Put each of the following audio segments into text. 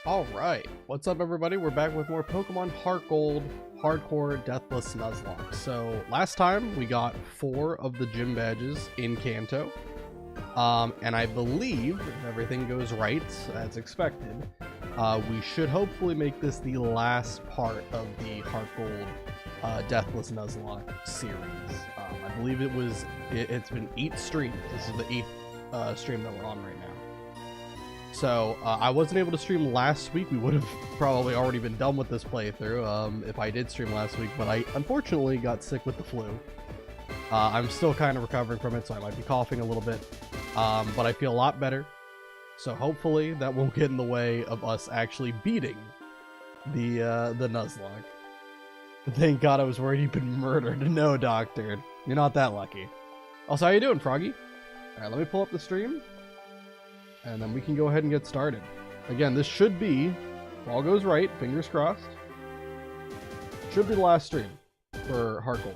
Alright, what's up everybody? We're back with more Pokemon HeartGold Hardcore Deathless Nuzlocke. So last time we got 4 of the gym badges in Kanto. And I believe if everything goes right as expected, we should hopefully make this the last part of the HeartGold Deathless Nuzlocke series. I believe it's been 8 streams. This is the 8th stream that we're on right now. So, I wasn't able to stream last week. We would have probably already been done with this playthrough if I did stream last week, but I unfortunately got sick with the flu. I'm still kind of recovering from it, so I might be coughing a little bit, but I feel a lot better. So hopefully that won't get in the way of us actually beating the Nuzlocke. Thank God I was worried you'd been murdered. No, doctor. You're not that lucky. Also, how you doing, Froggy? Alright, let me pull up the stream. And then we can go ahead and get started. Again, this should be, if all goes right, fingers crossed, should be the last stream for HeartGold.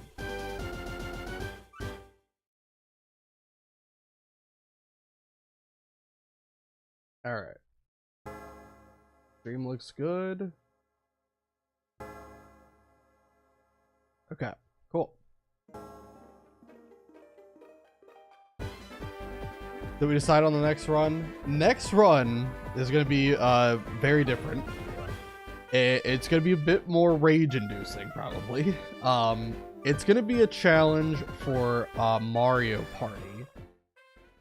Alright. Stream looks good. Okay, cool. Did we decide on the next run? Next run is going to be very different. It's going to be a bit more rage-inducing, probably. It's going to be a challenge for Mario Party.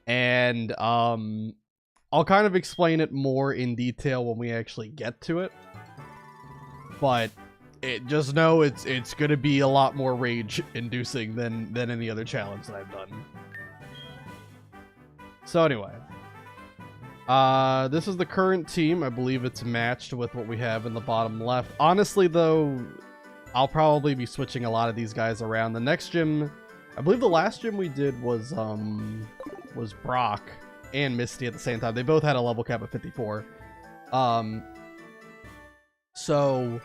And I'll kind of explain it more in detail when we actually get to it. But just know it's going to be a lot more rage-inducing than any other challenge that I've done. So anyway, this is the current team. I believe it's matched with what we have in the bottom left. Honestly, though, I'll probably be switching a lot of these guys around. The next gym, I believe the last gym we did was Brock and Misty at the same time. They both had a level cap of 54. So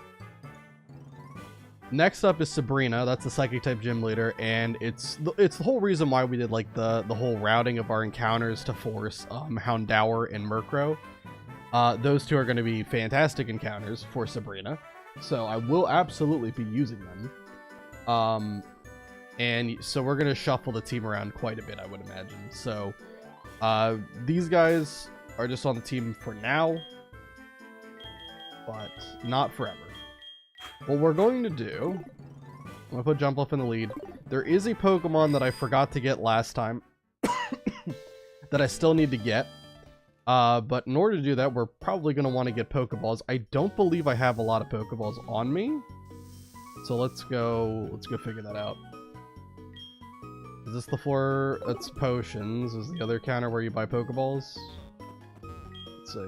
next up is Sabrina. That's the psychic type gym leader, and it's the whole reason why we did like the whole routing of our encounters to force Houndour and Murkrow. Those two are going to be fantastic encounters for Sabrina, so I will absolutely be using them. And so we're going to shuffle the team around quite a bit, I would imagine. So these guys are just on the team for now, but not forever. What we're going to do, I'm going to put Jumpluff in the lead. There is a Pokemon that I forgot to get last time that I still need to get. But in order to do that, we're probably going to want to get Pokeballs. I don't believe I have a lot of Pokeballs on me. So let's go figure that out. Is this the floor? That's potions. Is the other counter where you buy Pokeballs? Let's see.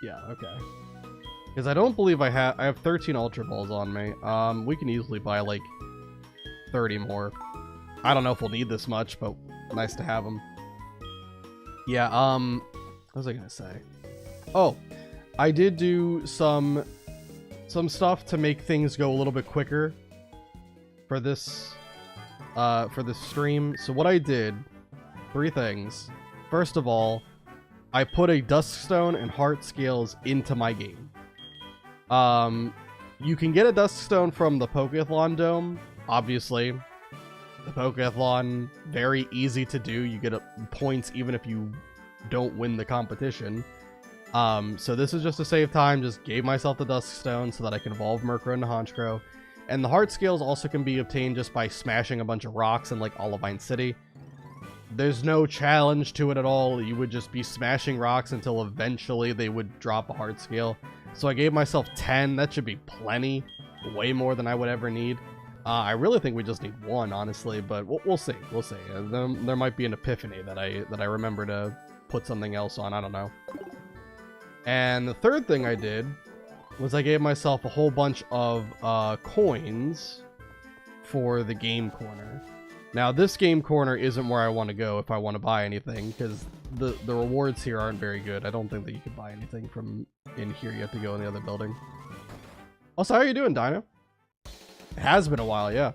Yeah, okay. Because I don't believe I have 13 Ultra Balls on me. We can easily buy like 30 more. I don't know if we'll need this much, but nice to have them. Yeah, what was I gonna say? Oh, I did do some stuff to make things go a little bit quicker for this stream. So what I did, 3 things. First of all, I put a Duskstone and Heart Scales into my game. You can get a Duskstone from the Pokethlon Dome, obviously. The Pokethlon, very easy to do. You get points even if you don't win the competition. So this is just to save time. Just gave myself the Duskstone so that I can evolve Murkrow into Honchkrow. And the Heart Scales also can be obtained just by smashing a bunch of rocks in like Olivine City. There's no challenge to it at all. You would just be smashing rocks until eventually they would drop a Heart Scale. So I gave myself 10. That should be plenty. Way more than I would ever need. I really think we just need 1, honestly, but we'll see. We'll see. There might be an epiphany that I remember to put something else on. I don't know. And the third thing I did was I gave myself a whole bunch of coins for the game corner. Now, this game corner isn't where I want to go if I want to buy anything, because the rewards here aren't very good. I don't think that you can buy anything from in here. You have to go in the other building. Also, how are you doing, Dino? It has been a while, yeah.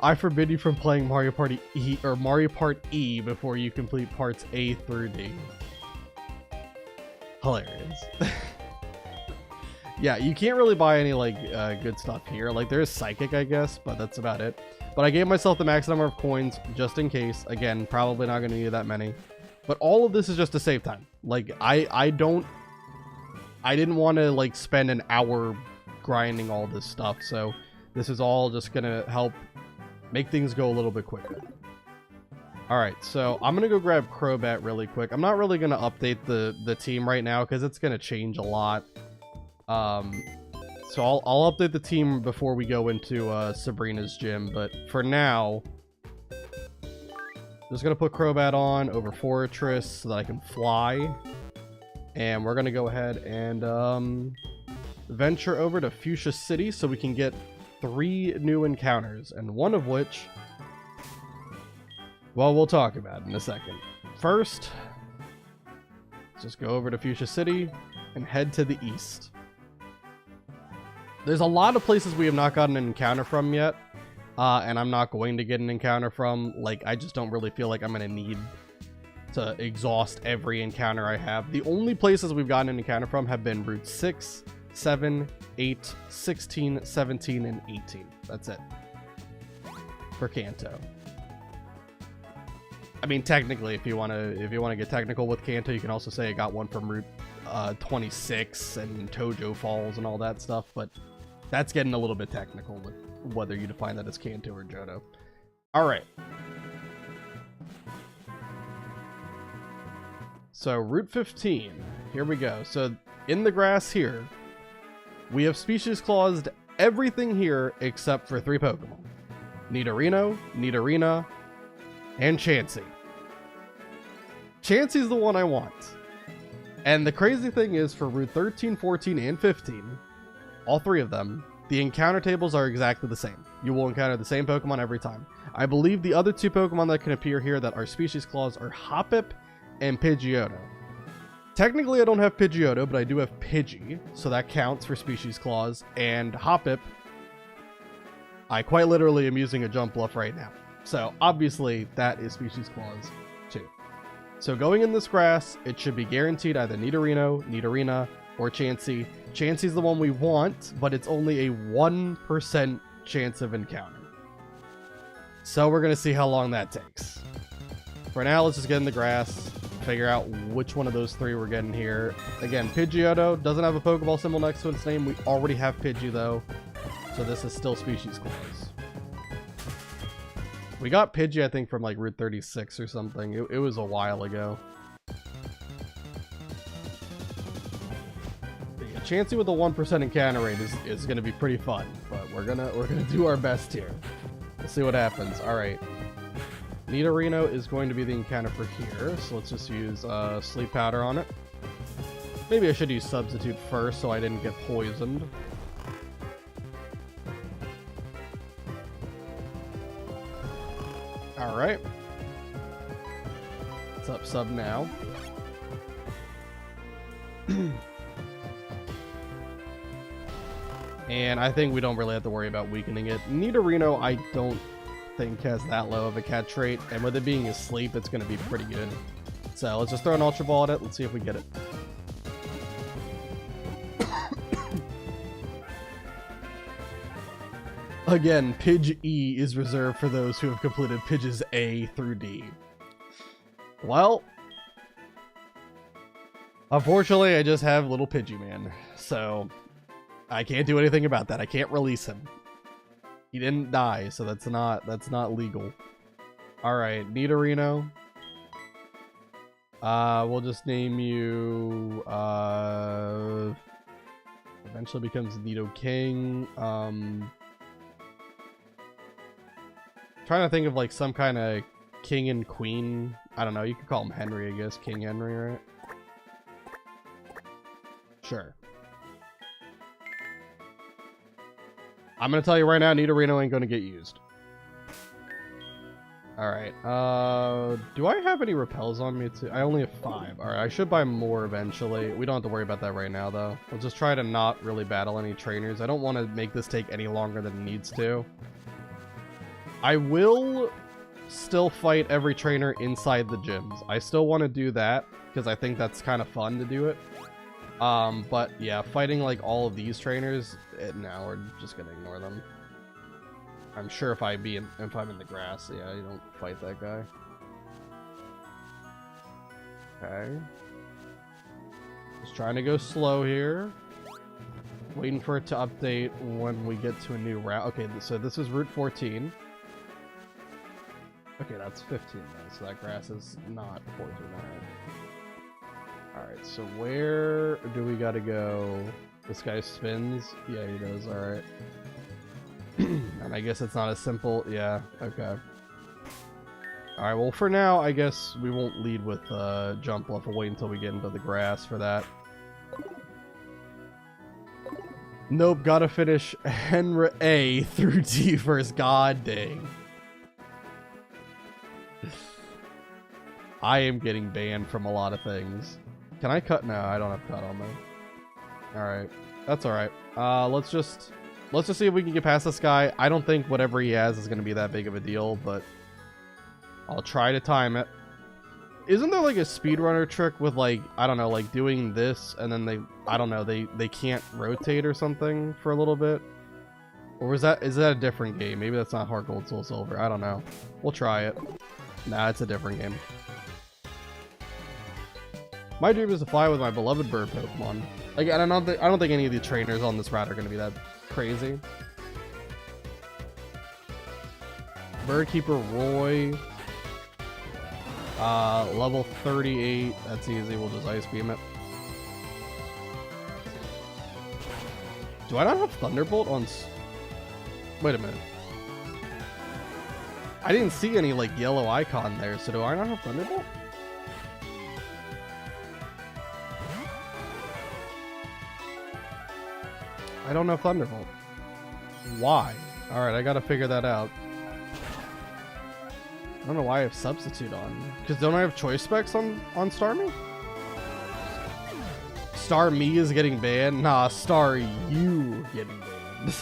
I forbid you from playing Mario Party E or Mario Part E before you complete parts A through D. Hilarious. Yeah, you can't really buy any, like, good stuff here. Like, there's Psychic, I guess, but that's about it. But I gave myself the max number of coins just in case. Again, probably not going to need that many. But all of this is just to save time. Like, I didn't want to, like, spend an hour grinding all this stuff. So this is all just going to help make things go a little bit quicker. Alright, so I'm going to go grab Crobat really quick. I'm not really going to update the team right now because it's going to change a lot. So I'll update the team before we go into Sabrina's gym, but for now, just going to put Crobat on over Fortress so that I can fly. And we're going to go ahead and venture over to Fuchsia City so we can get 3 new encounters, and one of which, well, we'll talk about in a second. First, let's just go over to Fuchsia City and head to the east. There's a lot of places we have not gotten an encounter from yet, and I'm not going to get an encounter from. Like, I just don't really feel like I'm going to need to exhaust every encounter I have. The only places we've gotten an encounter from have been Route 6, 7, 8, 16, 17, and 18. That's it for Kanto. I mean, technically, if you want to get technical with Kanto, you can also say I got one from Route 26 and Tojo Falls and all that stuff, but that's getting a little bit technical with whether you define that as Kanto or Johto. All right. So Route 15, here we go. So in the grass here, we have species claused everything here except for 3 Pokemon. Nidorino, Nidorina, and Chansey. Chansey's the one I want. And the crazy thing is, for Route 13, 14, and 15, all 3 of them, the encounter tables are exactly the same. You will encounter the same Pokemon every time. I believe the other 2 Pokemon that can appear here that are species claused are Hoppip and Pidgeotto. Technically, I don't have Pidgeotto, but I do have Pidgey, so that counts for species clause. And Hoppip, I quite literally am using a jump bluff right now. So obviously, that is species clause too. So going in this grass, it should be guaranteed either Nidorino, Nidorina, or Chansey. Chansey's the one we want, but it's only a 1% chance of encounter. So we're going to see how long that takes. For now, let's just get in the grass, figure out which one of those 3 we're getting here. Again, Pidgeotto doesn't have a Pokeball symbol next to its name. We already have Pidgey, though, so this is still species clause. We got Pidgey, I think, from like Route 36 or something. It was a while ago. Yeah, Chansey with a 1% encounter rate is going to be pretty fun, but we're gonna do our best here. We'll see what happens. All right. Nidorino is going to be the encounter for here, so let's just use Sleep Powder on it. Maybe I should use Substitute first so I didn't get poisoned. Alright. What's up, Sub now? And I think we don't really have to worry about weakening it. Nidorino, I don't think has that low of a catch rate, and with it being asleep, it's going to be pretty good. So let's just throw an Ultra Ball at it. Let's see if we get it. Again, Pidge E is reserved for those who have completed Pidges A through D. Well, unfortunately, I just have little Pidgey Man, so I can't do anything about that. I can't release him. He didn't die, so that's not legal. All right, Nidorino. We'll just name you. Eventually becomes Nidoking. Trying to think of like some kind of king and queen. I don't know. You could call him Henry, I guess. King Henry, right? Sure. I'm gonna tell you right now, Nidorino ain't gonna get used. Alright, do I have any repels on me too? I only have 5. Alright, I should buy more eventually. We don't have to worry about that right now, though. We'll just try to not really battle any trainers. I don't want to make this take any longer than it needs to. I will still fight every trainer inside the gyms. I still want to do that, because I think that's kind of fun to do it. But yeah, fighting like all of these trainers, now we're just gonna ignore them. I'm sure if I'm in the grass, yeah, you don't fight that guy. Okay. Just trying to go slow here. Waiting for it to update when we get to a new route. Okay, so this is Route 14. Okay, that's 15 then, so that grass is not 14, alright. Alright, so where do we gotta go? This guy spins? Yeah, he does, alright. And I guess it's not as simple. Yeah, okay. Alright, well for now, I guess we won't lead with jump left. We'll wait until we get into the grass for that. Nope, gotta finish Henry A through D first. God dang. I am getting banned from a lot of things. Can I cut? No, I don't have cut on me. Alright. That's alright. Let's just see if we can get past this guy. I don't think whatever he has is gonna be that big of a deal, but I'll try to time it. Isn't there like a speedrunner trick with like, I don't know, like doing this and then they can't rotate or something for a little bit? Or is that a different game? Maybe that's not HeartGold Soul Silver. I don't know. We'll try it. Nah, it's a different game. My dream is to fly with my beloved bird Pokemon. Like, I don't think any of the trainers on this route are going to be that crazy. Birdkeeper Roy. Level 38. That's easy. We'll just Ice Beam it. Do I not have Thunderbolt on... Wait a minute. I didn't see any, like, yellow icon there, so do I not have Thunderbolt? I don't know Thunderbolt. Why? Alright, I gotta figure that out. I don't know why I have Substitute on. Because don't I have Choice Specs on Starmie? Starmie is getting banned? Nah, Star You getting banned.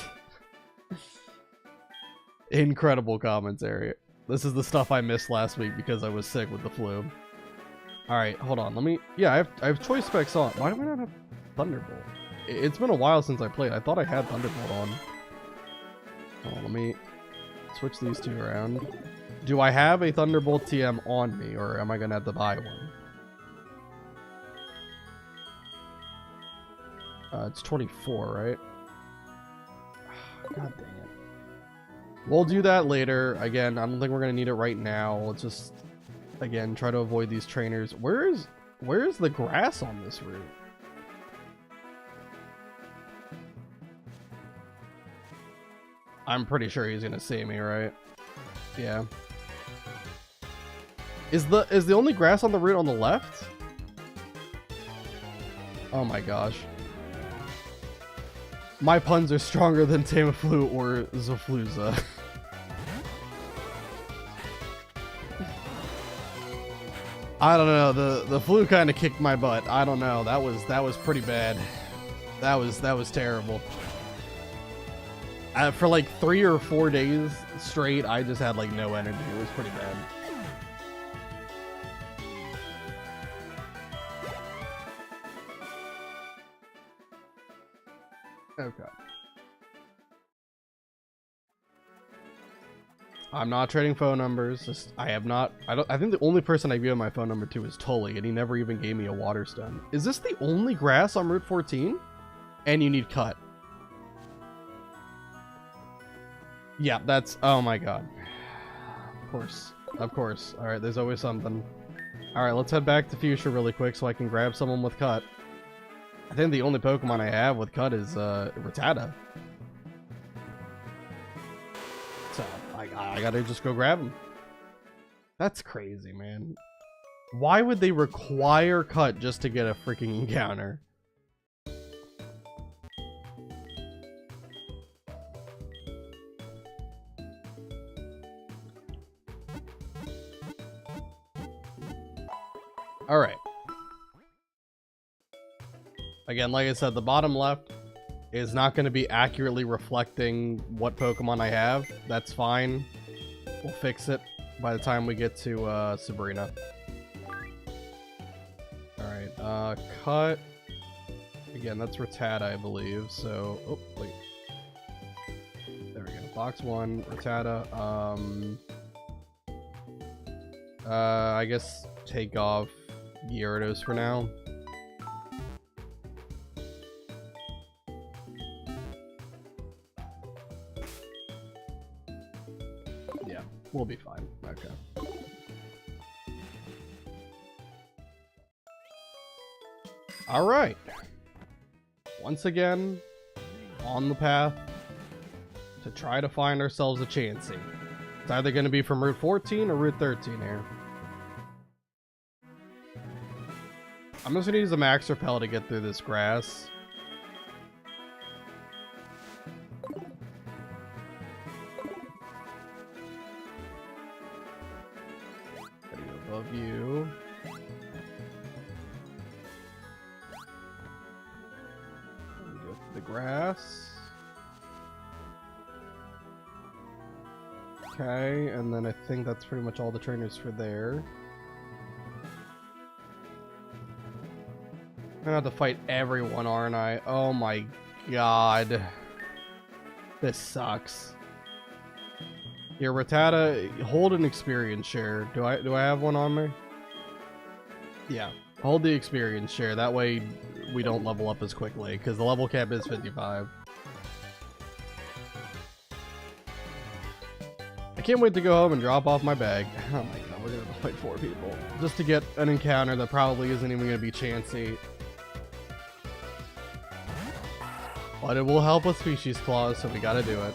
Incredible commentary. This is the stuff I missed last week because I was sick with the flu. Alright, hold on. Let me... Yeah, I have Choice Specs on. Why do I not have Thunderbolt? It's been a while since I played. I thought I had Thunderbolt on. Hold on, let me switch these two around. Do I have a Thunderbolt TM on me, or am I going to have to buy one? It's 24, right? God dang it. We'll do that later. Again, I don't think we're going to need it right now. Let's just, again, try to avoid these trainers. Where is the grass on this route? I'm pretty sure he's going to see me, right? Yeah. Is the only grass on the route on the left? Oh my gosh. My puns are stronger than Tamiflu or Zafluza. I don't know. The flu kind of kicked my butt. I don't know. That was pretty bad. That was terrible. For like 3 or 4 days straight, I just had like no energy. It was pretty bad. Okay. I'm not trading phone numbers. I think the only person I gave my phone number to is Tully, and he never even gave me a water stone. Is this the only grass on Route 14? And you need cut. Yeah, that's... Oh my god. Of course. Of course. Alright, there's always something. Alright, let's head back to Fuchsia really quick so I can grab someone with cut. I think the only Pokemon I have with cut is Rattata. So, I gotta just go grab him. That's crazy, man. Why would they require cut just to get a freaking encounter? Alright. Again, like I said, the bottom left is not going to be accurately reflecting what Pokemon I have. That's fine. We'll fix it by the time we get to Sabrina. Alright, cut. Again, that's Rattata, I believe. So, oh wait, there we go. Box 1, Rattata. I guess take off Gyarados for now. Yeah, we'll be fine. Okay. All right. Once again, on the path to try to find ourselves a Chansey. It's either going to be from Route 14 or Route 13 here. I'm just going to use a Max Repel to get through this grass. Getting above you. Go through the grass. Okay, and then I think that's pretty much all the trainers for there. I'm gonna have to fight everyone, aren't I? Oh my god. This sucks. Here, Rattata, hold an experience share. Do I have one on me? Yeah. Hold the experience share. That way we don't level up as quickly, because the level cap is 55. I can't wait to go home and drop off my bag. Oh my god, we're gonna have to fight 4 people. Just to get an encounter that probably isn't even gonna be Chansey. But it will help with Species Clause, so we gotta do it.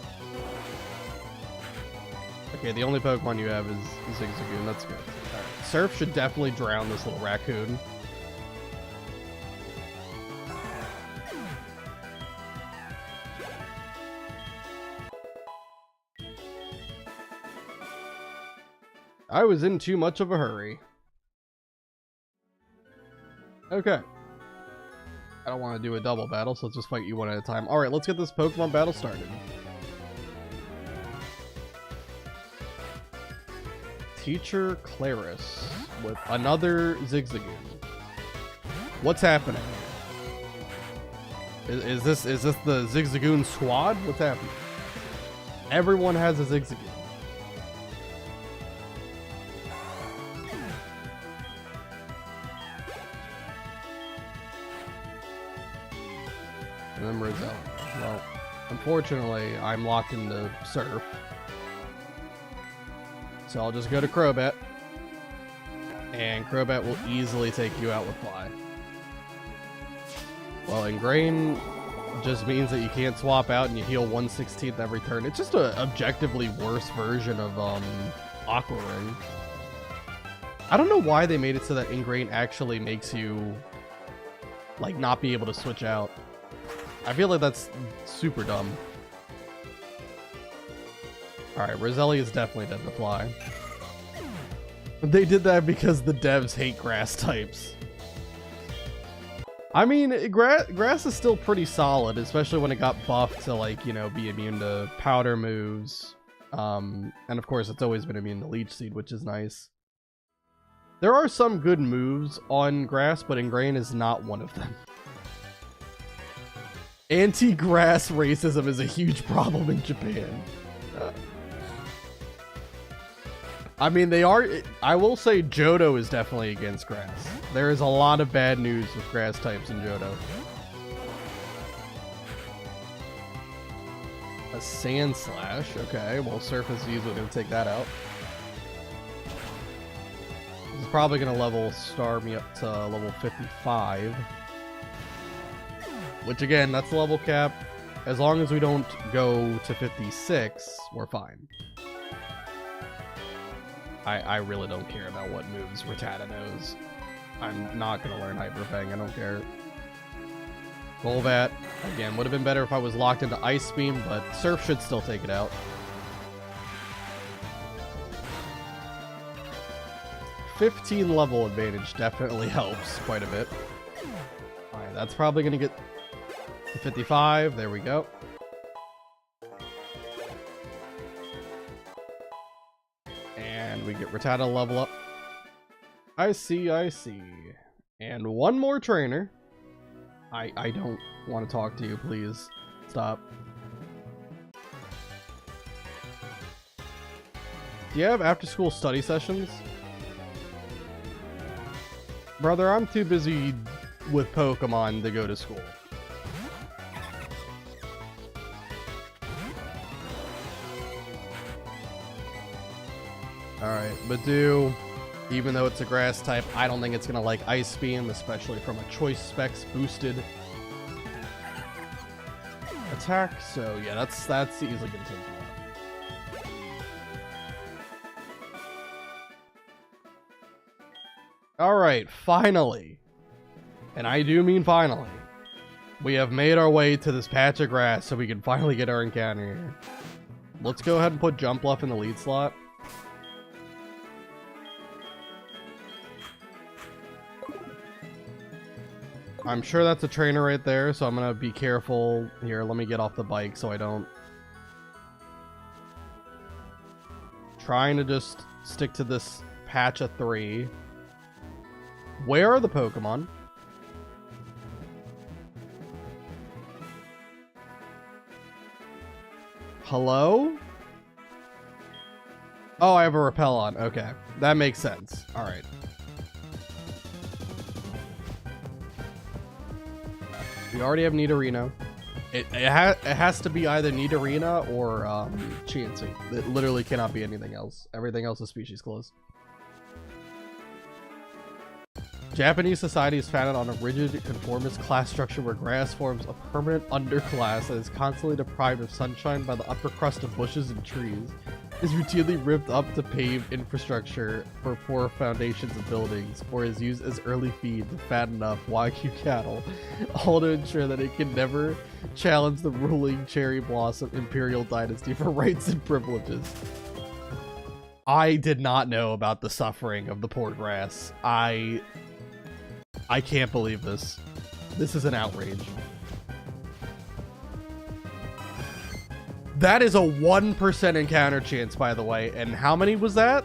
Okay, the only Pokemon you have is Zigzagoon, that's good. Right. Surf should definitely drown this little raccoon. I was in too much of a hurry. Okay. I don't want to do a double battle, so let's just fight you one at a time. Alright, let's get this Pokemon battle started. Teacher Claris with another Zigzagoon. What's happening? Is this the Zigzagoon squad? What's happening? Everyone has a Zigzagoon. And then Rizzo. Well, unfortunately, I'm locked into Surf. So I'll just go to Crobat. And Crobat will easily take you out with Fly. Well, Ingrain just means that you can't swap out and you heal 1/16 every turn. It's just a objectively worse version of Aqua Ring. I don't know why they made it so that Ingrain actually makes you like not be able to switch out. I feel like that's super dumb. Alright, Roselia is definitely dead to Fly. They did that because the devs hate grass types. I mean, grass is still pretty solid, especially when it got buffed to, like, you know, be immune to powder moves. And of course, it's always been immune to Leech Seed, which is nice. There are some good moves on grass, but Ingrain is not one of them. Anti-grass racism is a huge problem in Japan. I mean, they are... I will say Johto is definitely against grass. There is a lot of bad news with grass types in Johto. A Sand Slash. Okay, well, Surf is easily going to take that out. This is probably going to star me up to level 55. Which, again, that's the level cap. As long as we don't go to 56, we're fine. I really don't care about what moves Rattata knows. I'm not going to learn Hyper Fang, I don't care. Golbat, again, would have been better if I was locked into Ice Beam, but Surf should still take it out. 15 level advantage definitely helps quite a bit. Alright, that's probably going to get to 55. There we go. And we get Rattata level up. I see. And one more trainer. I don't want to talk to you, please. Stop. Do you have after-school study sessions? Brother, I'm too busy with Pokemon to go to school. Alright, Badoo, even though it's a grass type, I don't think it's gonna like Ice Beam, especially from a Choice Specs boosted attack. So yeah, that's easily gonna take you out. Alright, finally, and I do mean finally, we have made our way to this patch of grass so we can finally get our encounter here. Let's go ahead and put Jump Bluff in the lead slot. I'm sure that's a trainer right there, so I'm gonna be careful here. Let me get off the bike so I don't... Trying to just stick to this patch of 3. Where are the Pokemon? Hello? Oh, I have a Repel on. Okay, that makes sense. Alright. We already have Nidorino. It has to be either Nidorina or Chansey. It literally cannot be anything else. Everything else is species close. Japanese society is founded on a rigid, conformist class structure where grass forms a permanent underclass that is constantly deprived of sunshine by the upper crust of bushes and trees. Is routinely ripped up to pave infrastructure for poor foundations of buildings, or is used as early feed to fatten up Wagyu cattle, all to ensure that it can never challenge the ruling Cherry Blossom Imperial Dynasty for rights and privileges. I did not know about the suffering of the poor grass. I can't believe this. This is an outrage. That is a 1% encounter chance, by the way. And how many was that?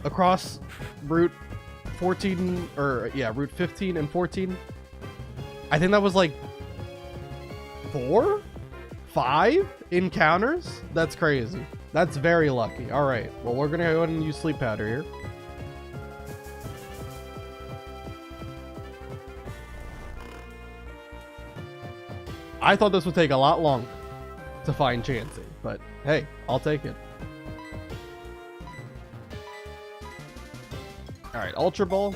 Across Route 14, or yeah, Route 15 and 14? I think that was like 4? 5 encounters? That's crazy. That's very lucky. All right, well, we're gonna go ahead and use Sleep Powder here. I thought this would take a lot longer to find Chansey, but hey, I'll take it. Alright, Ultra Ball.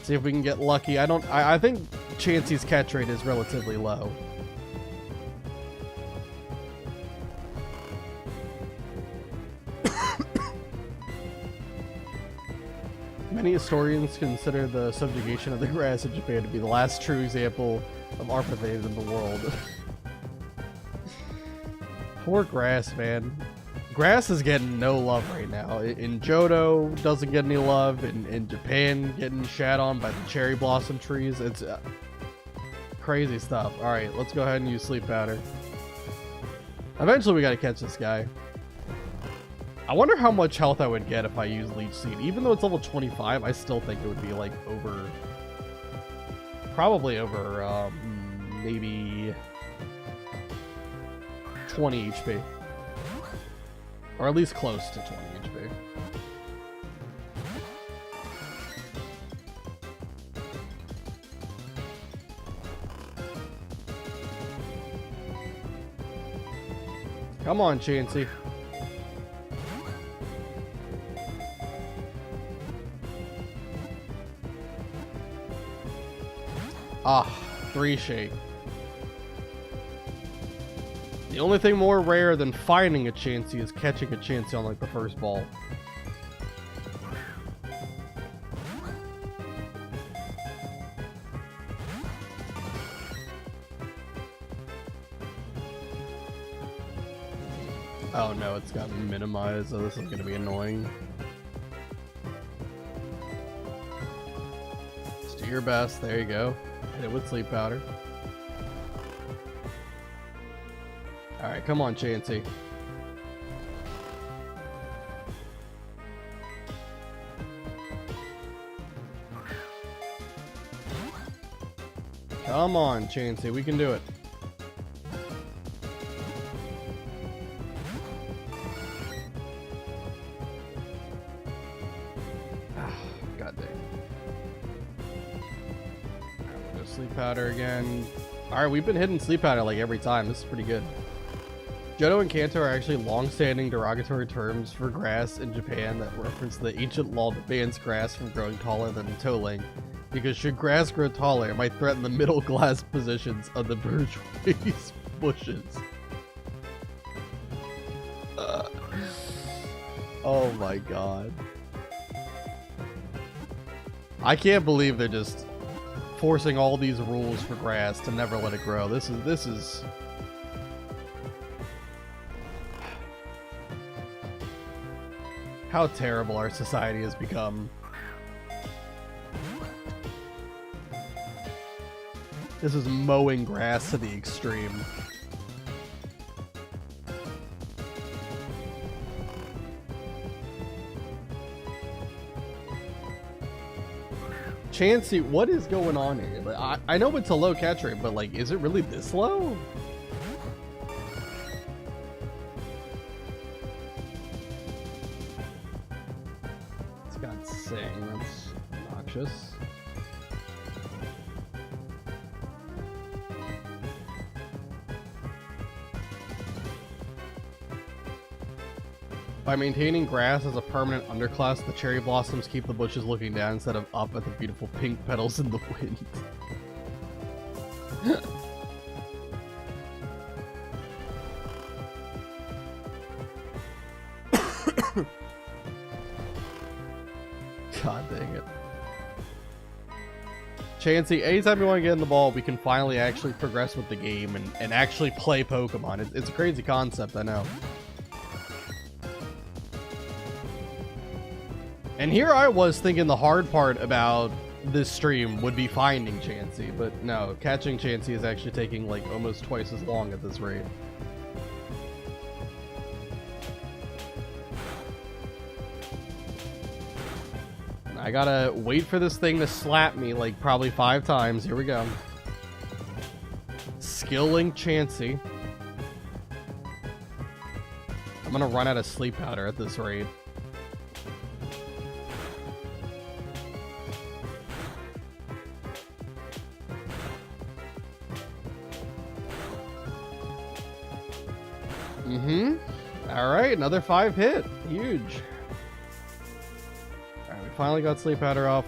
See if we can get lucky. I think Chansey's catch rate is relatively low. Many historians consider the subjugation of the grass in Japan to be the last true example of Arpathave in the world. Poor grass, man. Grass is getting no love right now. In Johto, doesn't get any love. In Japan, getting shat on by the cherry blossom trees. It's crazy stuff. Alright, let's go ahead and use Sleep Powder. Eventually, we gotta catch this guy. I wonder how much health I would get if I use Leech Seed. Even though it's level 25, I still think it would be like over... Probably over, maybe 20 HP. Or at least close to 20 HP. Come on, Chansey. Ah, 3 shake. The only thing more rare than finding a Chansey is catching a Chansey on like the first ball. Oh no, it's gotten minimized, so this is gonna be annoying. Just do your best, there you go. Hit it with Sleep Powder. Alright, come on, Chansey. Come on, Chansey, we can do it. God dang. We'll go sleep powder again. Alright, we've been hitting sleep powder like every time. This is pretty good. Johto and Kanto are actually long-standing derogatory terms for grass in Japan that reference the ancient law that bans grass from growing taller than toeling, because should grass grow taller, it might threaten the middle class positions of the bourgeois bushes. Oh my god. I can't believe they're just forcing all these rules for grass to never let it grow. This is how terrible our society has become. This is mowing grass to the extreme. Chansey, what is going on here? Like, I know it's a low catch rate, but like, is it really this low? It's got Sing, that's obnoxious. By maintaining grass as a permanent underclass, the cherry blossoms keep the bushes looking down instead of up at the beautiful pink petals in the wind. God dang it. Chansey, anytime you want to get in the ball, we can finally actually progress with the game and actually play Pokemon. It's a crazy concept, I know. And here I was thinking the hard part about this stream would be finding Chansey, but no, catching Chansey is actually taking like almost twice as long at this rate. I gotta wait for this thing to slap me like probably 5 times. Here we go. Skilling Chansey. I'm gonna run out of sleep powder at this rate. Alright, another 5 hit. Huge. Alright, we finally got sleep powder off.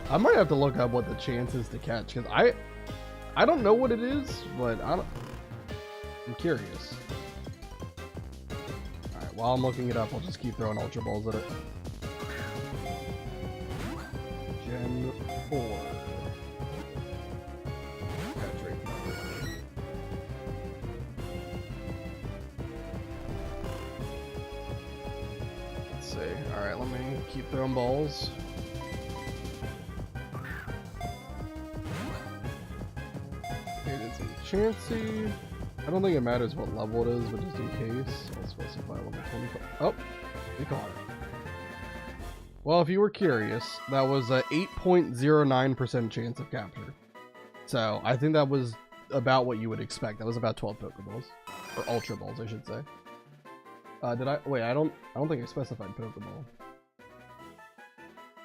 I might have to look up what the chance is to catch, because I don't know what it is, but I'm curious. Alright, while I'm looking it up, I'll just keep throwing Ultra Balls at it. Gen 4. Alright, let me keep throwing balls. Here it is in Chansey. I don't think it matters what level it is, but just in case, I'll specify level 25. Oh, we caught it. Well, if you were curious, that was a 8.09% chance of capture. So, I think that was about what you would expect. That was about 12 Pokeballs. Or Ultra Balls, I should say. Did I? Wait, I don't think I specified Pokeball.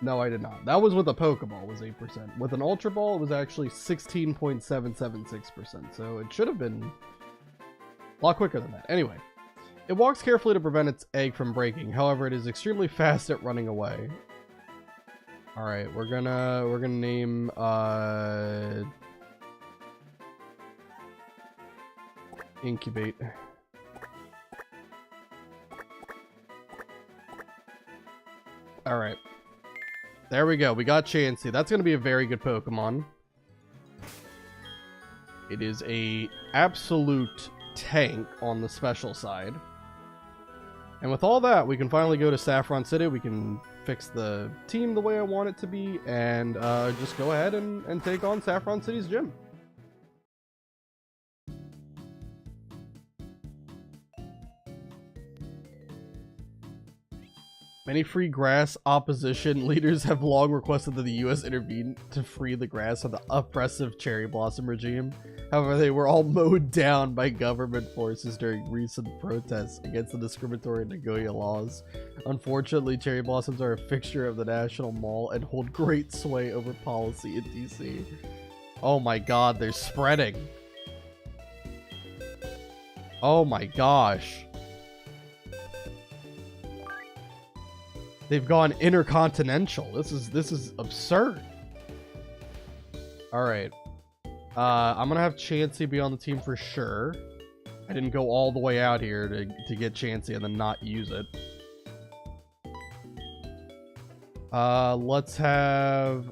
No, I did not. That was with a Pokeball, was 8%. With an Ultra Ball, it was actually 16.776%. So it should have been a lot quicker than that. Anyway, it walks carefully to prevent its egg from breaking. However, it is extremely fast at running away. All right, we're gonna name Incubate. Alright. There we go. We got Chansey. That's going to be a very good Pokemon. It is a absolute tank on the special side. And with all that, we can finally go to Saffron City. We can fix the team the way I want it to be. And just go ahead and take on Saffron City's gym. Many free grass opposition leaders have long requested that the U.S. intervene to free the grass from the oppressive cherry blossom regime. However, they were all mowed down by government forces during recent protests against the discriminatory Nagoya laws. Unfortunately, cherry blossoms are a fixture of the National Mall and hold great sway over policy in DC. Oh my god, they're spreading. Oh my gosh. They've gone intercontinental. This is absurd. All right. I'm gonna have Chansey be on the team for sure. I didn't go all the way out here to get Chansey and then not use it. Let's have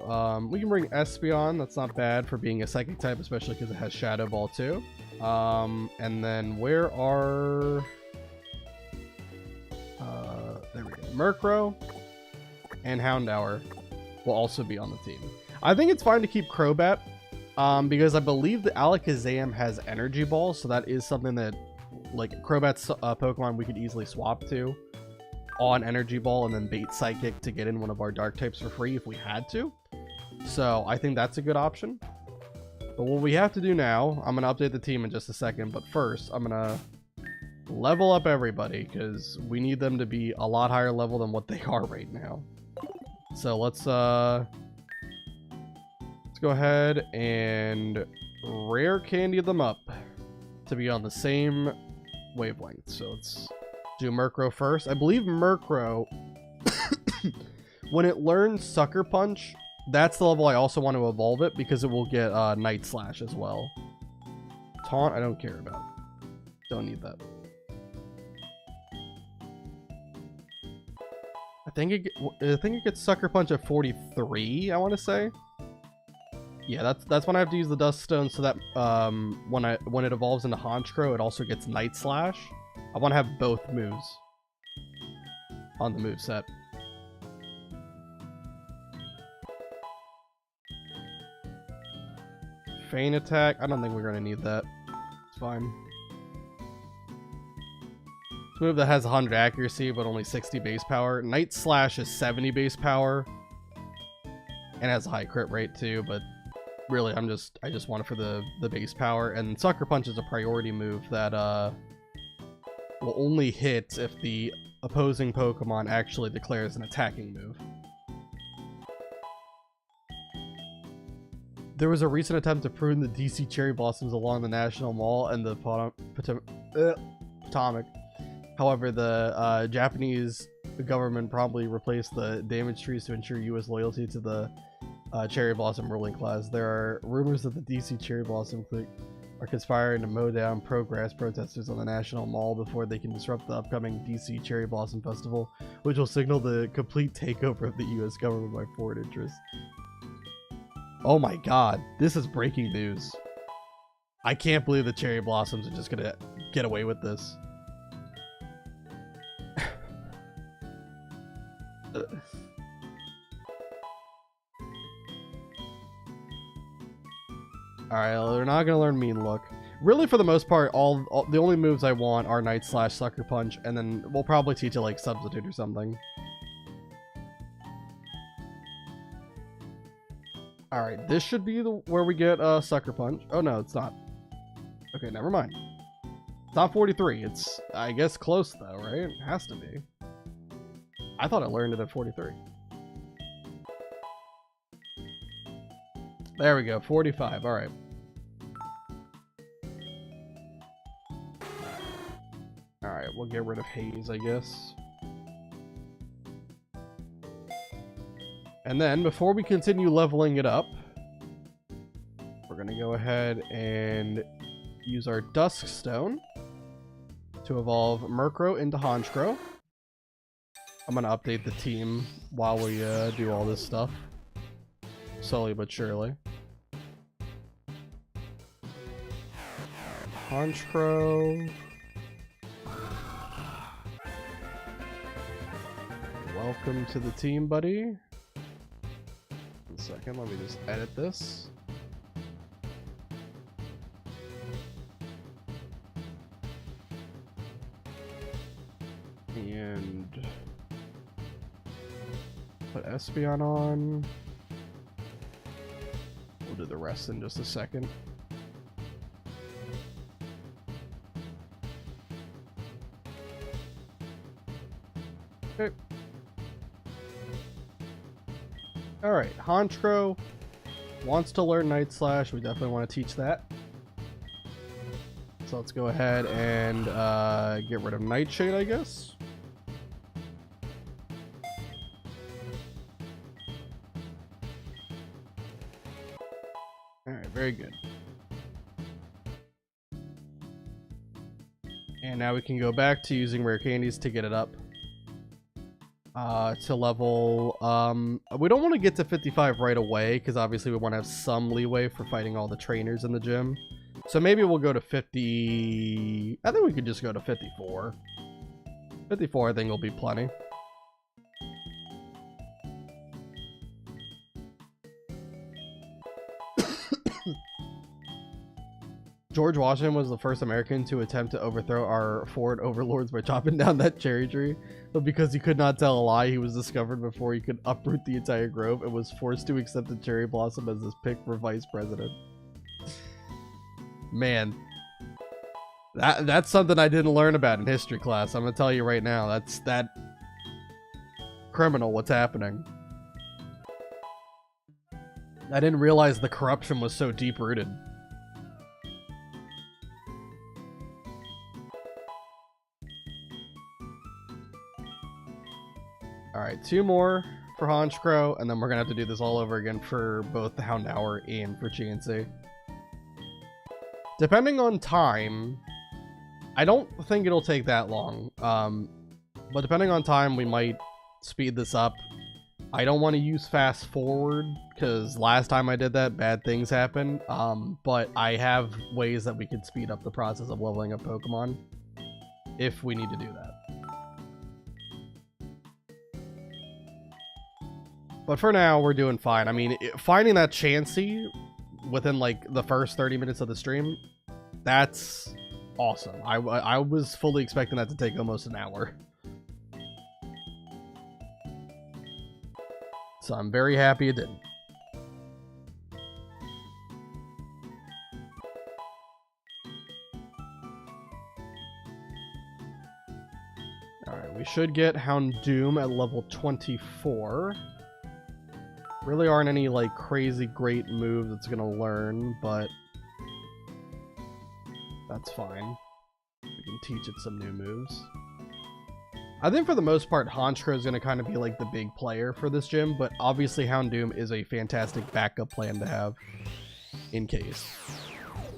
we can bring Espeon. That's not bad for being a psychic type, especially because it has Shadow Ball too. And then where are there we go. Murkrow and Houndour will also be on the team. I think it's fine to keep Crobat, because I believe the Alakazam has Energy Ball, so that is something that, like, Crobat's Pokemon we could easily swap to on Energy Ball and then bait Psychic to get in one of our Dark types for free if we had to. So I think that's a good option. But what we have to do now, I'm going to update the team in just a second, but first I'm going to level up everybody because we need them to be a lot higher level than what they are right now. So let's go ahead and rare candy them up to be on the same wavelength. So let's do Murkrow first. I believe Murkrow, when it learns Sucker Punch, that's the level I also want to evolve it because it will get Night Slash as well. Taunt, I don't care about. Don't need that. I think it gets Sucker Punch at 43, I want to say. Yeah, that's when I have to use the Dust Stone so that when it evolves into Honchkrow, it also gets Night Slash. I want to have both moves on the moveset. Feint Attack, I don't think we're going to need that. It's fine. It's a move that has 100 accuracy but only 60 base power. Night Slash is 70 base power and has a high crit rate too, but really I just want it for the base power. And Sucker Punch is a priority move that will only hit if the opposing Pokemon actually declares an attacking move. There was a recent attempt to prune the DC cherry blossoms along the National Mall and the Potomac. However, the Japanese government promptly replaced the damaged trees to ensure U.S. loyalty to the cherry blossom ruling class. There are rumors that the DC cherry blossom clique are conspiring to mow down pro-grass protesters on the National Mall before they can disrupt the upcoming DC Cherry Blossom Festival, which will signal the complete takeover of the U.S. government by foreign interests. Oh my god, this is breaking news. I can't believe the cherry blossoms are just gonna get away with this. Alright, they're not gonna learn Mean Look. Really, for the most part, all the only moves I want are Night Slash, Sucker Punch, and then we'll probably teach it like Substitute or something. Alright, this should be where we get Sucker Punch. Oh no, it's not. Okay, never mind. It's not 43. It's, I guess, close though, right? It has to be. I thought I learned it at 43. There we go, 45. Alright. Alright, we'll get rid of Haze, I guess. And then, before we continue leveling it up, we're going to go ahead and use our Dusk Stone to evolve Murkrow into Honchkrow. I'm going to update the team while we do all this stuff. Slowly but surely. Honchkrow. Welcome to the team, buddy. One second, let me just edit this. And Put Espeon on. We'll do the rest in just a second. Okay. Alright, Honchkrow wants to learn Night Slash. We definitely want to teach that. So let's go ahead and get rid of Nightshade, I guess. Alright, very good. And now we can go back to using rare candies to get it up. To level, we don't want to get to 55 right away, because obviously we want to have some leeway for fighting all the trainers in the gym. So maybe we'll go to 50, I think we could just go to 54. 54 I think will be plenty. George Washington was the first American to attempt to overthrow our forward overlords by chopping down that cherry tree. But because he could not tell a lie, he was discovered before he could uproot the entire grove and was forced to accept the cherry blossom as his pick for vice president. Man. That's something I didn't learn about in history class. I'm going to tell you right now. That's that criminal what's happening. I didn't realize the corruption was so deep-rooted. Alright, 2 more for Honchkrow, and then we're going to have to do this all over again for both the Houndour and for GNC. Depending on time, I don't think it'll take that long, but depending on time, we might speed this up. I don't want to use fast forward, because last time I did that, bad things happened, but I have ways that we could speed up the process of leveling up Pokemon, if we need to do that. But for now, we're doing fine. I mean, finding that Chansey within, like, the first 30 minutes of the stream, that's awesome. I was fully expecting that to take almost an hour. So I'm very happy it didn't. Alright, we should get Houndoom at level 24. Really aren't any, like, crazy great moves it's gonna learn, but that's fine. We can teach it some new moves. I think for the most part, Honchkrow is gonna kind of be, like, the big player for this gym, but obviously Houndoom is a fantastic backup plan to have in case.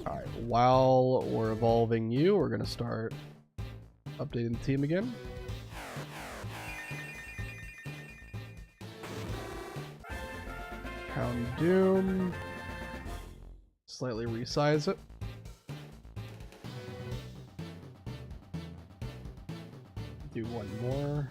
Alright, while we're evolving you, we're gonna start updating the team again. Houndoom. Slightly resize it. Do one more.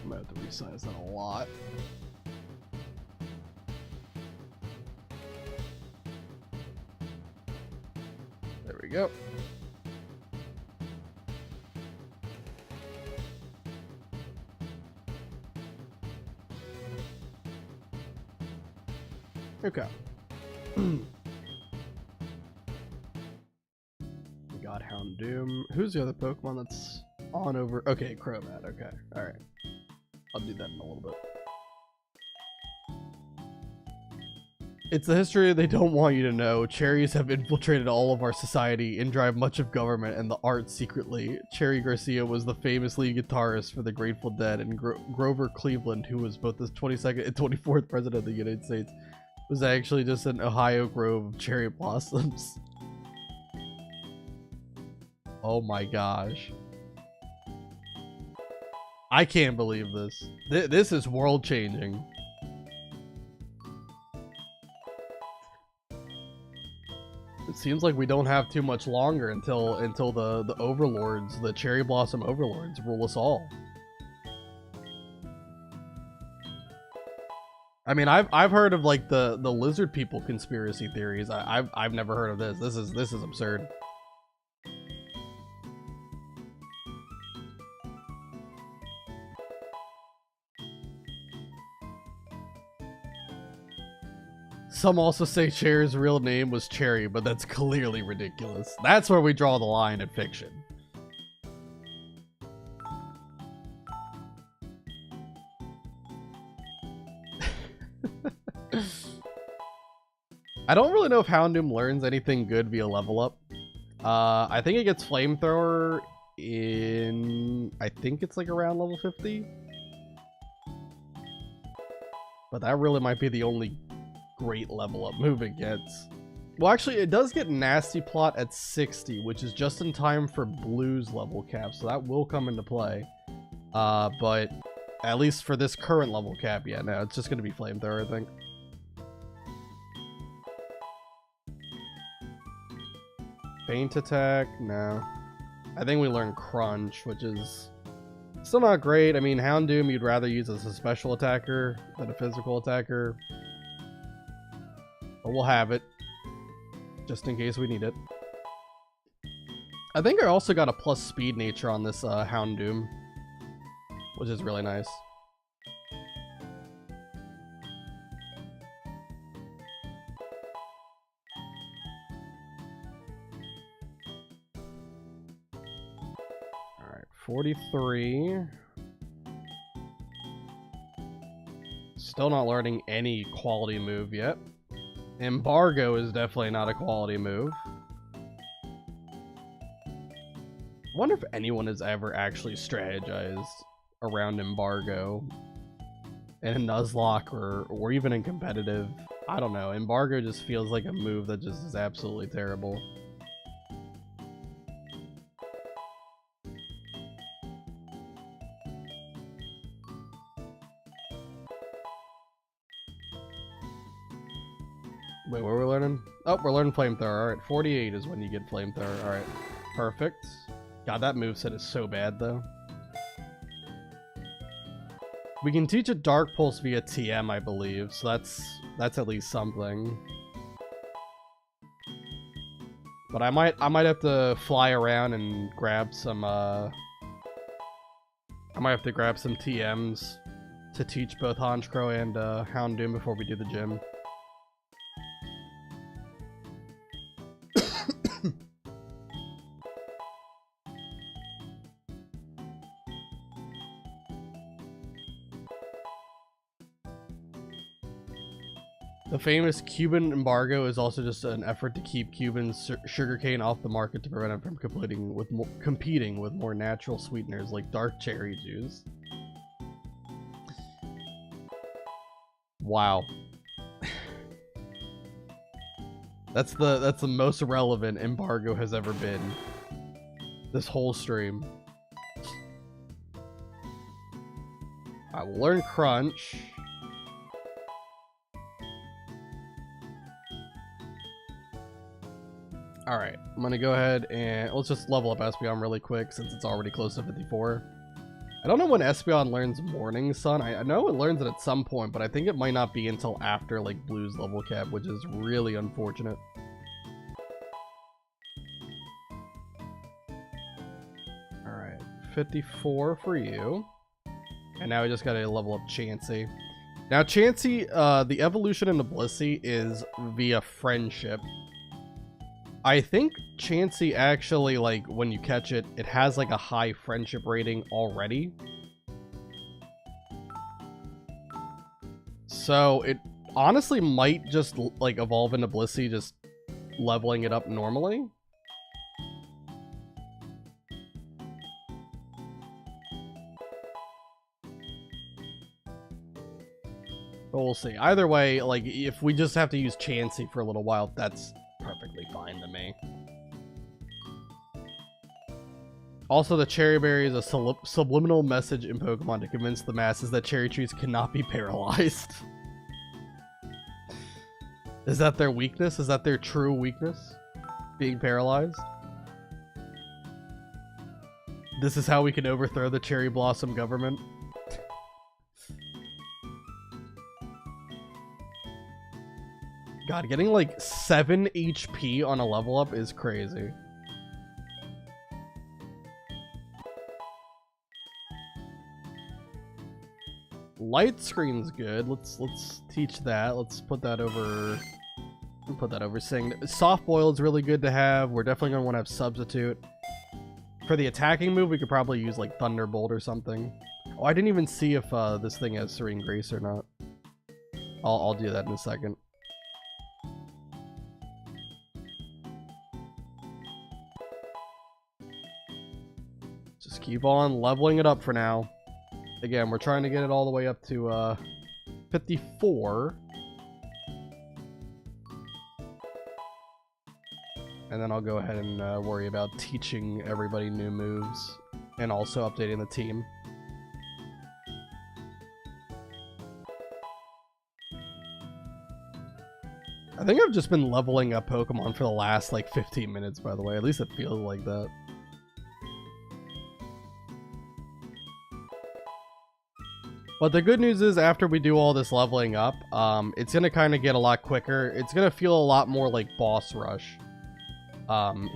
I'm gonna have to resize that a lot. There we go. Okay. We got Houndoom. Who's the other Pokemon that's on over? Okay, Crobat. Okay. Alright. I'll do that in a little bit. It's the history they don't want you to know. Cherries have infiltrated all of our society and drive much of government and the arts secretly. Cherry Garcia was the famous lead guitarist for the Grateful Dead, and Grover Cleveland, who was both the 22nd and 24th president of the United States, was actually just an Ohio grove of cherry blossoms. Oh my gosh. I can't believe this. This is world changing. It seems like we don't have too much longer until the overlords, the cherry blossom overlords, rule us all. I mean, I've heard of like the lizard people conspiracy theories. I've never heard of this. This is absurd. Some also say Cherry's real name was Cherry, but that's clearly ridiculous. That's where we draw the line in fiction. I don't really know if Houndoom learns anything good via level up. I think it gets Flamethrower in... I think it's like around level 50. But that really might be the only great level up move it gets. Well, actually, it does get Nasty Plot at 60, which is just in time for Blue's level cap, so that will come into play. But at least for this current level cap, yeah, no, it's just going to be Flamethrower, I think. Feint Attack, no. I think we learn Crunch, which is still not great. I mean, Houndoom you'd rather use as a special attacker than a physical attacker. But we'll have it, just in case we need it. I think I also got a plus speed nature on this Houndoom, which is really nice. Alright, 43. Still not learning any quality move yet. Embargo is definitely not a quality move. I wonder if anyone has ever actually strategized around Embargo in a Nuzlocke or even in competitive. I don't know. Embargo just feels like a move that just is absolutely terrible. Wait, what are we learning? Oh, we're learning Flamethrower. Alright, 48 is when you get Flamethrower. Alright, perfect. God, that moveset is so bad, though. We can teach a Dark Pulse via TM, I believe, so that's at least something. But I might have to fly around and grab some, I might have to grab some TMs to teach both Honchkrow and Houndoom before we do the gym. The famous Cuban embargo is also just an effort to keep Cuban sugarcane off the market to prevent it from competing with more natural sweeteners like dark cherry juice. Wow. That's the most relevant embargo has ever been. This whole stream. Alright, we'll learn Crunch. Alright, I'm gonna go ahead and let's just level up Espeon really quick since it's already close to 54. I don't know when Espeon learns Morning Sun. I know it learns it at some point, but I think it might not be until after like Blue's level cap, which is really unfortunate. Alright, 54 for you. And now we just gotta level up Chansey. Now Chansey, the evolution into Blissey is via friendship. I think Chansey actually, like, when you catch it, it has, like, a high friendship rating already. So, it honestly might just, like, evolve into Blissey, just leveling it up normally. But we'll see. Either way, like, if we just have to use Chansey for a little while, that's perfectly fine to me. Also, the Cherry Berry is a subliminal message in Pokemon to convince the masses that cherry trees cannot be paralyzed. Is that their weakness? Is that their true weakness? Being paralyzed? This is how we can overthrow the Cherry Blossom government? God, getting like 7 HP on a level up is crazy. Light screen's good. Let's teach that. Let's put that over. Put that over. Saying soft boil is really good to have. We're definitely gonna want to have substitute. For the attacking move, we could probably use like Thunderbolt or something. Oh, I didn't even see if this thing has Serene Grace or not. I'll do that in a second. Just keep on leveling it up for now. Again, we're trying to get it all the way up to 54. And then I'll go ahead and worry about teaching everybody new moves and also updating the team. I think I've just been leveling up Pokemon for the last like 15 minutes, by the way. At least it feels like that. But the good news is after we do all this leveling up, it's going to kind of get a lot quicker. It's going to feel a lot more like Boss Rush.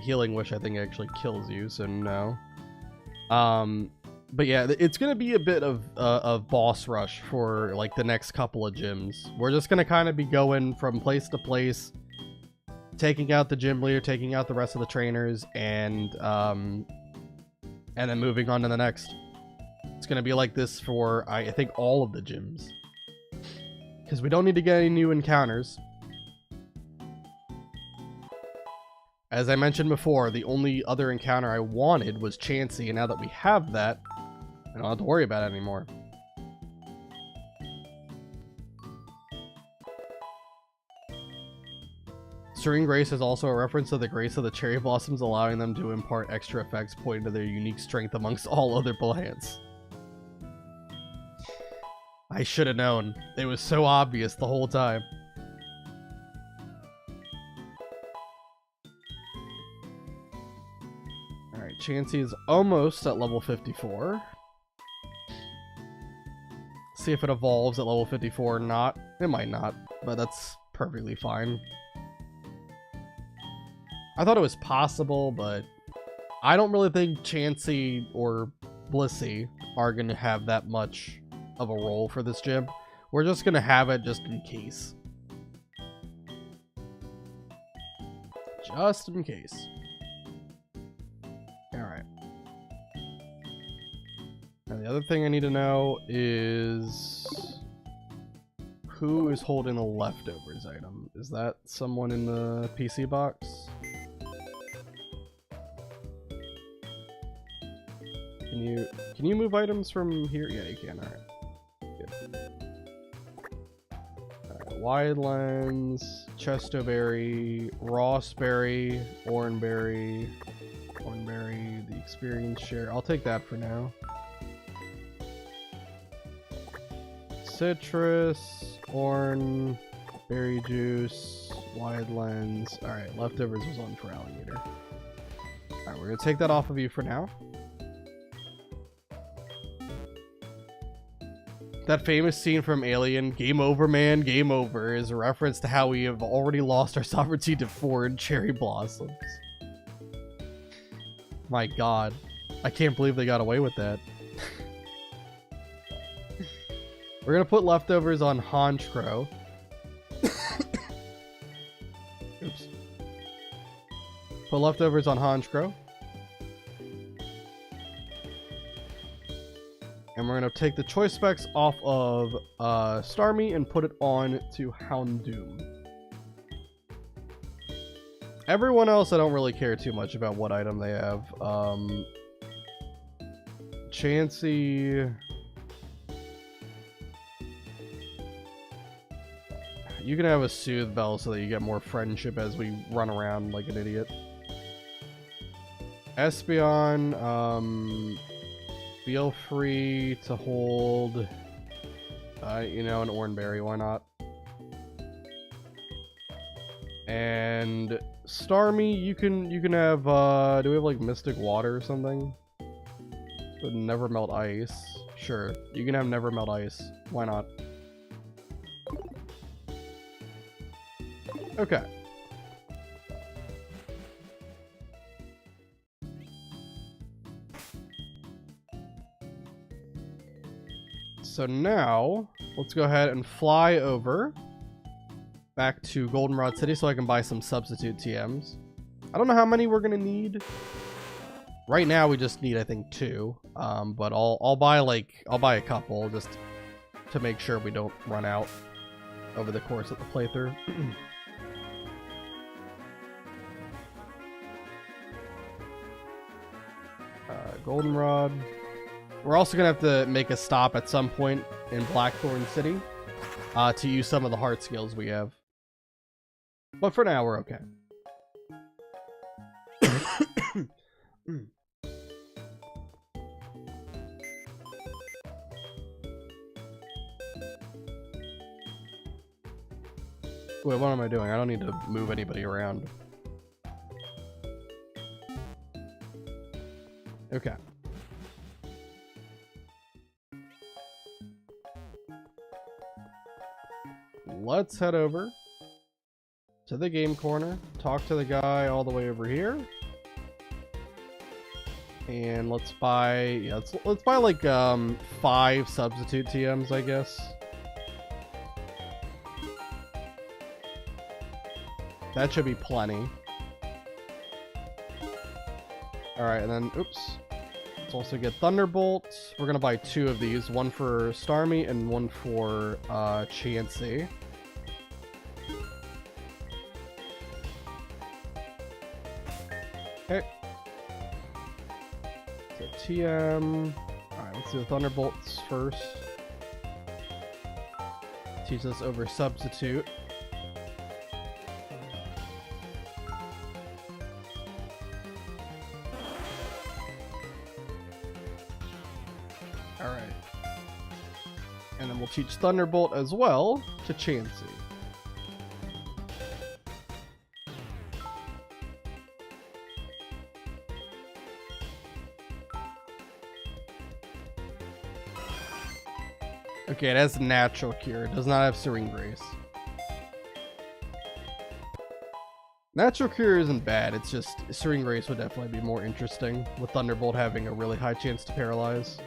Healing Wish I think actually kills you, so no. But yeah, it's going to be a bit of Boss Rush for like the next couple of gyms. We're just going to kind of be going from place to place, taking out the gym leader, taking out the rest of the trainers, and then moving on to the next. It's going to be like this for, I think, all of the gyms. Because we don't need to get any new encounters. As I mentioned before, the only other encounter I wanted was Chansey, and now that we have that, I don't have to worry about it anymore. Serene Grace is also a reference to the grace of the cherry blossoms, allowing them to impart extra effects pointing to their unique strength amongst all other plants. I should have known. It was so obvious the whole time. Alright, Chansey is almost at level 54. See if it evolves at level 54 or not. It might not, but that's perfectly fine. I thought it was possible, but I don't really think Chansey or Blissey are going to have that much of a role for this gym. We're just going to have it just in case. Just in case. Alright. Now the other thing I need to know is who is holding the leftovers item? Is that someone in the PC box? Can you move items from here? Yeah, you can. Alright. Wide Lens, Chestoberry, Rossberry, Oranberry, the experience share. I'll take that for now. Citrus, Oran, Berry Juice, Wide Lens. Alright, leftovers was on for Alligator. Alright, we're gonna take that off of you for now. That famous scene from Alien, "Game over, man, game over," is a reference to how we have already lost our sovereignty to foreign cherry blossoms. My god. I can't believe they got away with that. We're gonna put leftovers on Honchkrow. Oops. Put leftovers on Honchkrow. And we're going to take the choice specs off of Starmie and put it on to Houndoom. Everyone else, I don't really care too much about what item they have. Chansey... You can have a Soothe Bell so that you get more friendship as we run around like an idiot. Espeon, feel free to hold, you know, an Oranberry, why not? And Starmie, you can have, do we have like Mystic Water or something? Would Never Melt Ice. Sure, you can have Never Melt Ice, why not? Okay. So now, let's go ahead and fly over back to Goldenrod City so I can buy some substitute TMs. I don't know how many we're gonna need. Right now we just need, I think, 2. But I'll buy a couple just to make sure we don't run out over the course of the playthrough. Goldenrod. We're also gonna have to make a stop at some point in Blackthorn City to use some of the heart skills we have. But for now, we're okay. Wait, what am I doing? I don't need to move anybody around. Okay. Let's head over to the game corner, talk to the guy all the way over here. And let's buy, yeah, let's buy like 5 substitute TMs, I guess. That should be plenty. Alright, and then, oops. Let's also get Thunderbolt. We're gonna buy 2 of these. One for Starmie and one for Chansey. Okay. So TM. Alright, let's do the Thunderbolts first. Teach us over Substitute. Alright. And then we'll teach Thunderbolt as well to Chansey. Okay, it has Natural Cure. It does not have Serene Grace. Natural Cure isn't bad. It's just Serene Grace would definitely be more interesting, with Thunderbolt having a really high chance to paralyze.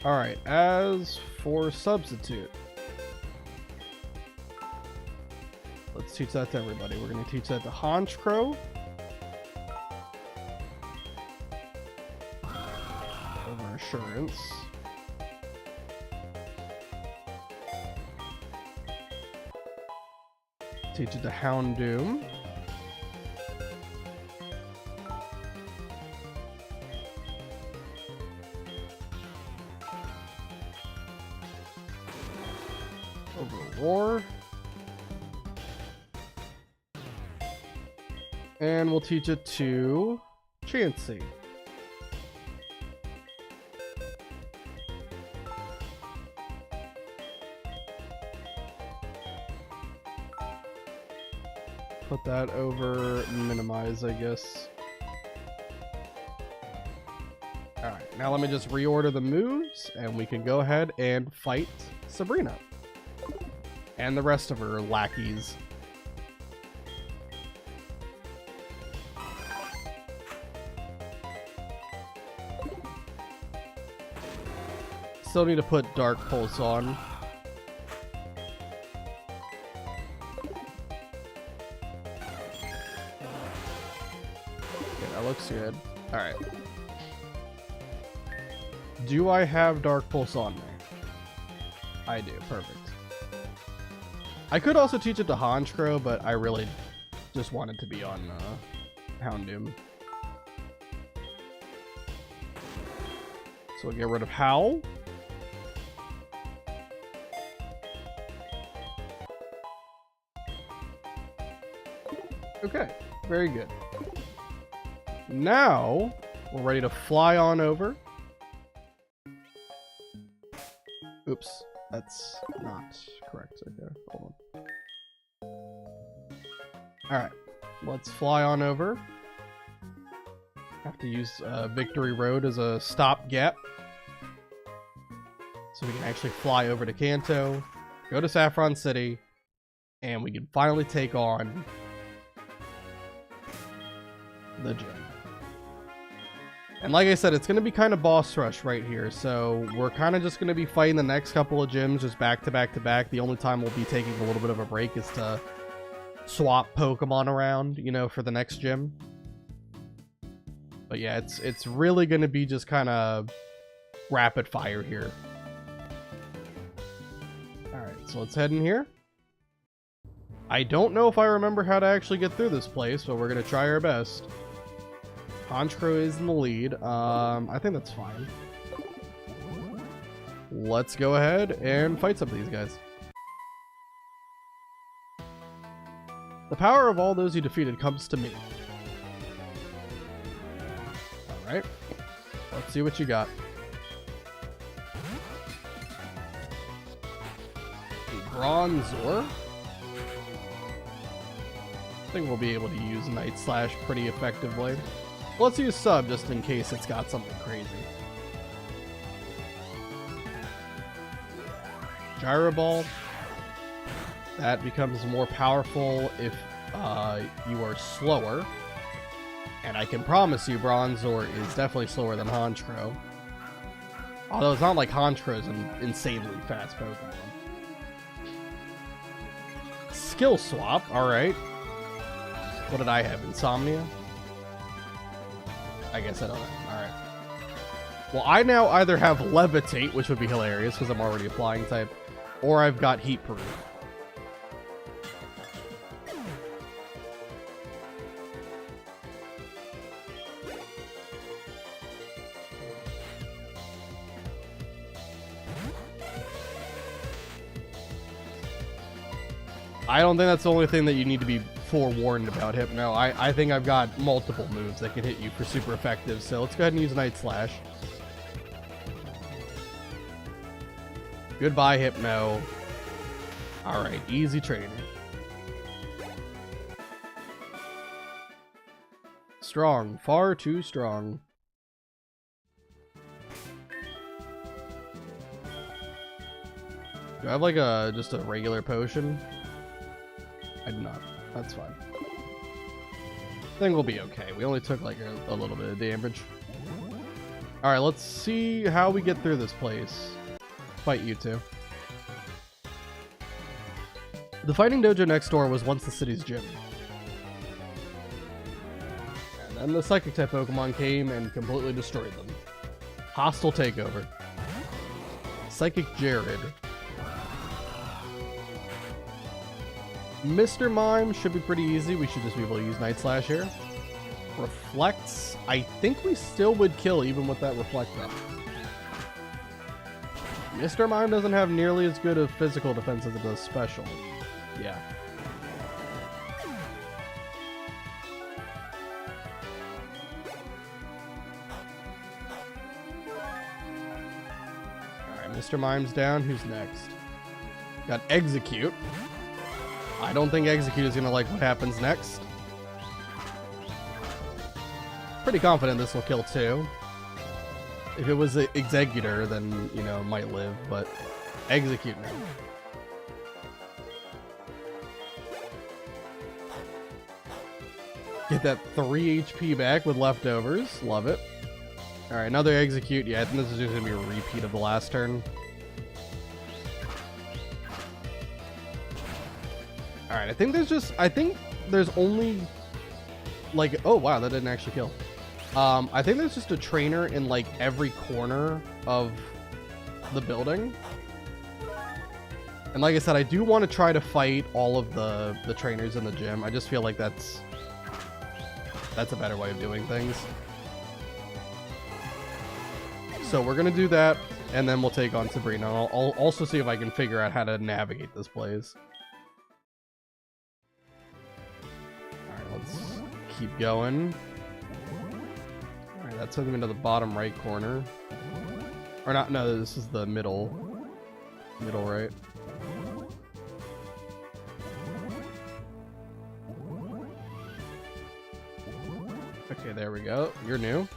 Alright, as for Substitute, let's teach that to everybody. We're going to teach that to Honchkrow. Over Assurance. Teach it to Houndoom. Over War. And we'll teach it to Chansey. Put that over Minimize, I guess. Alright, now let me just reorder the moves, and we can go ahead and fight Sabrina. And the rest of her lackeys. Still need to put Dark Pulse on. Looks good. Alright. Do I have Dark Pulse on me? I do. Perfect. I could also teach it to Honchkrow, but I really just want it to be on Houndoom. So we'll get rid of Howl. Okay. Very good. Now, we're ready to fly on over. Oops, that's not correct. Okay, hold on. Alright, let's fly on over. Have to use Victory Road as a stopgap. So we can actually fly over to Kanto, go to Saffron City, and we can finally take on the gym. And like I said, it's going to be kind of boss rush right here, so we're kind of just going to be fighting the next couple of gyms just back to back to back. The only time we'll be taking a little bit of a break is to swap Pokemon around, you know, for the next gym. But yeah, it's really going to be just kind of rapid fire here. Alright, so let's head in here. I don't know if I remember how to actually get through this place, but we're going to try our best. Honchkrow is in the lead. I think that's fine. Let's go ahead and fight some of these guys. The power of all those you defeated comes to me. Alright. Let's see what you got. A Bronzor. I think we'll be able to use Night Slash pretty effectively. Let's use Sub just in case it's got something crazy. Gyro Ball. That becomes more powerful if you are slower. And I can promise you Bronzor is definitely slower than Honchkrow. Although it's not like Honchkrow is an insanely fast Pokemon. Skill Swap, alright. What did I have? Insomnia? I guess I don't know. Alright. Well, I now either have Levitate, which would be hilarious because I'm already a flying type, or I've got Heat Proof. I don't think that's the only thing that you need to be forewarned about Hypno. I think I've got multiple moves that can hit you for super effective, so let's go ahead and use Night Slash. Goodbye, Hypno. Alright, easy training. Strong. Far too strong. Do I have like just a regular potion? I do not. That's fine. I think we'll be okay. We only took like a little bit of damage. Alright, let's see how we get through this place. Fight you two. The fighting dojo next door was once the city's gym. And then the psychic type Pokemon came and completely destroyed them. Hostile takeover. Psychic Jared. Mr. Mime should be pretty easy. We should just be able to use Night Slash here. Reflects. I think we still would kill even with that Reflect up. Mr. Mime doesn't have nearly as good a physical defense as it does special. Yeah. Alright, Mr. Mime's down. Who's next? Got Execute. I don't think Execute is going to like what happens next. Pretty confident this will kill too. If it was an Executor, then, you know, it might live, but Execute now. Get that 3 HP back with leftovers. Love it. Alright, another Execute. Yeah, I think this is just going to be a repeat of the last turn. Alright, I think there's only, like, oh wow, that didn't actually kill. I think there's just a trainer in, like, every corner of the building. And like I said, I do want to try to fight all of the trainers in the gym. I just feel like that's a better way of doing things. So we're going to do that, and then we'll take on Sabrina. I'll also see if I can figure out how to navigate this place. Let's keep going. Alright, that took him into the bottom right corner. Or not, no, this is the middle. Middle right. Okay, there we go. You're new.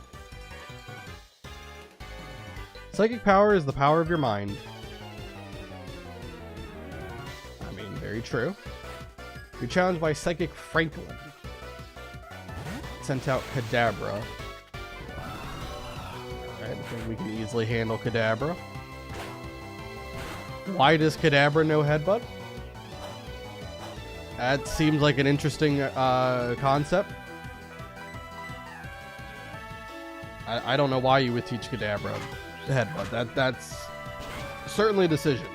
Psychic power is the power of your mind. I mean, very true. You're challenged by Psychic Franklin. Sent out Kadabra. Alright, I think we can easily handle Kadabra. Why does Kadabra no headbutt? That seems like an interesting concept. I don't know why you would teach Kadabra headbutt. That's certainly a decision.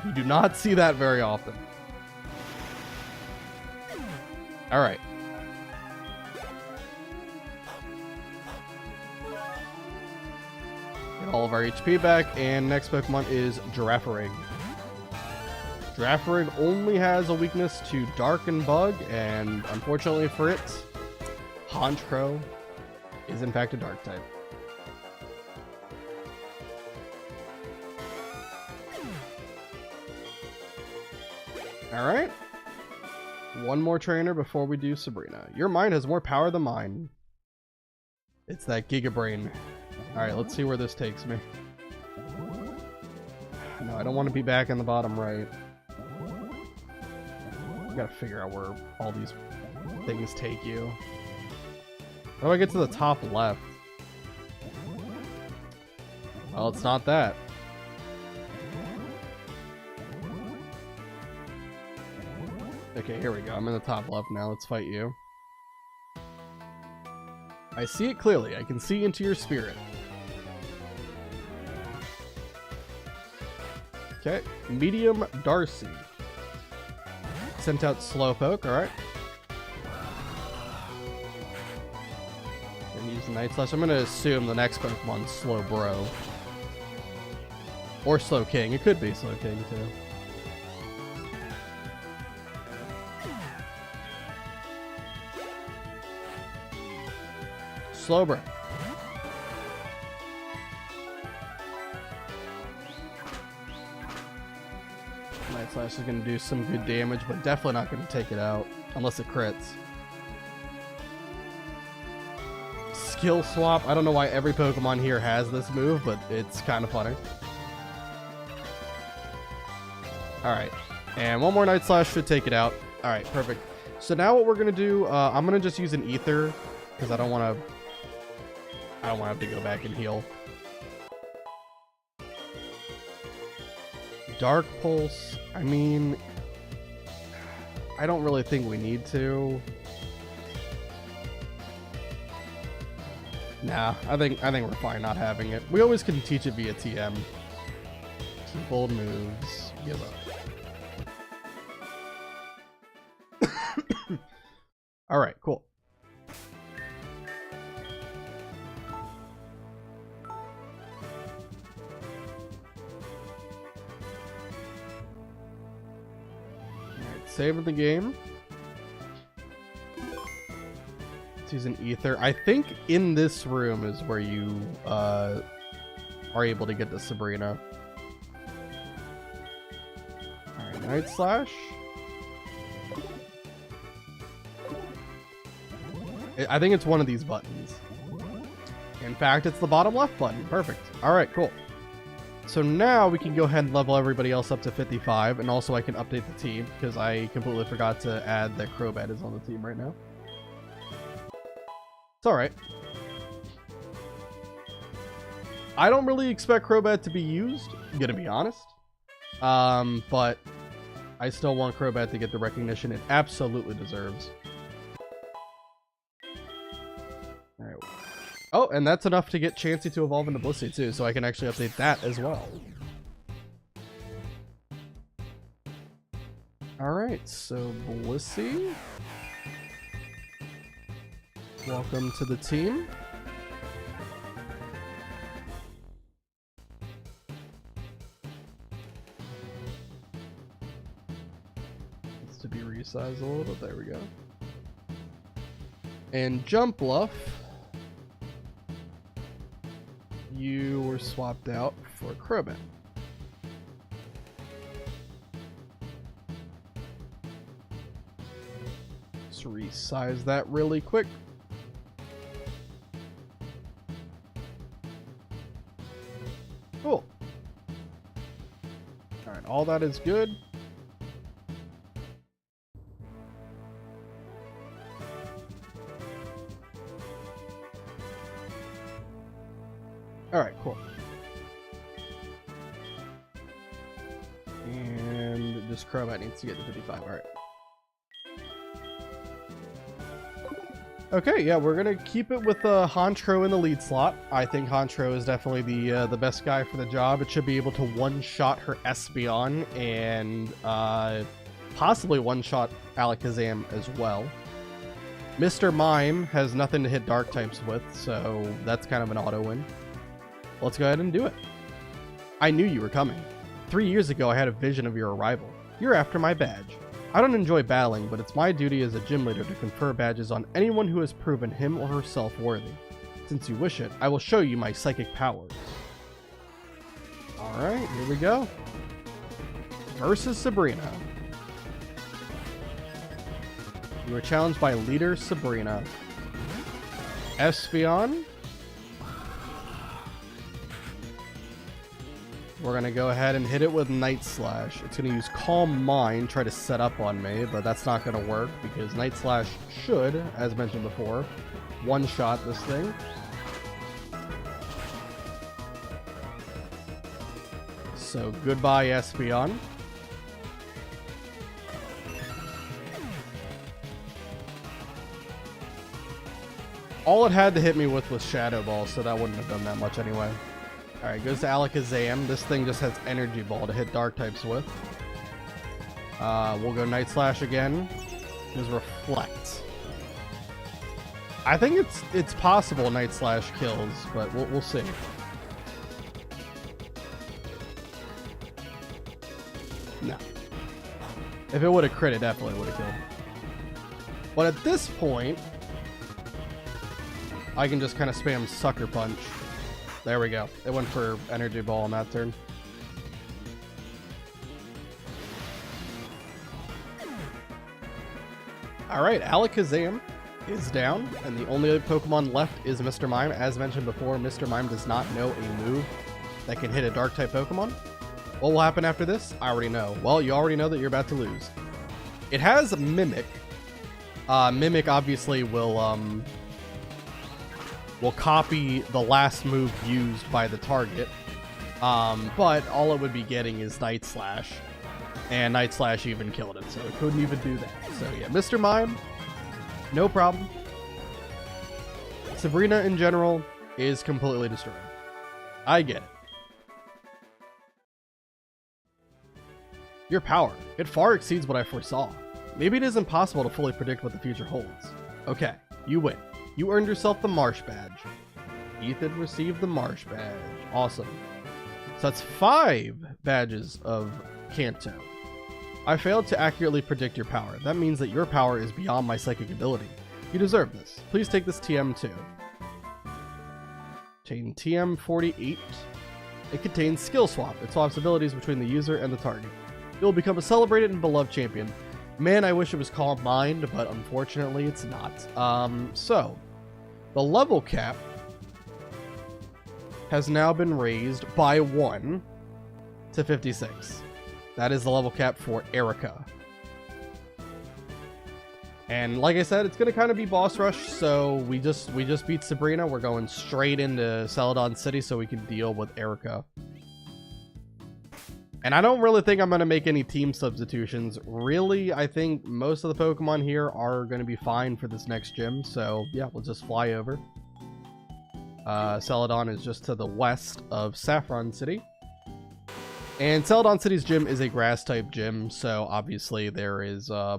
You do not see that very often. Alright. Get all of our HP back, and next Pokemon is Girafarig. Girafarig only has a weakness to Dark and Bug, and unfortunately for it, Honchkrow is in fact a Dark type. Alright. One more trainer before we do Sabrina. Your mind has more power than mine. It's that Giga Brain. Alright, let's see where this takes me. No, I don't want to be back in the bottom right. I gotta figure out where all these things take you. How do I get to the top left? Well, it's not that. Okay, here we go. I'm in the top left now. Let's fight you. I see it clearly. I can see into your spirit. Okay. Medium Darcy. Sent out Slowpoke. Alright. And use the Night Slash. I'm going to assume the next Pokemon's Slowbro. Or Slowking. It could be Slowking too. Slowbro. Night Slash is going to do some good damage, but definitely not going to take it out unless it crits. Skill Swap. I don't know why every Pokemon here has this move, but it's kind of funny. Alright. And one more Night Slash should take it out. Alright, perfect. So now what we're going to do, I'm going to just use an Ether because I don't want to have to go back and heal. Dark Pulse. I mean, I don't really think we need to. Nah, I think we're fine not having it. We always can teach it via TM. Some bold moves. Give up. All right, cool. Save the game. Let's use an Ether. I think in this room is where you are able to get the Sabrina. Alright, Night Slash. I think it's one of these buttons. In fact, it's the bottom left button. Perfect. Alright, cool. So now we can go ahead and level everybody else up to 55, and also I can update the team, because I completely forgot to add that Crobat is on the team right now. It's alright. I don't really expect Crobat to be used, I'm gonna be honest. But I still want Crobat to get the recognition it absolutely deserves. Alright. Oh, and that's enough to get Chansey to evolve into Blissey too, so I can actually update that as well. Alright, so Blissey. Welcome to the team. Needs to be resized a little bit, there we go. And Jump Bluff. You were swapped out for Crobat. Let's resize that really quick. Cool. Alright, all that is good. Alright, cool. And this Crobat needs to get to 55. Alright. Okay, yeah, we're gonna keep it with Honchkrow in the lead slot. I think Honchkrow is definitely the best guy for the job. It should be able to one-shot her Espeon and possibly one-shot Alakazam as well. Mr. Mime has nothing to hit Dark types with, so that's kind of an auto win. Let's go ahead and do it. I knew you were coming. 3 years ago, I had a vision of your arrival. You're after my badge. I don't enjoy battling, but it's my duty as a gym leader to confer badges on anyone who has proven him or herself worthy. Since you wish it, I will show you my psychic powers. Alright, here we go. Versus Sabrina. You were challenged by leader Sabrina. Espeon. We're going to go ahead and hit it with Night Slash. It's going to use Calm Mind, try to set up on me, but that's not going to work because Night Slash should, as mentioned before, one-shot this thing. So goodbye, Espeon. All it had to hit me with was Shadow Ball, so that wouldn't have done that much anyway. Alright, goes to Alakazam. This thing just has Energy Ball to hit Dark types with. We'll go Night Slash again. Goes Reflect. I think it's possible Night Slash kills, but we'll see. No. If it would have crit, it definitely would have killed. But at this point, I can just kind of spam Sucker Punch. There we go. It went for Energy Ball on that turn. Alright, Alakazam is down, and the only other Pokemon left is Mr. Mime. As mentioned before, Mr. Mime does not know a move that can hit a Dark-type Pokemon. What will happen after this? I already know. Well, you already know that you're about to lose. It has Mimic. Mimic obviously will copy the last move used by the target, but all it would be getting is Night Slash, and Night Slash even killed it, so it couldn't even do that. So yeah, Mr. Mime, no problem. Sabrina in general is completely destroyed. I get it. Your power, it far exceeds what I foresaw. Maybe it is impossible to fully predict what the future holds. Okay, you win. You earned yourself the Marsh Badge. Ethan received the Marsh Badge. Awesome. So that's 5 badges of Kanto. I failed to accurately predict your power. That means that your power is beyond my psychic ability. You deserve this. Please take this TM too. Chain TM48. It contains Skill Swap. It swaps abilities between the user and the target. It will become a celebrated and beloved champion. Man, I wish it was Calm Mind, but unfortunately it's not. So, the level cap has now been raised by 1 to 56. That is the level cap for Erica. And like I said, it's going to kind of be boss rush, so we just beat Sabrina. We're going straight into Celadon City so we can deal with Erica. And I don't really think I'm going to make any team substitutions. Really, I think most of the Pokemon here are going to be fine for this next gym. So, yeah, we'll just fly over. Celadon is just to the west of Saffron City. And Celadon City's gym is a grass-type gym, so obviously there is a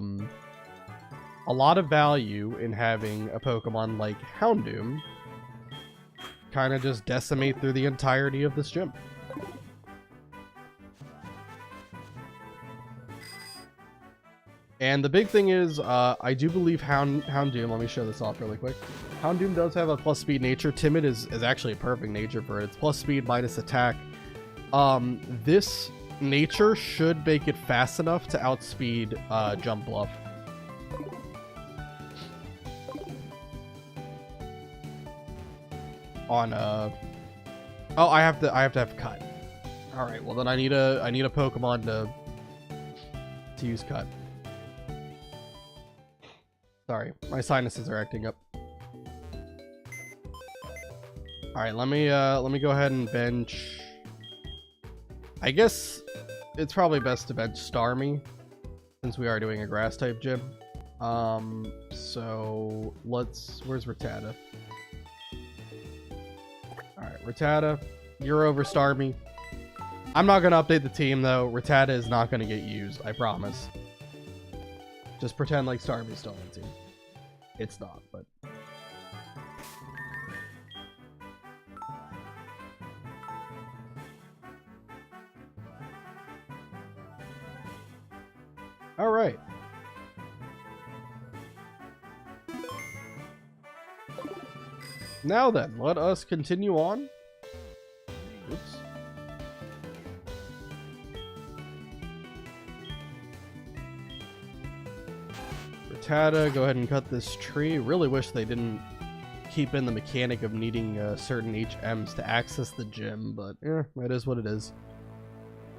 lot of value in having a Pokemon like Houndoom kind of just decimate through the entirety of this gym. And the big thing is, I do believe Houndoom, let me show this off really quick. Houndoom does have a plus speed nature. Timid is actually a perfect nature for it. It's plus speed minus attack. This nature should make it fast enough to outspeed Jump Bluff. On oh, I have to have Cut. All right, well then I need a Pokemon to use Cut. Sorry, my sinuses are acting up. All right, let me go ahead and bench. I guess it's probably best to bench Starmie since we are doing a grass type gym. So where's Rattata? All right, Rattata, you're over Starmie. I'm not gonna update the team though. Rattata is not gonna get used, I promise. Just pretend like Starmie's still on the team. It's not, but. All right. Now then, let us continue on. Oops. Rattata, go ahead and cut this tree. Really wish they didn't keep in the mechanic of needing certain HMs to access the gym, but it is what it is.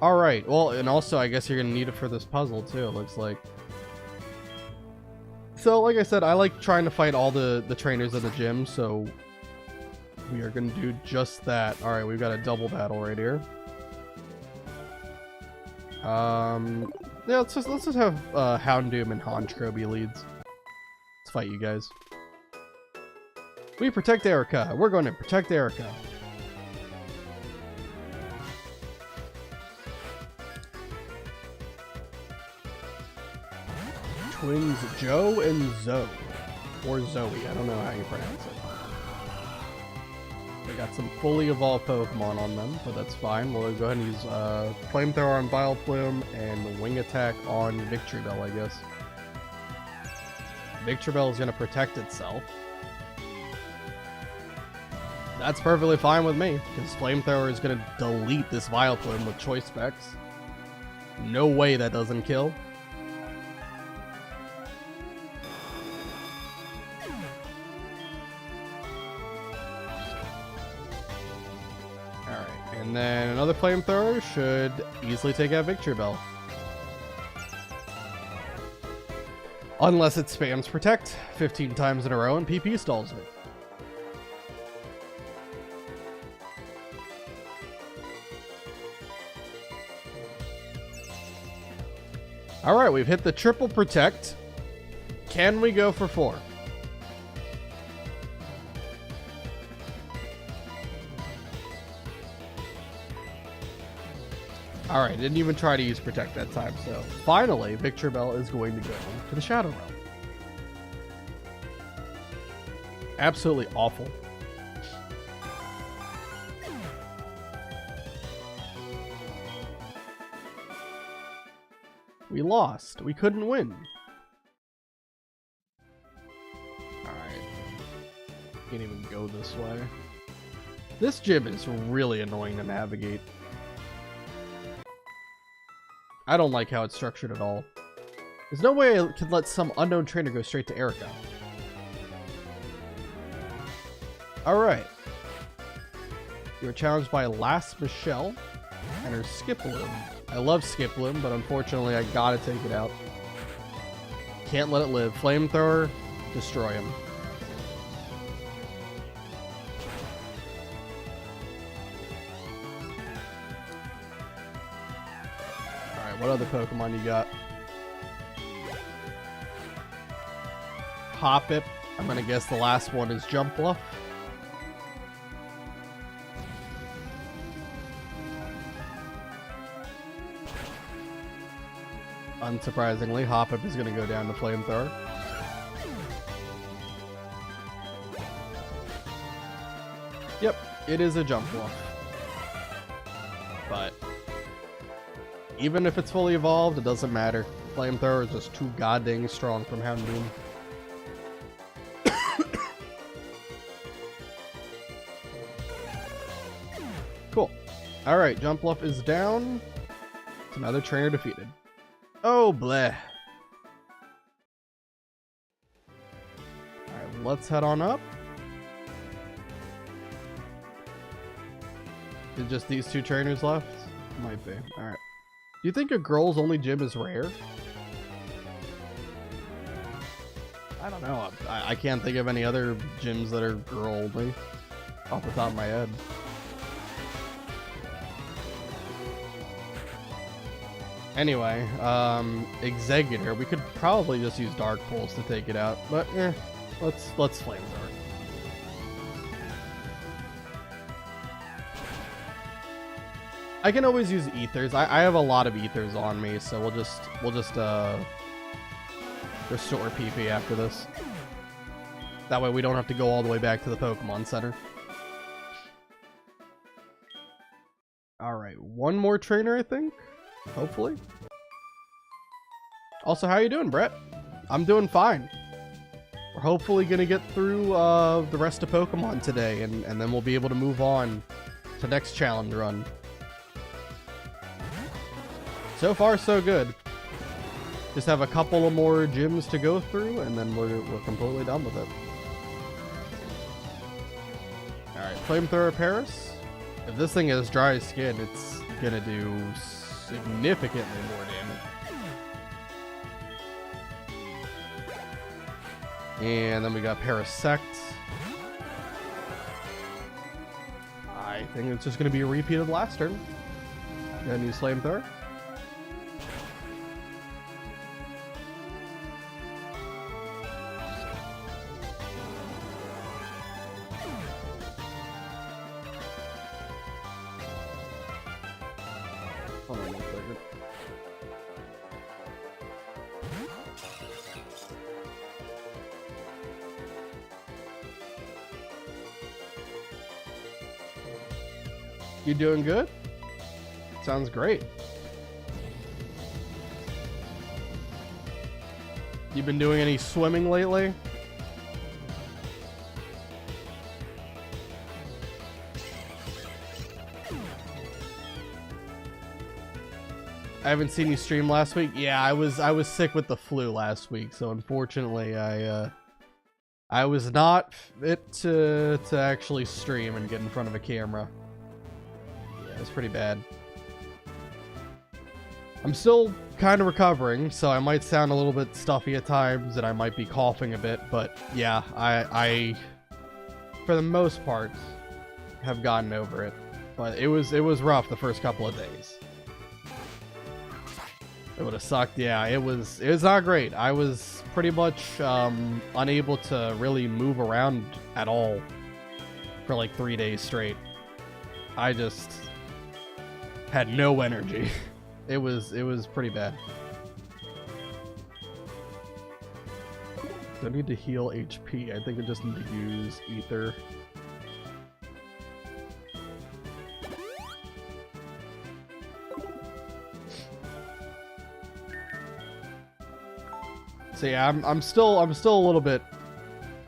Alright, well, and also I guess you're gonna need it for this puzzle too, it looks like. So, like I said, I like trying to fight all the trainers in the gym, so we are gonna do just that. Alright, we've got a double battle right here. Yeah, let's just have Houndoom and Honchkrow be leads. Let's fight you guys. We protect Erica. We're going to protect Erica. Twins Joe and Zoe. Or Zoe, I don't know how you pronounce it. They got some fully evolved Pokemon on them, but that's fine. We'll go ahead and use Flamethrower on Vileplume and Wing Attack on Victreebel, I guess. Victreebel is going to protect itself. That's perfectly fine with me, because Flamethrower is going to delete this Vileplume with Choice Specs. No way that doesn't kill. And then another Flamethrower should easily take out Victreebel. Unless it spams Protect 15 times in a row and PP stalls it. Alright, we've hit the triple Protect. Can we go for 4? Alright, didn't even try to use Protect that time, so finally, Victreebel is going to go to the Shadow Realm. Absolutely awful. We lost. We couldn't win. Alright. Can't even go this way. This gym is really annoying to navigate. I don't like how it's structured at all. There's no way I could let some unknown trainer go straight to Erica. Alright. You were challenged by Last Michelle and her Skiploom. I love Skiploom, but unfortunately I gotta take it out. Can't let it live. Flamethrower, destroy him. What other Pokemon you got? Hoppip. I'm gonna guess the last one is Jumpluff. Unsurprisingly, Hoppip is gonna go down to Flamethrower. Yep, it is a Jumpluff. But even if it's fully evolved, it doesn't matter. Flamethrower is just too goddamn strong from Houndoom. Cool. Alright, Jumpluff is down. It's another trainer defeated. Oh, bleh. Alright, let's head on up. Is just these two trainers left? Might be. Alright. Do you think a girls only gym is rare? I don't know. I can't think of any other gyms that are girl only. off the top of my head. Anyway, Executor. We could probably just use Dark Pulse to take it out, but let's Flame Dart. I can always use Ethers. I have a lot of Ethers on me, so we'll just restore PP after this. That way we don't have to go all the way back to the Pokemon Center. Alright, one more trainer, I think? Hopefully. Also, how you doing, Brett? I'm doing fine. We're hopefully gonna get through the rest of Pokemon today, and then we'll be able to move on to next challenge run. So far, so good. Just have a couple of more gyms to go through, and then we're completely done with it. Alright, Flamethrower Paris. If this thing has dry skin, it's gonna do significantly more damage. And then we got Parasect. I think it's just gonna be a repeat of last turn. Gonna use Flamethrower. Hold on 1 second. You doing good? Sounds great. You been doing any swimming lately? I haven't seen you stream last week. Yeah, I was sick with the flu last week, so unfortunately I was not fit to actually stream and get in front of a camera. Yeah, it's pretty bad. I'm still kind of recovering, so I might sound a little bit stuffy at times, and I might be coughing a bit, but yeah, I for the most part have gotten over it. But it was rough the first couple of days. It would have sucked. Yeah, it was not great. I was pretty much unable to really move around at all for like 3 days straight. I just had no energy. It was pretty bad. Do I need to heal HP? I think I just need to use Ether. So yeah, I'm still a little bit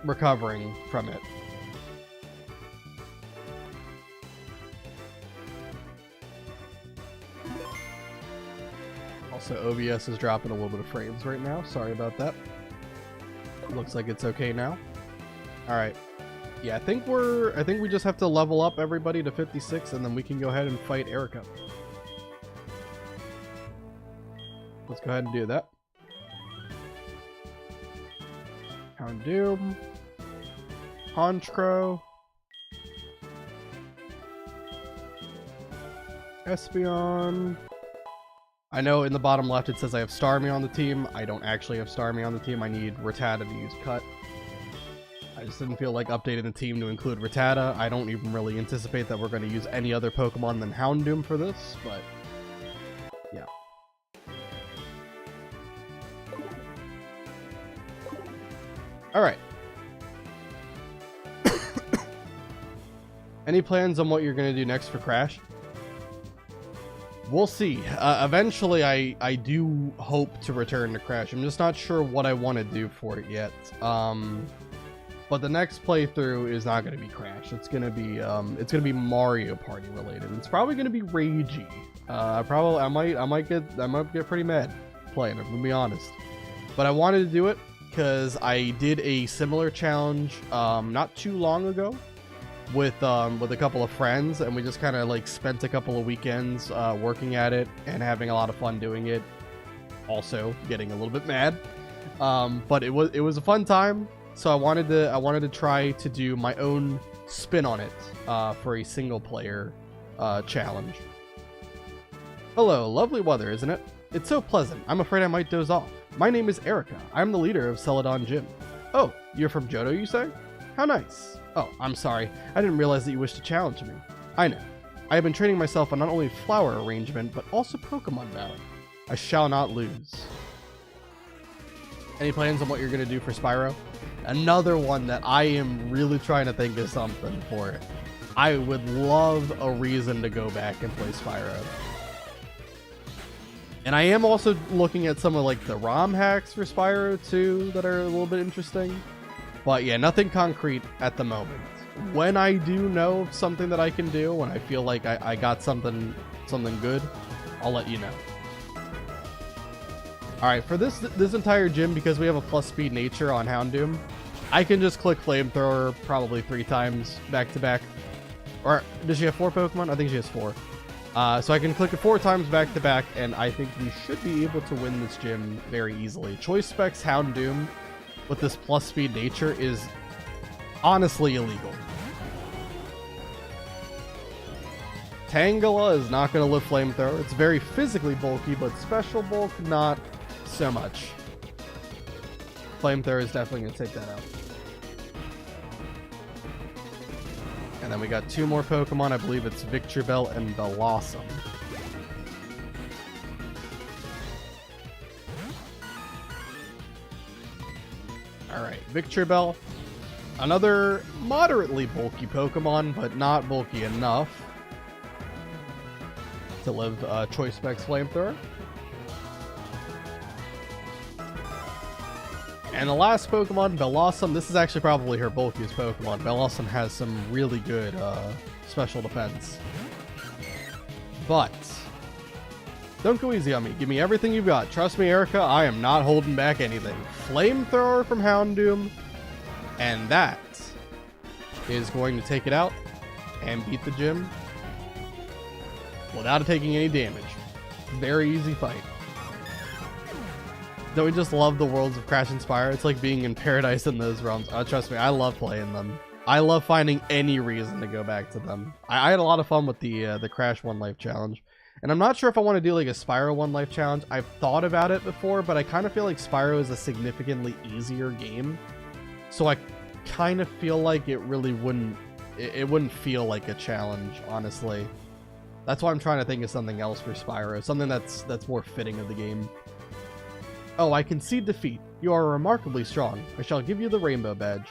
recovering from it. Also, OBS is dropping a little bit of frames right now. Sorry about that. Looks like it's okay now. All right. Yeah, I think we just have to level up everybody to 56, and then we can go ahead and fight Erica. Let's go ahead and do that. Houndoom, Honchkrow, Espeon. I know in the bottom left it says I have Starmie on the team. I don't actually have Starmie on the team. I need Rattata to use Cut. I just didn't feel like updating the team to include Rattata. I don't even really anticipate that we're going to use any other Pokemon than Houndoom for this, but yeah. Alright. Any plans on what you're going to do next for Crash? We'll see. Eventually, I do hope to return to Crash. I'm just not sure what I want to do for it yet. But the next playthrough is not going to be Crash. It's going to be Mario Party related. It's probably going to be ragey. I might get pretty mad playing it, to be honest. But I wanted to do it because I did a similar challenge not too long ago with a couple of friends, and we just kind of like spent a couple of weekends working at it and having a lot of fun doing it. Also getting a little bit mad, but it was a fun time. so I wanted to try to do my own spin on it for a single player challenge. Hello, lovely weather, isn't it? It's so pleasant. I'm afraid I might doze off. My name is Erica. I'm the leader of Celadon Gym. Oh, you're from Johto, you say? How nice. Oh, I'm sorry. I didn't realize that you wished to challenge me. I know. I have been training myself on not only flower arrangement, but also Pokemon battle. I shall not lose. Any plans on what you're going to do for Spyro? Another one that I am really trying to think of something for it. I would love a reason to go back and play Spyro. And I am also looking at some of like the ROM hacks for Spyro too that are a little bit interesting. But yeah, nothing concrete at the moment. When I do know something that I can do, when I feel like I got something good, I'll let you know. Alright, for this entire gym, because we have a plus speed nature on Houndoom, I can just click Flamethrower probably 3 times back to back. Or does she have 4 Pokemon? I think she has 4. So I can click it 4 times back to back, and I think we should be able to win this gym very easily. Choice Specs Houndoom with this plus speed nature is honestly illegal. Tangela is not going to live Flamethrower. It's very physically bulky, but special bulk, not so much. Flamethrower is definitely going to take that out. And then we got 2 more Pokemon. I believe it's Victreebel and Blossom. Alright, Victreebel. Another moderately bulky Pokemon, but not bulky enough to live Choice Specs Flamethrower. And the last Pokemon, Blossom. This is actually probably her bulkiest Pokemon. Blossom has some really good special defense. But don't go easy on me. Give me everything you've got. Trust me, Erica, I am not holding back anything. Flamethrower from Houndoom. And that is going to take it out and beat the gym without taking any damage. Very easy fight. Don't we just love the worlds of Crash and Spyro? It's like being in paradise in those realms. Trust me, I love playing them. I love finding any reason to go back to them. I had a lot of fun with the Crash One Life Challenge. And I'm not sure if I want to do like a Spyro One Life Challenge. I've thought about it before, but I kind of feel like Spyro is a significantly easier game. So I kind of feel like it really wouldn't feel like a challenge, honestly. That's why I'm trying to think of something else for Spyro. Something that's more fitting of the game. Oh, I concede defeat. You are remarkably strong. I shall give you the rainbow badge.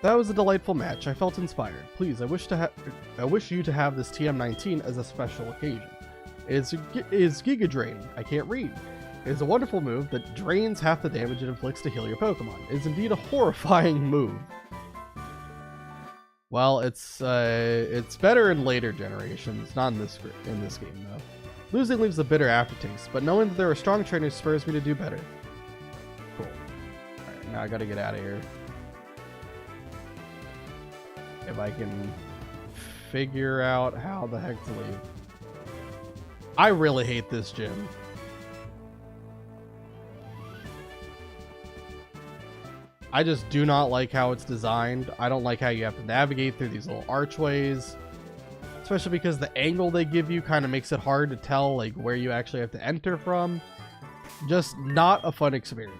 That was a delightful match. I felt inspired. Please, I wish you to have this TM19 as a special occasion. It is Giga Drain. I can't read. It is a wonderful move that drains half the damage it inflicts to heal your Pokemon. It is indeed a horrifying move. Well, it's better in later generations, not in this game though. Losing leaves a bitter aftertaste, but knowing that there are strong trainers spurs me to do better. Cool. Alright, now I gotta get out of here. If I can figure out how the heck to leave. I really hate this gym. I just do not like how it's designed. I don't like how you have to navigate through these little archways. Especially because the angle they give you kind of makes it hard to tell like where you actually have to enter from. Just not a fun experience.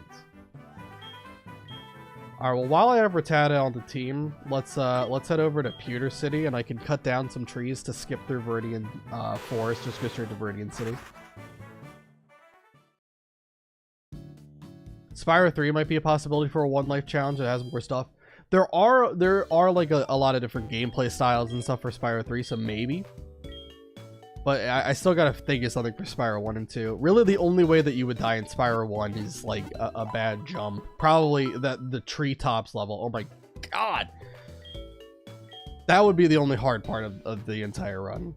Alright, well while I have Rattata on the team, let's head over to Pewter City and I can cut down some trees to skip through Viridian Forest, just go straight to Viridian City. Spyro 3 might be a possibility for a One Life Challenge that has more stuff. There are like a lot of different gameplay styles and stuff for Spyro 3, so maybe. But I still gotta think of something for Spyro 1 and 2. Really the only way that you would die in Spyro 1 is like a bad jump. Probably the treetops level. Oh my god! That would be the only hard part of the entire run.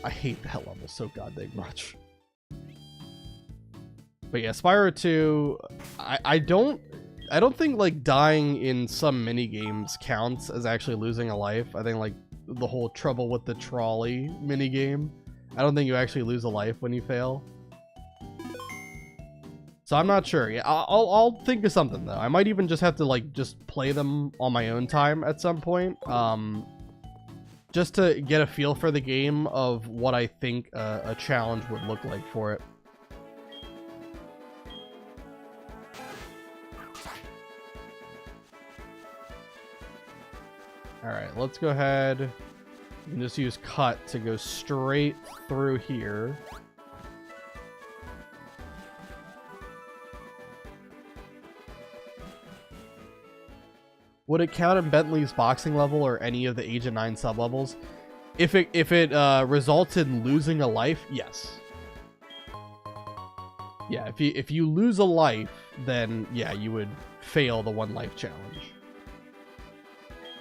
I hate that level so goddamn much. But yeah, Spyro 2, I don't think like dying in some mini games counts as actually losing a life. I think like the whole trouble with the trolley mini game, I don't think you actually lose a life when you fail. So I'm not sure. Yeah, I'll think of something though. I might even just have to like just play them on my own time at some point. Just to get a feel for the game of what I think a challenge would look like for it. Alright, let's go ahead and just use cut to go straight through here. Would it count in Bentley's boxing level or any of the Agent 9 sub-levels? If it results in losing a life, yes. Yeah, if you lose a life, then yeah, you would fail the 1 life challenge.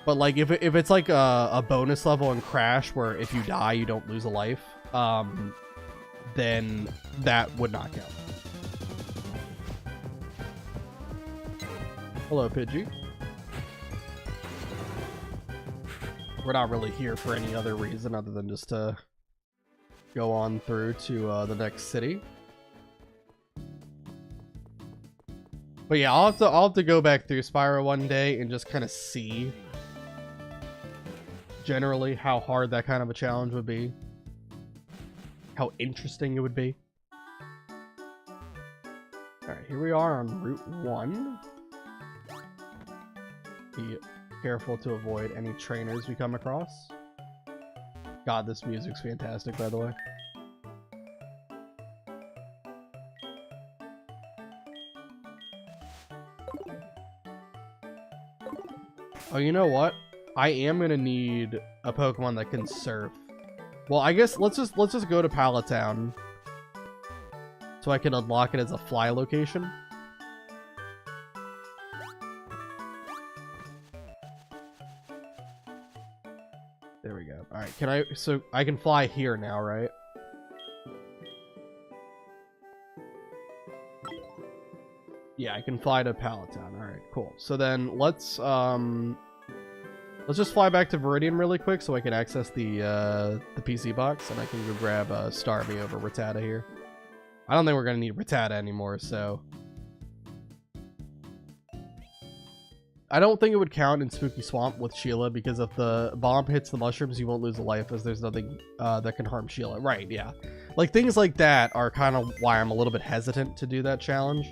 But like if it's like a bonus level in Crash where if you die you don't lose a life, then that would not count. Hello, Pidgey. We're not really here for any other reason other than just to go on through to the next city. But yeah, I'll have to go back through Spyro one day and just kind of see generally how hard that kind of a challenge would be, how interesting it would be. All right, here we are on Route 1. Be careful to avoid any trainers we come across. God, this music's fantastic, by the way. Oh, you know what? I am gonna need a Pokemon that can surf. Well, I guess let's just go to Pallet Town so I can unlock it as a fly location. There we go. All right, so I can fly here now, right? Yeah, I can fly to Pallet Town. All right, cool. So then let's just fly back to Viridian really quick so I can access the PC box and I can go grab Starmie over Rattata here. I don't think we're gonna need Rattata anymore, so I don't think it would count in Spooky Swamp with Sheila because if the bomb hits the mushrooms, you won't lose a life as there's nothing that can harm Sheila. Right? Yeah, like things like that are kind of why I'm a little bit hesitant to do that challenge.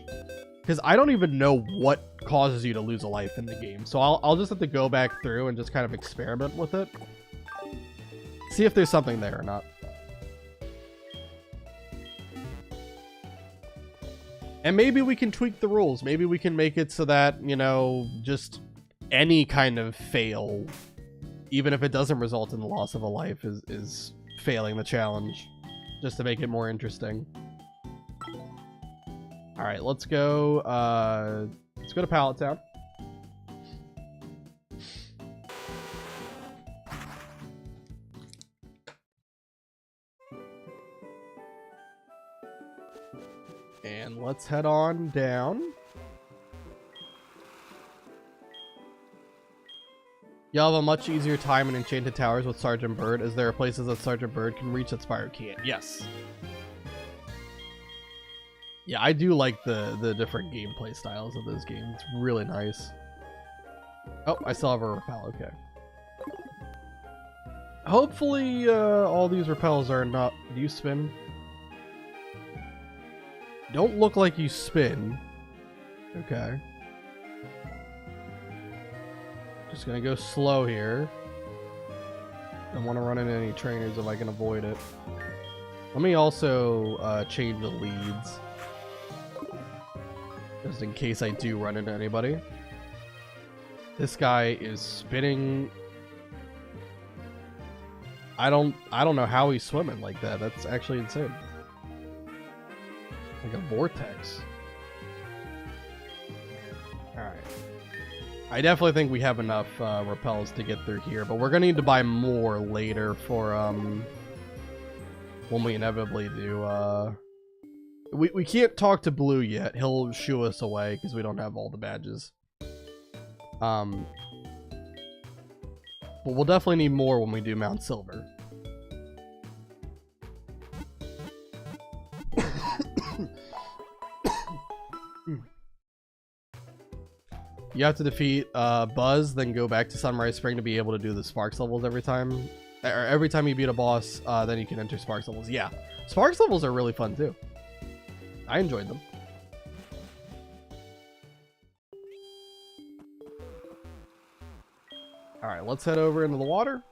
Because I don't even know what causes you to lose a life in the game. So I'll just have to go back through and just kind of experiment with it. See if there's something there or not. And maybe we can tweak the rules. Maybe we can make it so that, you know, just any kind of fail, even if it doesn't result in the loss of a life, is failing the challenge. Just to make it more interesting. All right, let's go to Pallet Town. And let's head on down. You'll have a much easier time in Enchanted Towers with Sergeant Bird, as there are places that Sergeant Bird can reach that Spyro can't. Yes. Yeah, I do like the different gameplay styles of this game. It's really nice. Oh, I still have a repel. Okay. Hopefully, all these repels are not... Do you spin? Don't look like you spin. Okay. Just gonna go slow here. Don't want to run into any trainers if I can avoid it. Let me also change the leads. Just in case I do run into anybody. This guy is spinning. I don't know how he's swimming like that. That's actually insane. Like a vortex. Alright. I definitely think we have enough repels to get through here, but we're gonna need to buy more later for when we inevitably do we can't talk to Blue yet. He'll shoo us away because we don't have all the badges. But we'll definitely need more when we do Mount Silver. You have to defeat Buzz, then go back to Sunrise Spring to be able to do the Sparks levels every time. Or every time you beat a boss, then you can enter Sparks levels. Yeah, Sparks levels are really fun too. I enjoyed them. All right, let's head over into the water.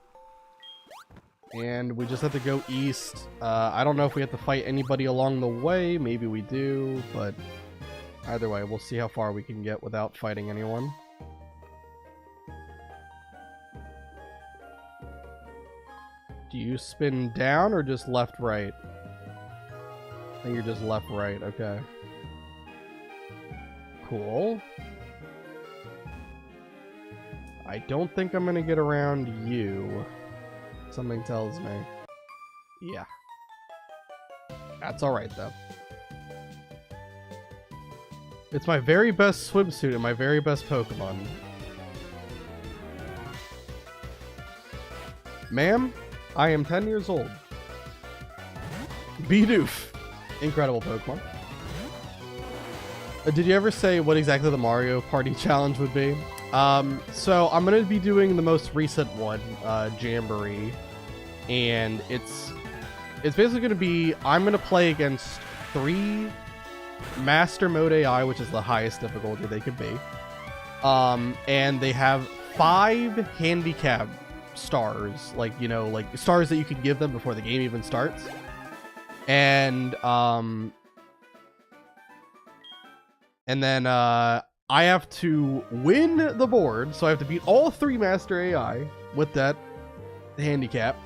And we just have to go east. I don't know if we have to fight anybody along the way. Maybe we do, but either way, we'll see how far we can get without fighting anyone. Do you spin down or just left, right? I think you're just left, right. Okay. Cool. I don't think I'm gonna get around you. Something tells me. Yeah. That's alright, though. It's my very best swimsuit and my very best Pokemon. Ma'am, I am 10 years old. Bidoof. Incredible Pokemon. Did you ever say what exactly the Mario Party challenge would be? So I'm going to be doing the most recent one, Jamboree. And it's basically going to be, I'm going to play against 3 Master Mode AI, which is the highest difficulty they could be. And they have 5 handicap stars, like, you know, like stars that you can give them before the game even starts. And then I have to win the board, so I have to beat all 3 Master AI with that handicap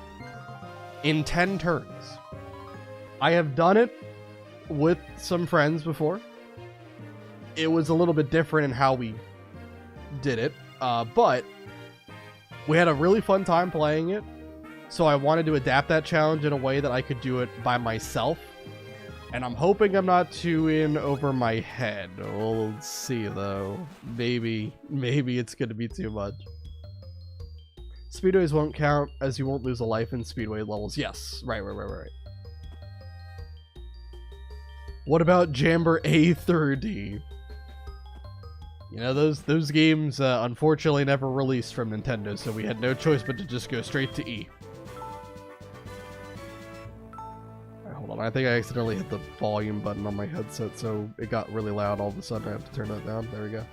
in 10 turns. I have done it with some friends before. It was a little bit different in how we did it, but we had a really fun time playing it, so I wanted to adapt that challenge in a way that I could do it by myself. And I'm hoping I'm not too in over my head. We'll see, though. Maybe it's going to be too much. Speedways won't count, as you won't lose a life in Speedway levels. Yes, right. What about Jamber A through D? You know, those games unfortunately never released from Nintendo, so we had no choice but to just go straight to E. Alright, hold on. I think I accidentally hit the volume button on my headset, so it got really loud all of a sudden. I have to turn that down. There we go.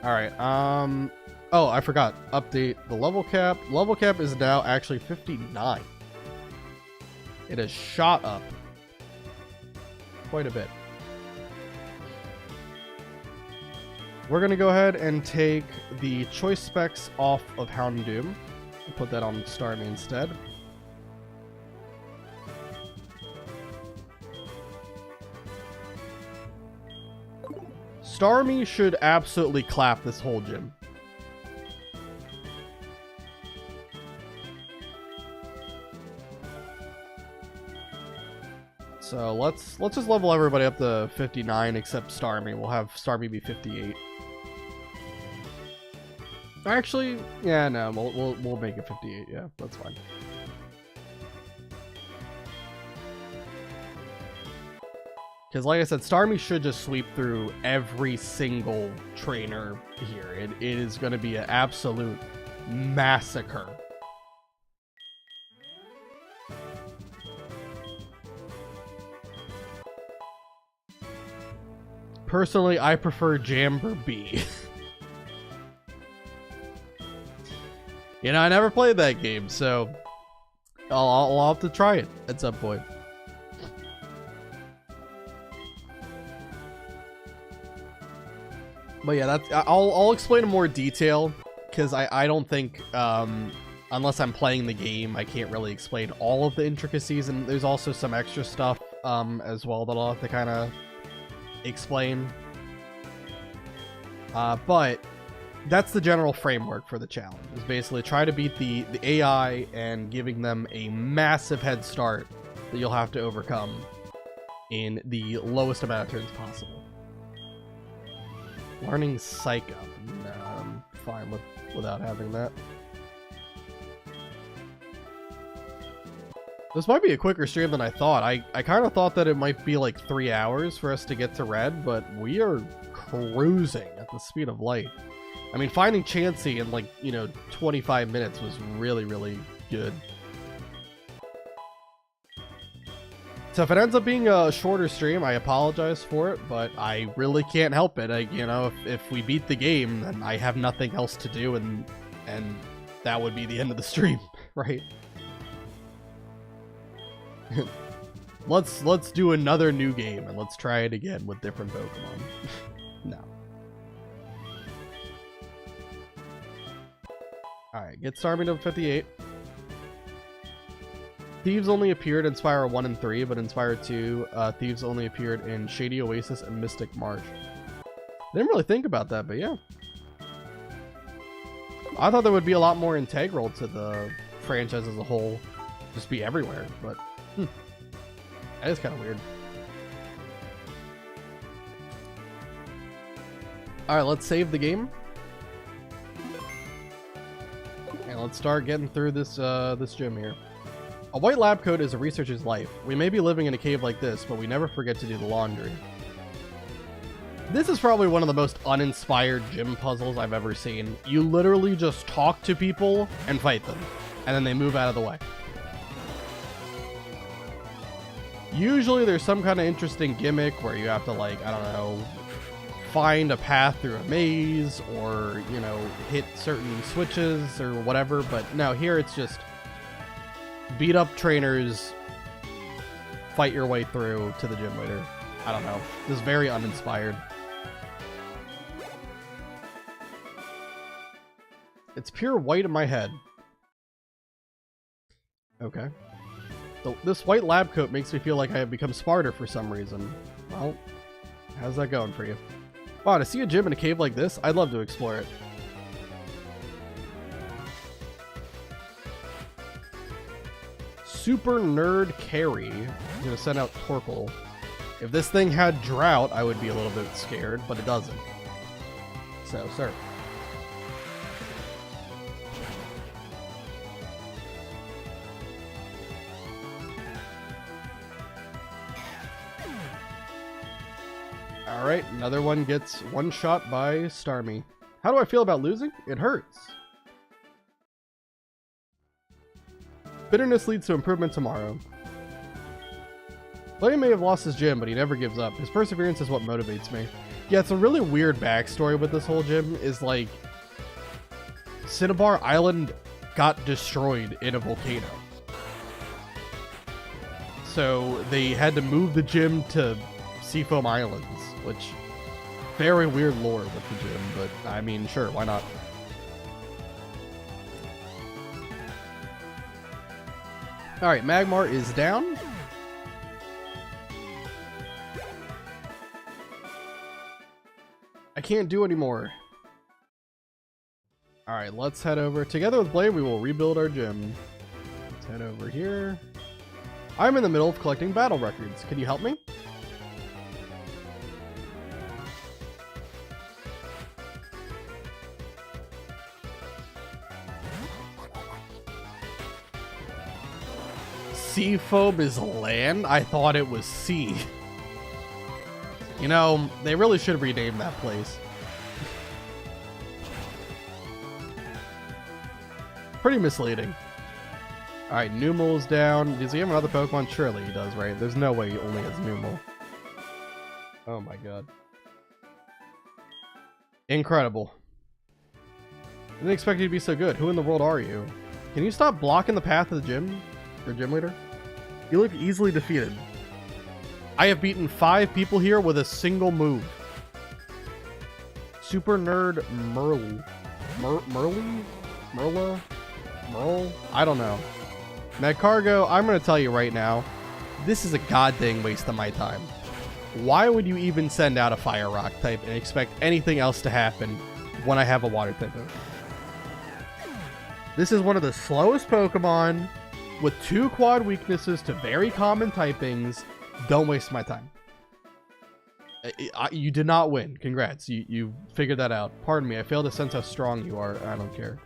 Alright, oh, I forgot. Update the level cap. Level cap is now actually 59. It has shot up quite a bit. We're going to go ahead and take the choice specs off of Houndoom and put that on Starmie instead. Starmie should absolutely clap this whole gym. So let's just level everybody up to 59 except Starmie. We'll have Starmie be 58. Actually, yeah, no, we'll make it 58. Yeah, that's fine. Because like I said, Starmie should just sweep through every single trainer here. It is going to be an absolute massacre. Personally, I prefer Jamber B. You know, I never played that game, so I'll have to try it at some point. But yeah, I'll explain in more detail, because I don't think, unless I'm playing the game, I can't really explain all of the intricacies, and there's also some extra stuff as well that I'll have to kind of explain. But that's the general framework for the challenge, is basically try to beat the AI and giving them a massive head start that you'll have to overcome in the lowest amount of turns possible. Learning Psych Up. No, I'm fine without having that. This might be a quicker stream than I thought. I kind of thought that it might be like 3 hours for us to get to red, but we are cruising at the speed of light. I mean, finding Chansey in like, 25 minutes was really, really good. So if it ends up being a shorter stream, I apologize for it, but I really can't help it. If we beat the game, then I have nothing else to do, and that would be the end of the stream, right? Let's do another new game and let's try it again with different Pokemon. No. Alright, get Starmie to 58. Thieves only appeared in Spire 1 and 3, but in Spire 2, Thieves only appeared in Shady Oasis and Mystic Marsh. Didn't really think about that, but yeah. I thought there would be a lot more integral to the franchise as a whole. Just be everywhere, but that is kind of weird. Alright, let's save the game. And let's start getting through this this gym here. A white lab coat is a researcher's life. We may be living in a cave like this, but we never forget to do the laundry. This is probably one of the most uninspired gym puzzles I've ever seen. You literally just talk to people and fight them, and then they move out of the way. Usually there's some kind of interesting gimmick where you have to, like, I don't know, find a path through a maze or, hit certain switches or whatever, but no, here it's just beat up trainers, fight your way through to the gym leader. I don't know. This is very uninspired. It's pure white in my head. Okay. So this white lab coat makes me feel like I have become smarter for some reason. Well, how's that going for you? Wow, to see a gym in a cave like this, I'd love to explore it. Super Nerd Carry. I'm gonna send out Torkoal. If this thing had Drought, I would be a little bit scared, but it doesn't. So, sir. Alright, another one gets one shot by Starmie. How do I feel about losing? It hurts. Bitterness leads to improvement tomorrow. Clay may have lost his gym, but he never gives up. His perseverance is what motivates me. Yeah, it's a really weird backstory with this whole gym. Is like, Cinnabar Island got destroyed in a volcano. So they had to move the gym to Seafoam Islands, which, very weird lore with the gym, but I mean, sure, why not? Alright, Magmar is down. I can't do anymore. Alright, let's head over. Together with Blade, we will rebuild our gym. Let's head over here. I'm in the middle of collecting battle records. Can you help me? Seafoam is land? I thought it was sea. You know, they really should rename that place. Pretty misleading. Alright, Numel's down. Does he have another Pokemon? Surely he does, right? There's no way he only has Numel. Oh my god. Incredible. Didn't expect you to be so good. Who in the world are you? Can you stop blocking the path of the gym? Or gym leader? You look easily defeated. I have beaten 5 people here with a single move. Super Nerd Merle. Merle? I don't know. Magcargo, I'm going to tell you right now, this is a goddamn waste of my time. Why would you even send out a Fire Rock type and expect anything else to happen when I have a Water type? This is one of the slowest Pokemon with 2 quad weaknesses to very common typings. Don't waste my time. You did not win. Congrats. You figured that out. Pardon me. I fail to sense how strong you are. I don't care.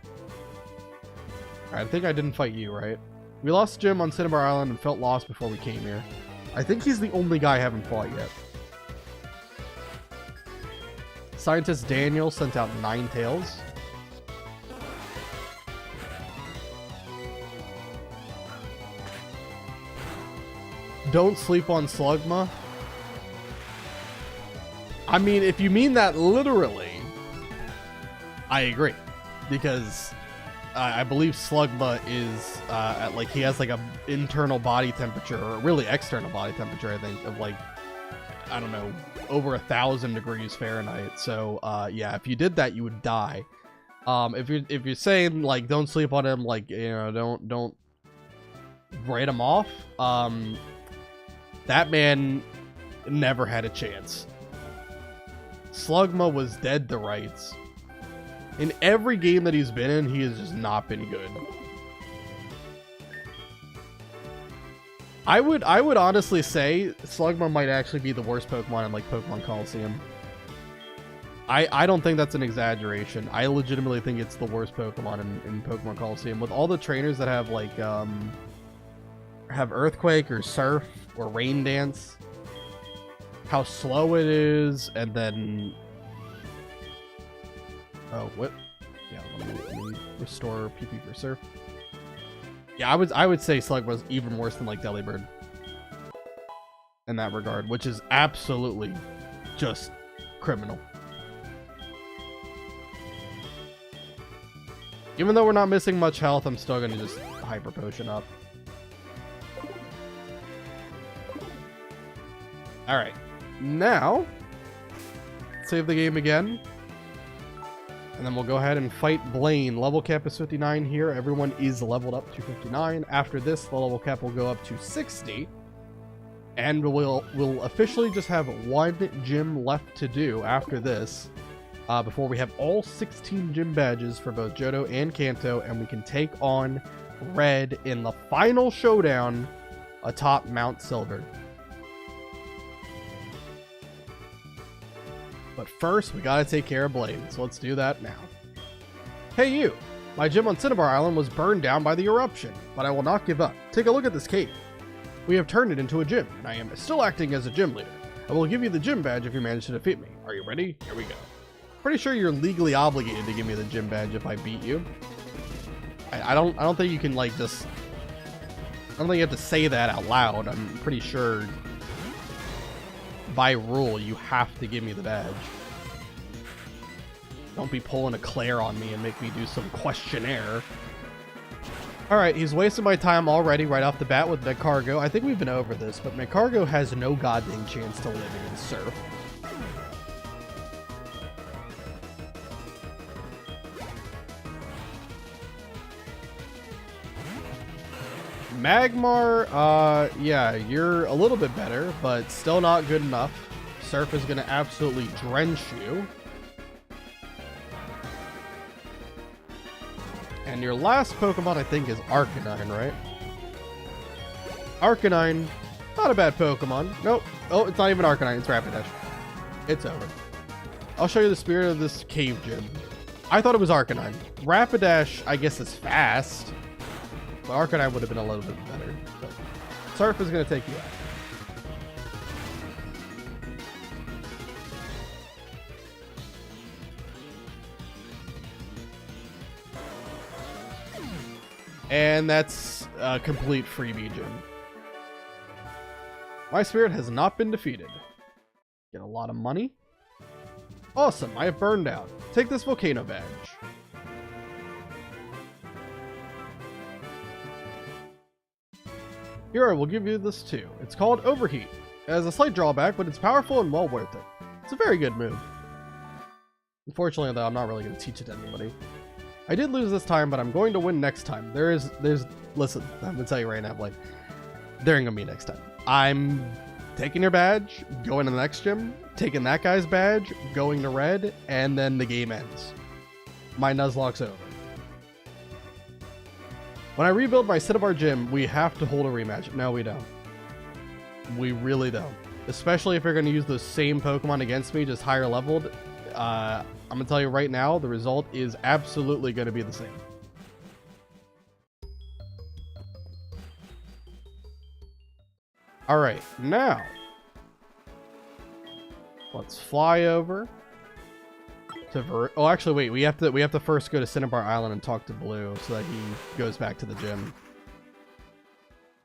Alright, I think I didn't fight you, right? We lost Jim on Cinnabar Island and felt lost before we came here. I think he's the only guy I haven't fought yet. Scientist Daniel sent out 9 tails. Don't sleep on Slugma. I mean, if you mean that literally, I agree. Because I believe Slugma is, at like, he has like a internal body temperature, or really external body temperature, I think, of like, I don't know, over 1,000 degrees Fahrenheit. So, yeah, if you did that, you would die. If you're saying like, don't sleep on him, like, you know, don't write him off. That man never had a chance. Slugma was dead to rights. In every game that he's been in, he has just not been good. I would honestly say Slugma might actually be the worst Pokemon in like Pokemon Coliseum. I don't think that's an exaggeration. I legitimately think it's the worst Pokemon in Pokemon Coliseum. With all the trainers that have like have Earthquake or Surf or Rain Dance, how slow it is, and then oh, what? Yeah, let me restore PP for Surf. Yeah, I would say Slug was even worse than like Delibird in that regard, which is absolutely just criminal. Even though we're not missing much health, I'm still gonna just Hyper Potion up. All right, now save the game again. And then we'll go ahead and fight Blaine. Level cap is 59 here. Everyone is leveled up to 59. After this, the level cap will go up to 60. And we'll officially just have one gym left to do after this. Before we have all 16 gym badges for both Johto and Kanto. And we can take on Red in the final showdown atop Mount Silver. But first, we gotta take care of Blaine, so let's do that now. Hey you! My gym on Cinnabar Island was burned down by the eruption, but I will not give up. Take a look at this cave. We have turned it into a gym, and I am still acting as a gym leader. I will give you the gym badge if you manage to defeat me. Are you ready? Here we go. Pretty sure you're legally obligated to give me the gym badge if I beat you. I don't think you can like just... I don't think you have to say that out loud. I'm pretty sure... by rule, you have to give me the badge. Don't be pulling a Claire on me and make me do some questionnaire. Alright, he's wasting my time already right off the bat with Magcargo. I think we've been over this, but Magcargo has no goddamn chance to live in Surf. Magmar, yeah, you're a little bit better, but still not good enough. Surf is going to absolutely drench you. And your last Pokemon, I think, is Arcanine, right? Arcanine, not a bad Pokemon. Nope. Oh, it's not even Arcanine, it's Rapidash. It's over. I'll show you the spirit of this cave gym. I thought it was Arcanine. Rapidash, I guess, is fast. But Arcanine would have been a little bit better. But Surf is going to take you out. And that's a complete freebie gym. My spirit has not been defeated. Get a lot of money. Awesome, I have burned out. Take this volcano badge. Here, I will give you this too. It's called Overheat. It has a slight drawback, but it's powerful and well worth it. It's a very good move. Unfortunately, though, I'm not really going to teach it to anybody. I did lose this time, but I'm going to win next time. Listen, I'm going to tell you right now, Blake. There ain't going to be next time. I'm taking your badge, going to the next gym, taking that guy's badge, going to Red, and then the game ends. My Nuzlocke's over. When I rebuild my Cinnabar gym, we have to hold a rematch. No, we don't. We really don't. Especially if you're going to use the same Pokemon against me, just higher leveled. I'm going to tell you right now, the result is absolutely going to be the same. Alright, now let's fly over to oh, actually, wait. We have to first go to Cinnabar Island and talk to Blue so that he goes back to the gym.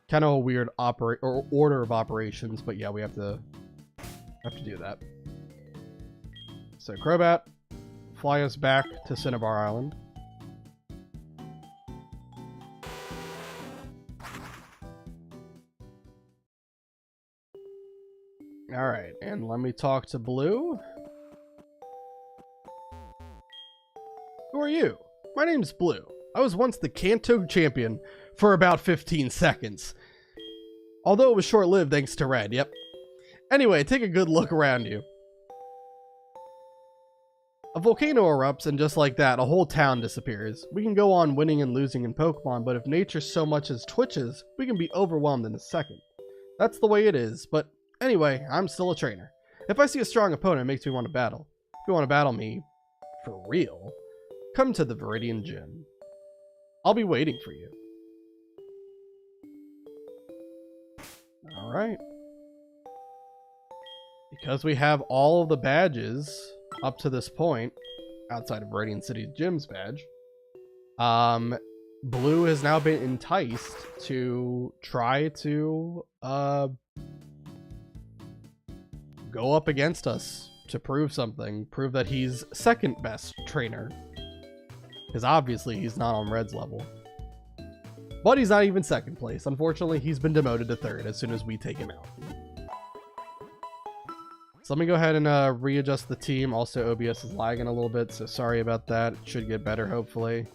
Kind of a weird order of operations, but yeah, we have to do that. So Crobat, fly us back to Cinnabar Island. All right, and let me talk to Blue. Who are you? My name's Blue. I was once the Kanto champion for about 15 seconds. Although it was short-lived thanks to Red, yep. Anyway, take a good look around you. A volcano erupts, and just like that, a whole town disappears. We can go on winning and losing in Pokemon, but if nature so much as twitches, we can be overwhelmed in a second. That's the way it is, but anyway, I'm still a trainer. If I see a strong opponent, it makes me want to battle. If you want to battle me, for real, come to the Viridian Gym. I'll be waiting for you. Alright. Because we have all of the badges up to this point, outside of Viridian City's Gym's badge, Blue has now been enticed to try to go up against us to prove something. Prove that he's second best trainer. Because obviously he's not on Red's level. But he's not even second place. Unfortunately, he's been demoted to third as soon as we take him out. So let me go ahead and readjust the team. Also, OBS is lagging a little bit, so sorry about that. It should get better, hopefully.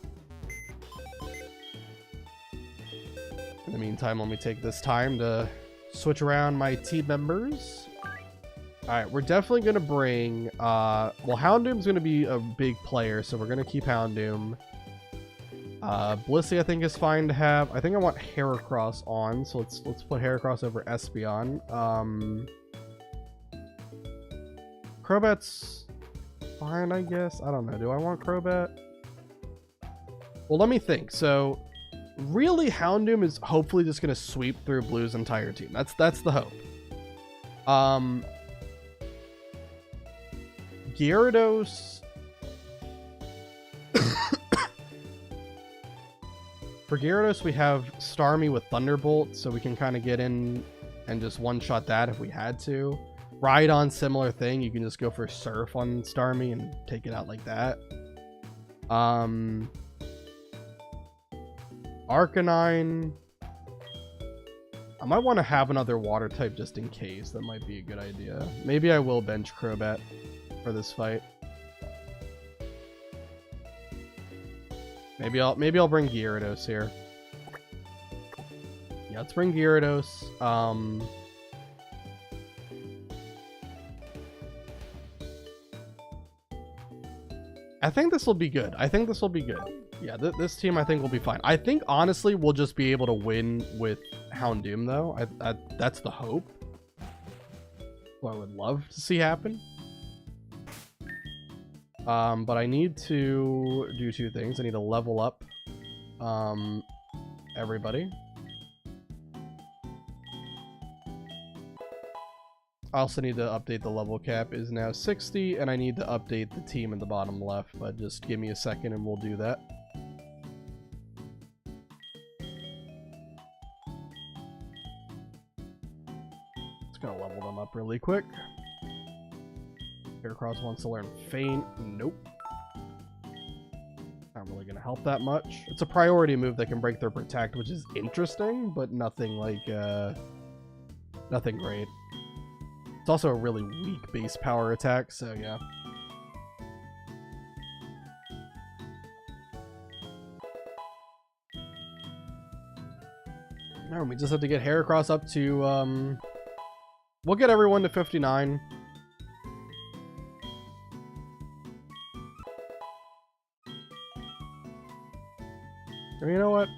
In the meantime, let me take this time to switch around my team members. Alright, we're definitely going to bring... well, Houndoom's going to be a big player, so we're going to keep Houndoom. Blissey, I think, is fine to have. I think I want Heracross on, so let's put Heracross over Espeon. Crobat's fine, I guess. I don't know. Do I want Crobat? Well, let me think. So, really, Houndoom is hopefully just going to sweep through Blue's entire team. That's the hope. Gyarados. For Gyarados, we have Starmie with Thunderbolt, so we can kind of get in and just one-shot that if we had to. Rhydon, similar thing. You can just go for Surf on Starmie and take it out like that. Arcanine. I might want to have another water type just in case. That might be a good idea. Maybe I will bench Crobat for this fight. Maybe I'll bring Gyarados here. Yeah, let's bring Gyarados. I think this will be good. Yeah, this team I think will be fine. I think honestly we'll just be able to win with Houndoom though. That's the hope. What I would love to see happen. But I need to do two things. I need to level up everybody. I also need to update the level cap is now 60, and I need to update the team in the bottom left, but just give me a second and we'll do that. Just gonna level them up really quick. Heracross wants to learn Feint. Nope. Not really gonna help that much. It's a priority move that can break their Protect, which is interesting, but nothing like, nothing great. It's also a really weak base power attack, so yeah. Now we just have to get Heracross up to, we'll get everyone to 59. You know what?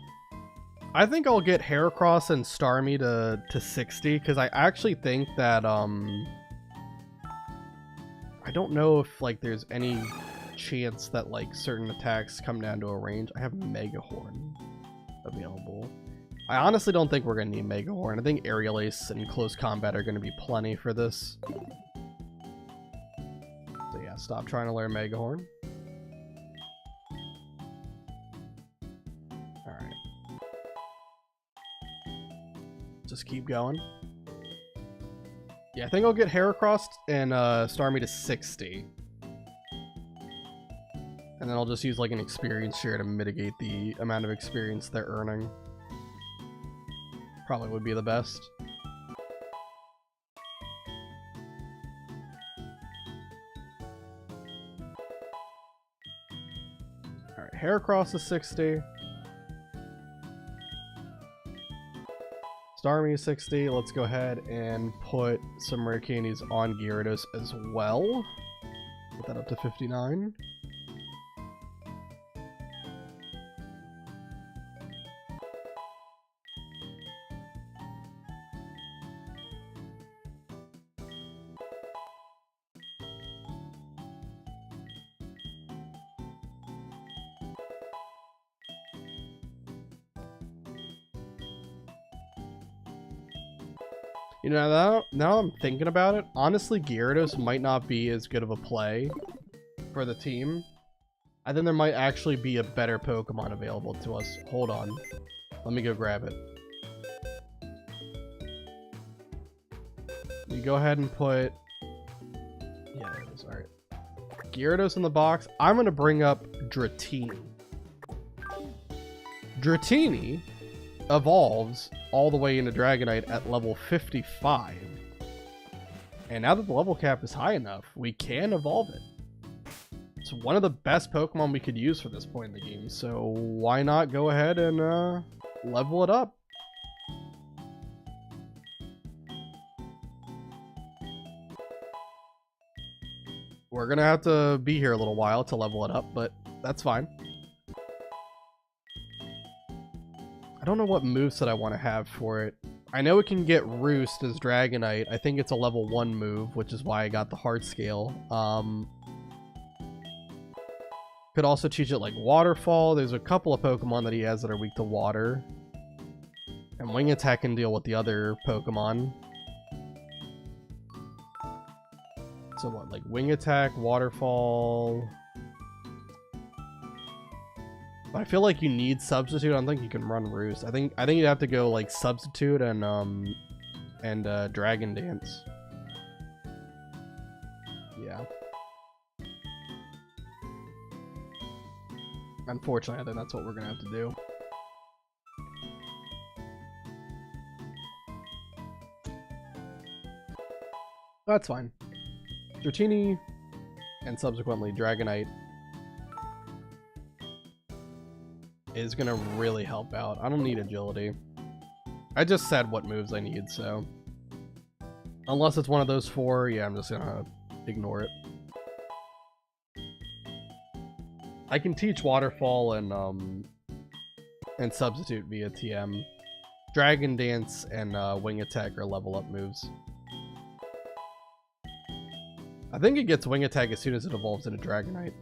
I think I'll get Heracross and Starmie to 60, because I actually think that, I don't know if, like, there's any chance that, like, certain attacks come down to a range. I have Mega Horn available. I honestly don't think we're going to need Mega Horn. I think Aerial Ace and Close Combat are going to be plenty for this. So yeah, stop trying to learn Mega Horn. Alright. Just keep going. Yeah, I think I'll get Heracross and Starmie to 60. And then I'll just use like an experience share to mitigate the amount of experience they're earning. Probably would be the best. Alright, Heracross is 60. Starmie is 60. Let's go ahead and put some rare candies on Gyarados as well. Get that up to 59. You know, now I'm thinking about it, honestly, Gyarados might not be as good of a play for the team. I think there might actually be a better Pokemon available to us. Hold on. Let me go grab it. You go ahead and put... Yeah, there it is. Alright. Gyarados in the box. I'm going to bring up Dratini. Dratini evolves all the way into Dragonite at level 55. And now that the level cap is high enough, we can evolve it. It's one of the best Pokemon we could use for this point in the game, so why not go ahead and level it up? We're gonna have to be here a little while to level it up, but that's fine. I don't know what moveset I want to have for it. I know it can get Roost as Dragonite. I think it's a level 1 move, which is why I got the Heart Scale. Could also teach it like Waterfall. There's a couple of Pokemon that he has that are weak to water. And Wing Attack can deal with the other Pokemon. So what, like Wing Attack, Waterfall... But I feel like you need Substitute. I don't think you can run Roost. I think you'd have to go like Substitute and Dragon Dance. Yeah. Unfortunately, I think that's what we're gonna have to do. That's fine. Dratini and subsequently Dragonite is gonna really help out. I don't need agility. I just said what moves I need, so unless it's one of those 4, yeah, I'm just gonna ignore it. I can teach Waterfall and Substitute via TM. Dragon Dance and Wing Attack are level up moves. I think it gets Wing Attack as soon as it evolves into Dragonite.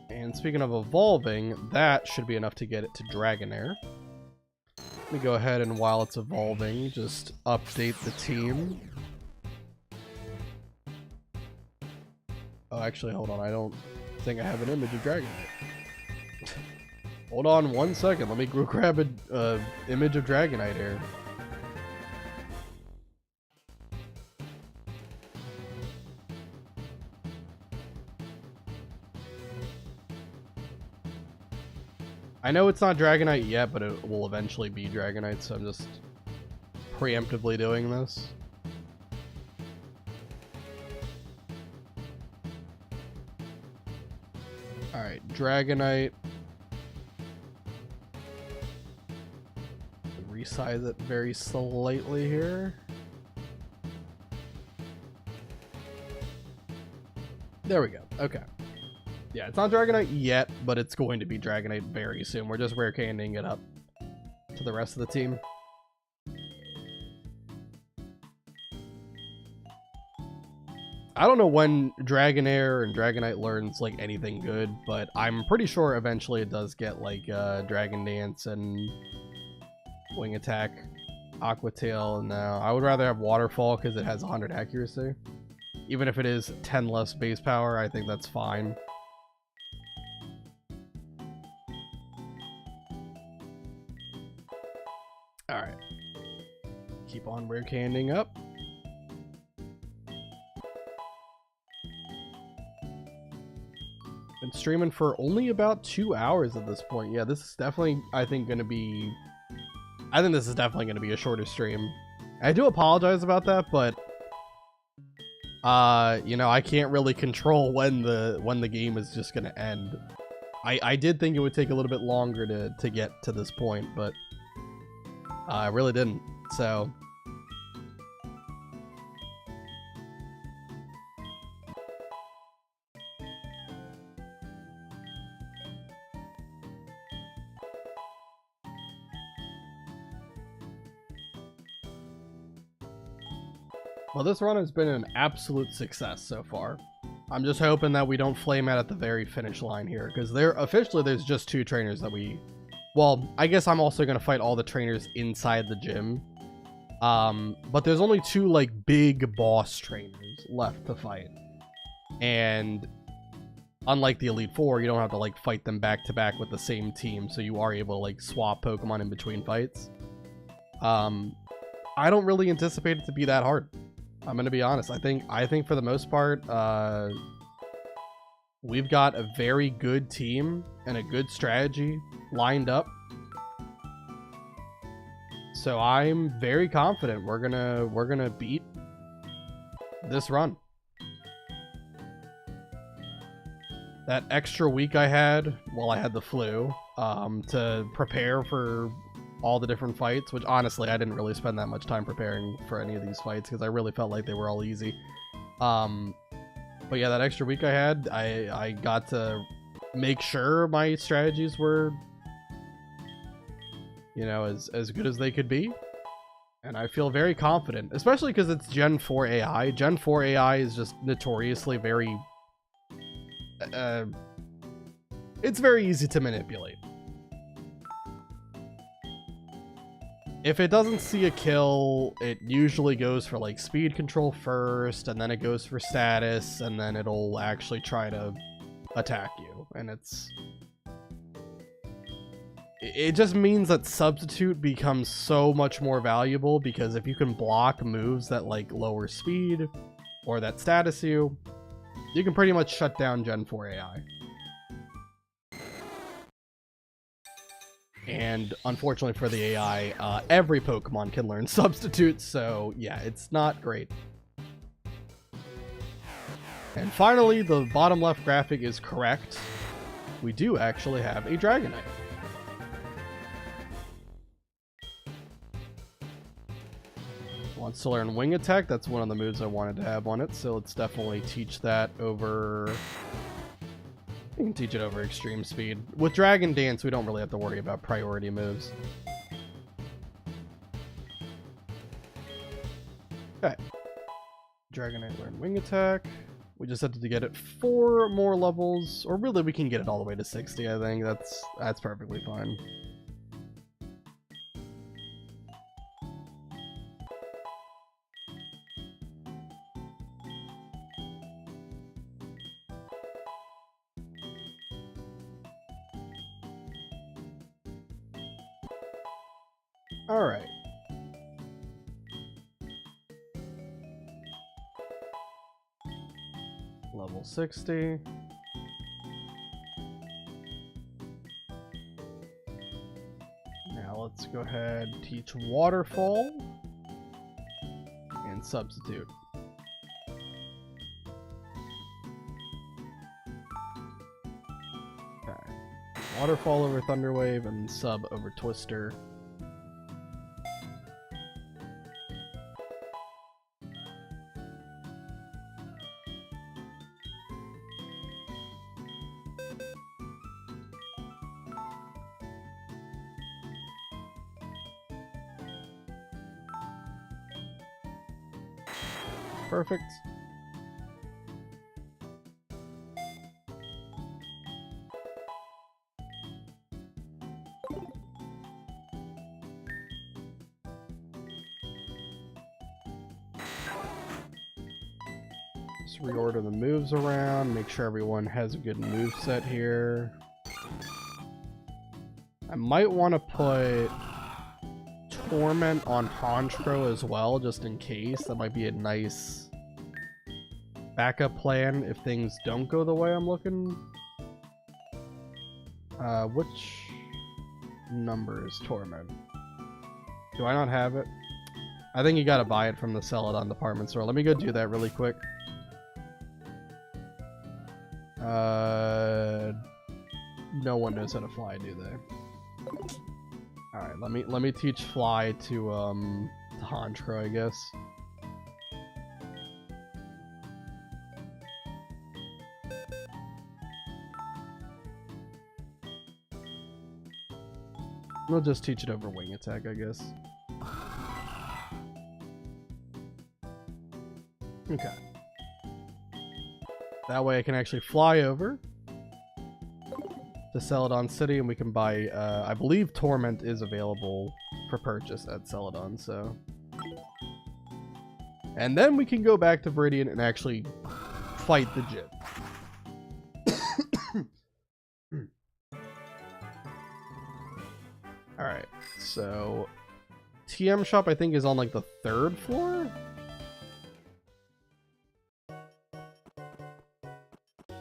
And speaking of evolving, that should be enough to get it to Dragonair. Let me go ahead and while it's evolving, just update the team. Oh, actually, hold on. I don't think I have an image of Dragonite. Hold on 1 second. Let me go grab an image of Dragonite here. I know it's not Dragonite yet, but it will eventually be Dragonite, so I'm just preemptively doing this. Alright, Dragonite. Resize it very slightly here. There we go. Okay. Yeah, it's not Dragonite yet, but it's going to be Dragonite very soon. We're just rare candying it up to the rest of the team. I don't know when Dragonair and Dragonite learns like anything good, but I'm pretty sure eventually it does get like Dragon Dance and Wing Attack, Aqua Tail. No, I would rather have Waterfall because it has 100 accuracy. Even if it is 10 less base power, I think that's fine. Alright. Keep on rare candying up. Been streaming for only about 2 hours at this point. Yeah, this is definitely, I think this is definitely going to be a shorter stream. I do apologize about that, but you know, I can't really control when the game is just going to end. I did think it would take a little bit longer to get to this point, but I really didn't. So well, this run has been an absolute success so far. I'm just hoping that we don't flame out at the very finish line here, because there's just 2 trainers that well, I guess I'm also going to fight all the trainers inside the gym. But there's only 2 like big boss trainers left to fight. And unlike the Elite Four, you don't have to like fight them back to back with the same team, so you are able to like swap Pokemon in between fights. I don't really anticipate it to be that hard. I'm gonna be honest. I think for the most part, we've got a very good team and a good strategy lined up. So I'm very confident we're gonna beat this run. That extra week I had while I had the flu, to prepare for all the different fights, which honestly I didn't really spend that much time preparing for any of these fights because I really felt like they were all easy. But yeah, that extra week I had, I got to make sure my strategies were, you know, as good as they could be. And I feel very confident, especially because it's Gen 4 AI. Gen 4 AI is just notoriously very... it's very easy to manipulate. If it doesn't see a kill, it usually goes for like speed control first, and then it goes for status, and then it'll actually try to attack you. And it just means that substitute becomes so much more valuable, because if you can block moves that like lower speed or that status you can pretty much shut down Gen 4 AI. And unfortunately for the AI, every Pokemon can learn substitutes, so yeah, it's not great. And finally, the bottom left graphic is correct. We do actually have a Dragonite. Wants to learn Wing Attack. That's one of the moves I wanted to have on it, so let's definitely teach that over... You can teach it over Extreme Speed. With Dragon Dance, we don't really have to worry about priority moves. Okay. Dragonite learn Wing Attack. We just have to get it 4 more levels, or really we can get it all the way to 60, I think. That's perfectly fine. Alright. Level 60. Now let's go ahead and teach Waterfall and Substitute. Okay. Waterfall over Thunder Wave and Sub over Twister. Perfect. Let's reorder the moves around, make sure everyone has a good move set here. I might want to put Torment on Honchkrow as well, just in case. That might be a nice backup plan if things don't go the way I'm looking. Which number is Torment? Do I not have it? I think you gotta buy it from the Celadon department store. Let me go do that really quick. No one knows how to fly, do they? Alright, let me teach fly to Honchkrow, I guess. We'll just teach it over wing attack, I guess. Okay. That way I can actually fly over to Celadon City and we can buy, I believe Torment is available for purchase at Celadon, so. And then we can go back to Viridian and actually fight the gym. Alright, so TM shop I think is on like the 3rd floor? Go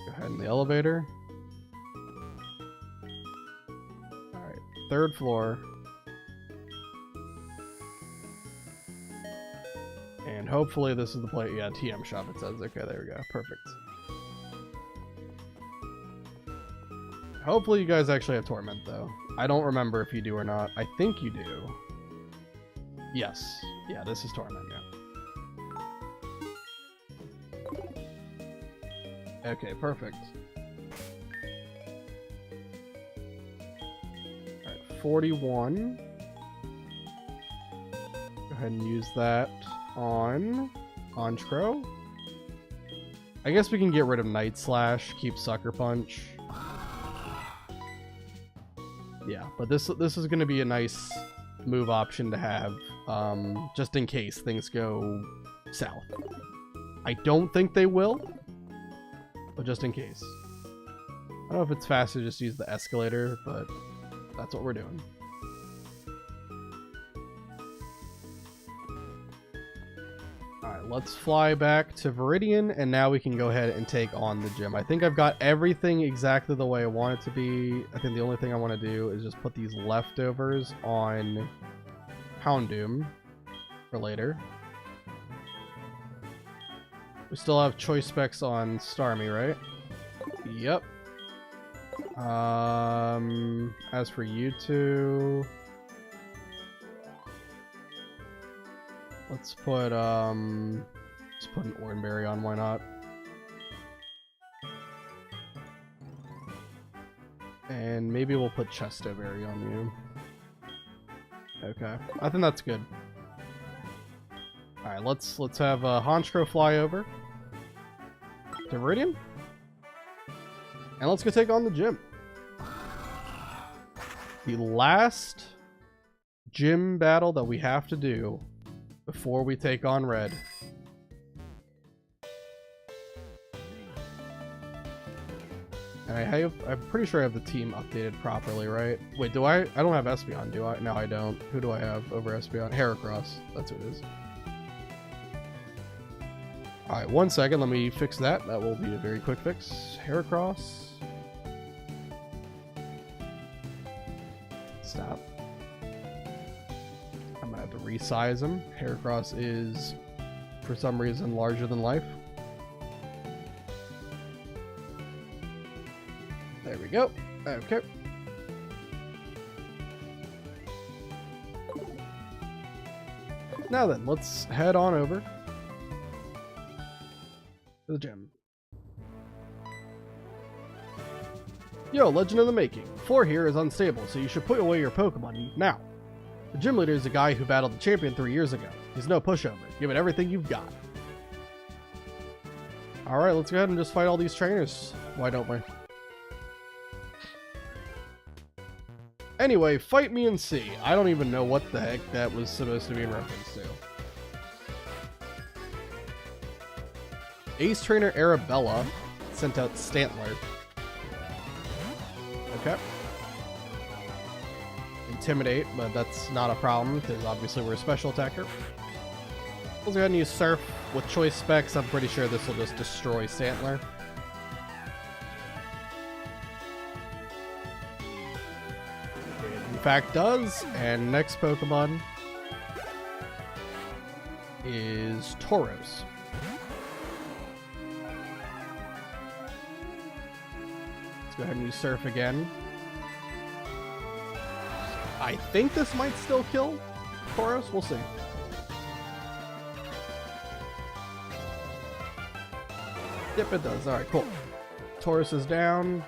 ahead in the elevator. Alright, 3rd floor. And hopefully this is the place. Yeah, TM shop it says. Okay, there we go. Perfect. Hopefully you guys actually have Torment, though. I don't remember if you do or not. I think you do. Yes. Yeah, this is Torment, yeah. Okay, perfect. Alright, 41. Go ahead and use that on Honchkrow. I guess we can get rid of Night Slash, keep Sucker Punch. Yeah, but this is going to be a nice move option to have, just in case things go south. I don't think they will, but just in case. I don't know if it's faster to just use the escalator, but that's what we're doing. Alright, let's fly back to Viridian, and now we can go ahead and take on the gym. I think I've got everything exactly the way I want it to be. I think the only thing I want to do is just put these leftovers on Houndoom for later. We still have choice specs on Starmie, right? Yep. As for you two, let's put an Oranberry on, why not? And maybe we'll put Chestoberry on you. Okay, I think that's good. Alright, let's have Honchkrow fly over to Viridian. And let's go take on the gym. The last gym battle that we have to do before we take on Red. And I'm pretty sure I have the team updated properly, right? Wait, do I? I don't have Espeon, do I? No, I don't. Who do I have over Espeon? Heracross. That's what it is. Alright, 1 second. Let me fix that. That will be a very quick fix. Heracross. Stop. I'm gonna have to resize him. Heracross is, for some reason, larger than life. There we go. Okay. Now then, let's head on over to the gym. Yo, legend of the making. The floor here is unstable, so you should put away your Pokemon now. The gym leader is a guy who battled the champion 3 years ago. He's no pushover. Give it everything you've got. Alright, let's go ahead and just fight all these trainers. Why don't we? Anyway, fight me and see. I don't even know what the heck that was supposed to be in reference to. Ace Trainer Arabella sent out Stantler. Okay. Intimidate, but that's not a problem because obviously we're a special attacker. We'll go ahead and use Surf with choice specs. I'm pretty sure this will just destroy Stantler. It in fact does. And next Pokemon is Tauros. Let's go ahead and use Surf again. I think this might still kill Tauros. We'll see. Yep, it does. Alright, cool. Tauros is down.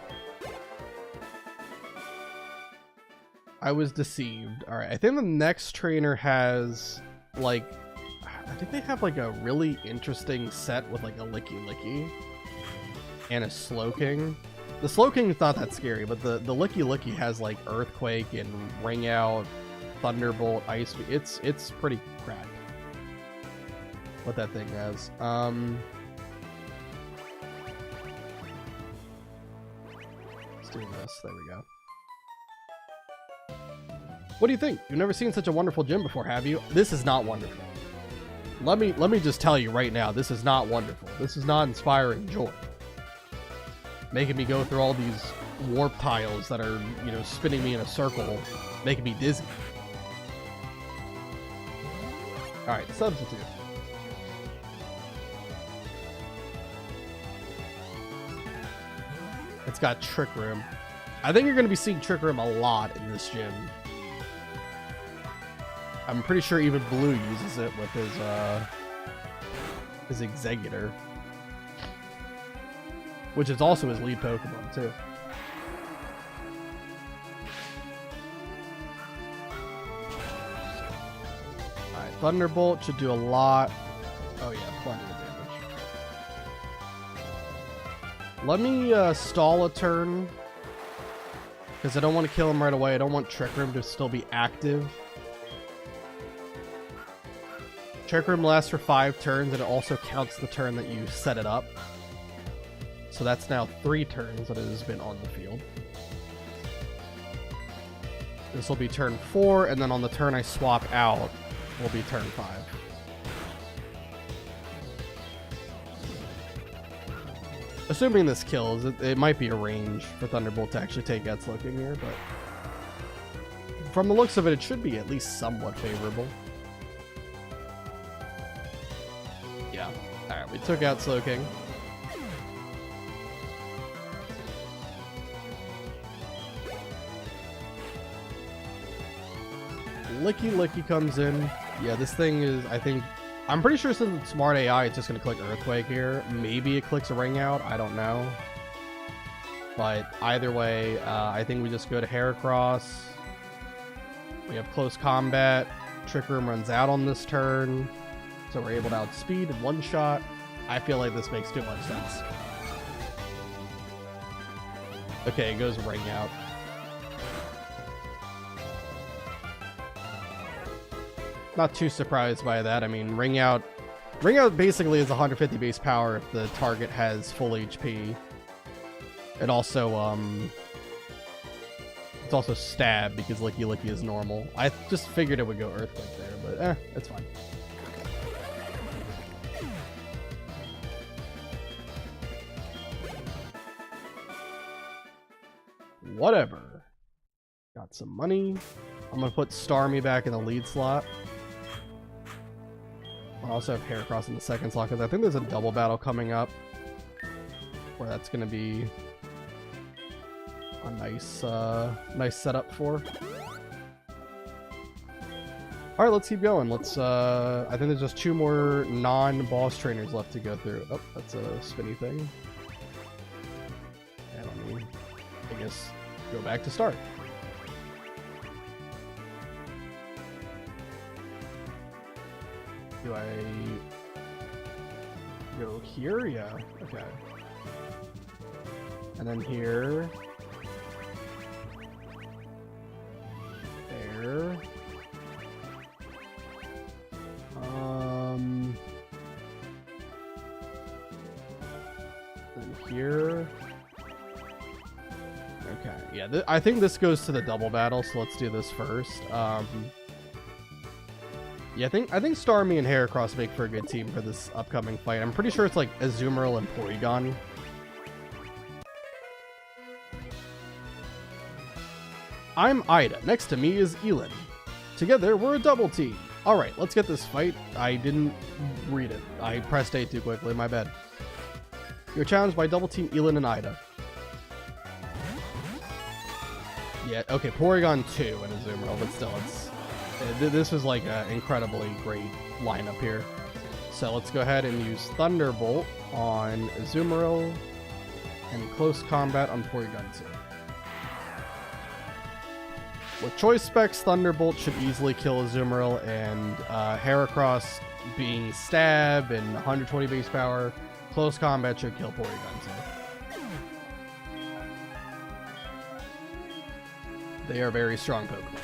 I was deceived. Alright, I think the next trainer has, like... I think they have, like, a really interesting set with, like, a Licky Licky. And a Slowking. The Slowking is not that scary, but the Licky Licky has, like, Earthquake and Ring Out, Thunderbolt, Ice... It's pretty cracked. What that thing has. This. There we go. What do you think? You've never seen such a wonderful gym before, have you? This is not wonderful. Let me just tell you right now, this is not wonderful. This is not inspiring joy. Making me go through all these warp tiles that are, you know, spinning me in a circle, making me dizzy. Alright, substitute. It's got Trick Room. I think you're going to be seeing Trick Room a lot in this gym. I'm pretty sure even Blue uses it with his Executor. Which is also his lead Pokemon, too. Alright, Thunderbolt should do a lot. Oh yeah, plenty of damage. Let me stall a turn, because I don't want to kill him right away. I don't want Trick Room to still be active. Trick Room lasts for 5 turns, and it also counts the turn that you set it up. So that's now 3 turns that it has been on the field. This will be turn 4, and then on the turn I swap out will be turn 5. Assuming this kills, it might be a range for Thunderbolt to actually take out Slowking here, but from the looks of it, it should be at least somewhat favorable. Yeah. Alright, we took out Slowking. Licky Licky comes in. Yeah, this thing is, I'm pretty sure since it's smart AI, it's just going to click Earthquake here. Maybe it clicks a Ring Out. I don't know. But either way, I think we just go to Heracross. We have Close Combat. Trick Room runs out on this turn. So we're able to outspeed in one shot. I feel like this makes too much sense. Okay, it goes Ring Out. Not too surprised by that. I mean, Ring Out basically is 150 base power if the target has full HP. It also, it's also Stab because Licky Licky is normal. I just figured it would go Earthquake there, but it's fine. Whatever. Got some money. I'm gonna put Starmie back in the lead slot. I also have Heracross in the second slot because I think there's a double battle coming up where that's going to be a nice setup for. All right, let's keep going. Let's I think there's just 2 more non-boss trainers left to go through. Oh, that's a spinny thing. And let me, I guess, go back to start. Do I go here? Yeah, okay. And then here. There. here. Okay, yeah, I think this goes to the double battle, so let's do this first. Yeah, I think Starmie and Heracross make for a good team for this upcoming fight. I'm pretty sure it's like Azumarill and Porygon. I'm Ida. Next to me is Elin. Together, we're a double team. Alright, let's get this fight. I didn't read it. I pressed A too quickly, my bad. You're challenged by double team Elin and Ida. Yeah, okay, Porygon 2 and Azumarill, but still, this was like an incredibly great lineup here. So let's go ahead and use Thunderbolt on Azumarill and Close Combat on Porygon 2. With Choice Specs, Thunderbolt should easily kill Azumarill, and Heracross being Stab and 120 base power, Close Combat should kill Porygon 2. They are very strong Pokemon.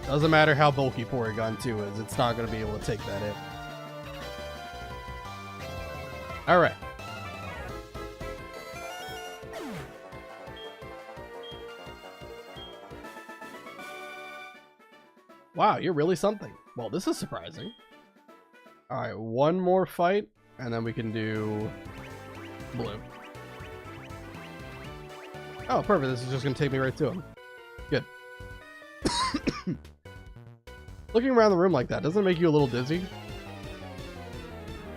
Doesn't matter how bulky Porygon 2 is, it's not going to be able to take that hit. Alright. Wow, you're really something. Well, this is surprising. Alright, one more fight, and then we can do blue. Oh, perfect. This is just going to take me right to him. Good. Looking around the room like that, doesn't it make you a little dizzy?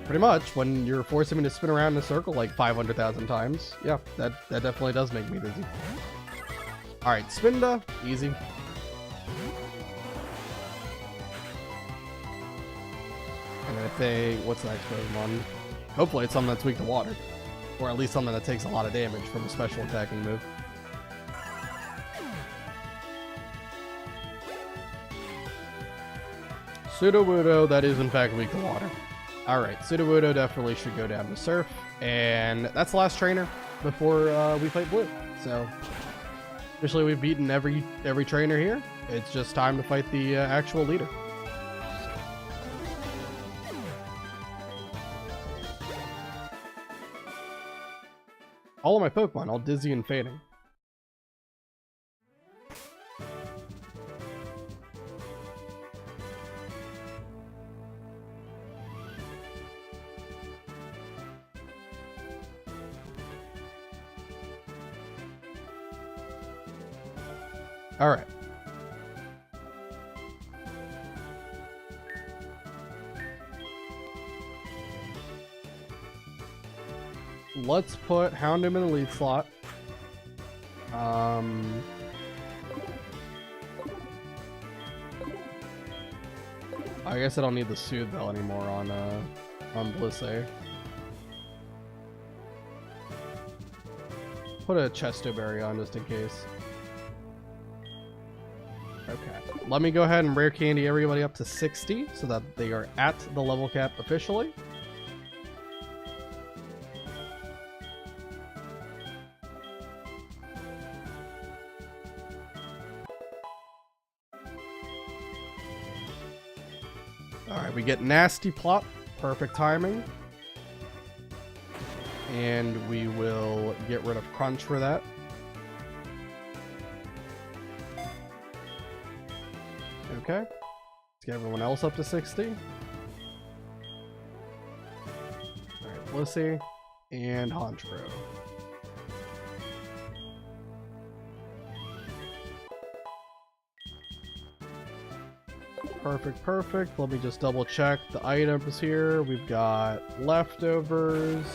Pretty much, when you're forcing me to spin around in a circle like 500,000 times. Yeah, that definitely does make me dizzy. Alright, Spinda. Easy. And I think, what's the next Pokemon? Hopefully it's something that's weak to water. Or at least something that takes a lot of damage from a special attacking move. Sudowoodo, that is in fact weak to water. Alright, Sudowoodo definitely should go down to Surf. And that's the last trainer before we fight Blue. So, officially we've beaten every trainer here. It's just time to fight the actual leader. All of my Pokemon, all dizzy and fading. All right. Let's put Houndoom in the lead slot. I guess I don't need the Soothe Bell anymore on Blissey. Put a Chestoberry on just in case. Okay. Let me go ahead and rare candy everybody up to 60 so that they are at the level cap officially. Alright, we get Nasty Plot. Perfect timing. And we will get rid of Crunch for that. Okay. Let's get everyone else up to 60. Alright, Blissey and Honchkrow. Perfect, perfect. Let me just double check the items here. We've got leftovers,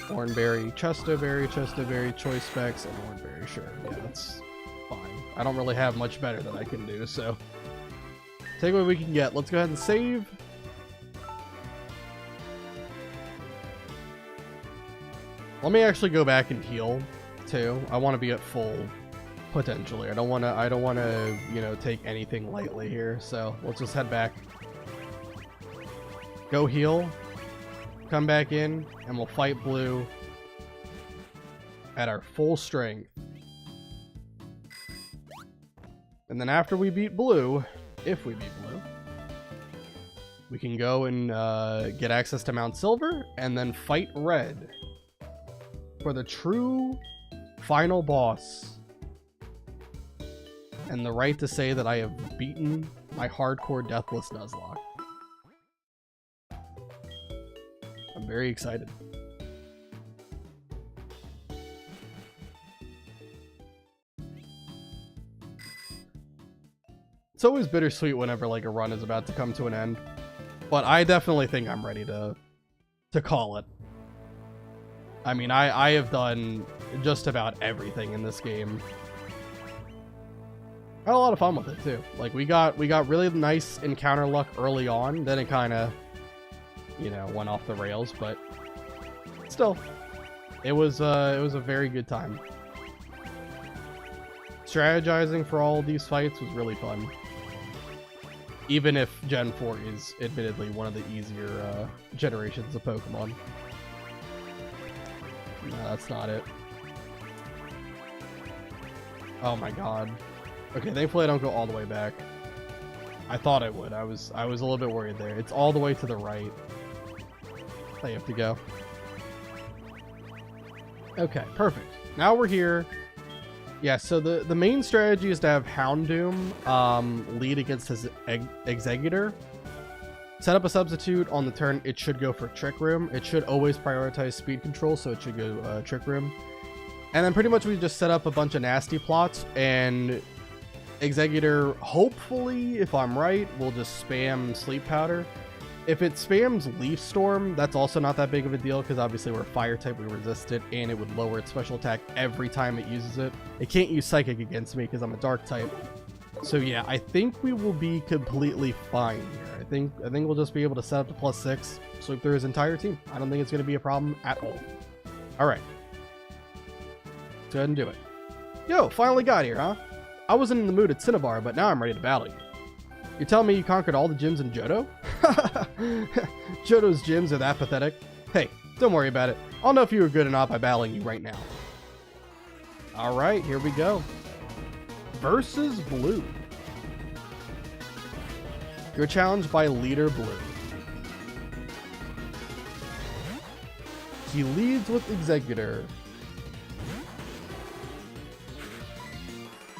Thornberry, Chestoberry, Choice Specs, and Thornberry. Sure, yeah, that's fine. I don't really have much better that I can do, so take what we can get. Let's go ahead and save. Let me actually go back and heal too. I want to be at full. Potentially. I don't want to, you know, take anything lightly here. So let's just head back. Go heal. Come back in, and we'll fight Blue at our full strength. And then after we beat Blue, if we beat Blue, we can go and get access to Mount Silver and then fight Red for the true final boss and the right to say that I have beaten my hardcore Deathless Nuzlocke. I'm very excited. It's always bittersweet whenever like a run is about to come to an end, but I definitely think I'm ready to call it. I mean, I have done just about everything in this game. Had a lot of fun with it too. Like we got really nice encounter luck early on, then it kind of, you know, went off the rails, but still, it was a very good time. Strategizing for all these fights was really fun. Even if Gen 4 is admittedly one of the easier generations of Pokemon. No, that's not it. Oh my god. Okay, thankfully I don't go all the way back. I thought I would. I was a little bit worried there. It's all the way to the right. I have to go. Okay, perfect. Now we're here. Yeah, so the main strategy is to have Houndoom lead against his Executor. Set up a substitute on the turn. It should go for Trick Room. It should always prioritize speed control, so it should go Trick Room. And then pretty much we just set up a bunch of nasty plots, and Executor, hopefully, if I'm right, will just spam Sleep Powder. If it spams Leaf Storm, that's also not that big of a deal, because obviously we're fire type, we resist it, and it would lower its special attack every time it uses it. It can't use Psychic against me because I'm a dark type. So yeah, I think we will be completely fine here. I think we'll just be able to set up to +6, sweep through his entire team. I don't think it's going to be a problem at all. Alright. Let's go ahead and do it. Yo, finally got here, huh? I wasn't in the mood at Cinnabar, but now I'm ready to battle you. You're telling me you conquered all the gyms in Johto? Johto's gyms are that pathetic. Hey, don't worry about it. I'll know if you were good or not by battling you right now. Alright, here we go. Versus Blue. You're challenged by Leader Blue. He leads with Executor.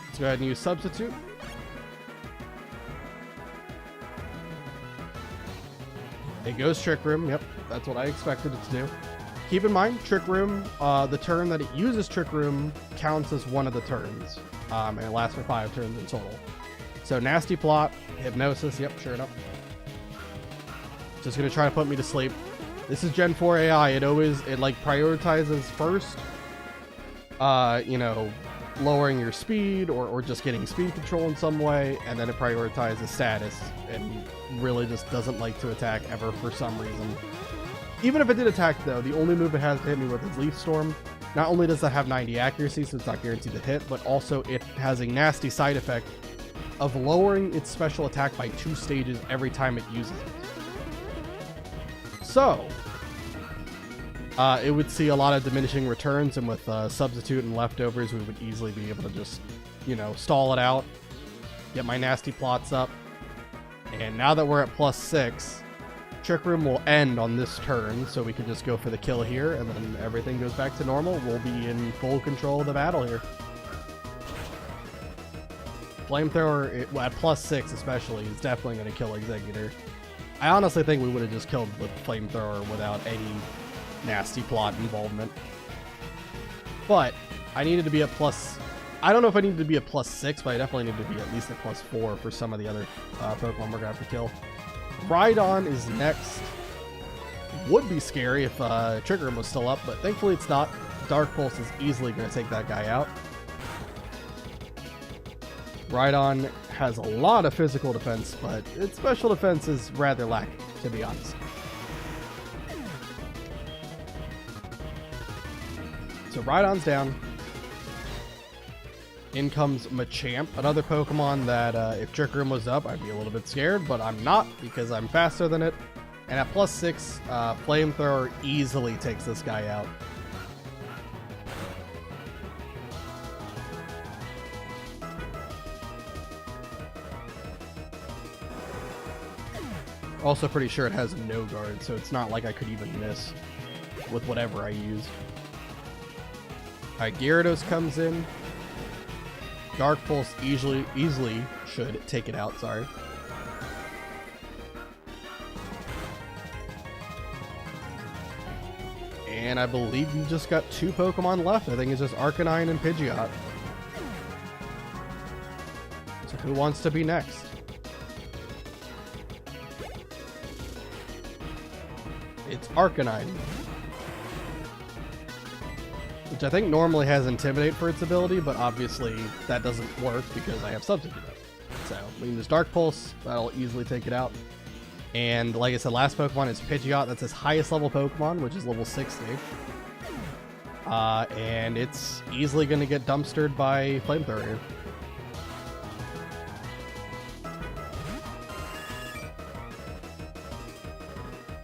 Let's go ahead and use Substitute. It goes Trick Room. Yep, that's what I expected it to do. Keep in mind, Trick Room, the turn that it uses Trick Room counts as one of the turns. And it lasts for 5 turns in total. So Nasty Plot, Hypnosis, yep, sure enough. Just gonna try to put me to sleep. This is Gen 4 AI. It like prioritizes first, you know, lowering your speed or just getting speed control in some way, and then it prioritizes status and really just doesn't like to attack ever for some reason. Even if it did attack though, the only move it has to hit me with is Leaf Storm. Not only does that have 90 accuracy, so it's not guaranteed to hit, but also it has a nasty side effect of lowering its special attack by 2 stages every time it uses it. So, it would see a lot of diminishing returns, and with Substitute and Leftovers, we would easily be able to just, you know, stall it out, get my nasty plots up, and now that we're at +6, Trick Room will end on this turn, so we can just go for the kill here, and then everything goes back to normal. We'll be in full control of the battle here. Flamethrower, at +6 especially, is definitely going to kill Executor. I honestly think we would have just killed the Flamethrower without any nasty plot involvement. But I needed to be at I don't know if I needed to be at +6, but I definitely need to be at least at +4 for some of the other Pokemon we're going to have to kill. Rhydon is next. Would be scary if Trick Room was still up, but thankfully it's not. Dark Pulse is easily going to take that guy out. Rhydon has a lot of physical defense, but its special defense is rather lacking, to be honest. So Rhydon's down. In comes Machamp, another Pokemon that if Trick Room was up, I'd be a little bit scared, but I'm not because I'm faster than it. And at +6, Flamethrower easily takes this guy out. Also pretty sure it has no guard, so it's not like I could even miss with whatever I use. Alright, Gyarados comes in. Dark Pulse easily should take it out, sorry. And I believe you've just got 2 Pokemon left. I think it's just Arcanine and Pidgeot. So who wants to be next? It's Arcanine. Which I think normally has Intimidate for its ability, but obviously that doesn't work because I have Substitute. So we can just Dark Pulse, that'll easily take it out. And like I said, last Pokemon is Pidgeot. That's his highest level Pokemon, which is level 60. And it's easily going to get dumpstered by Flamethrower here.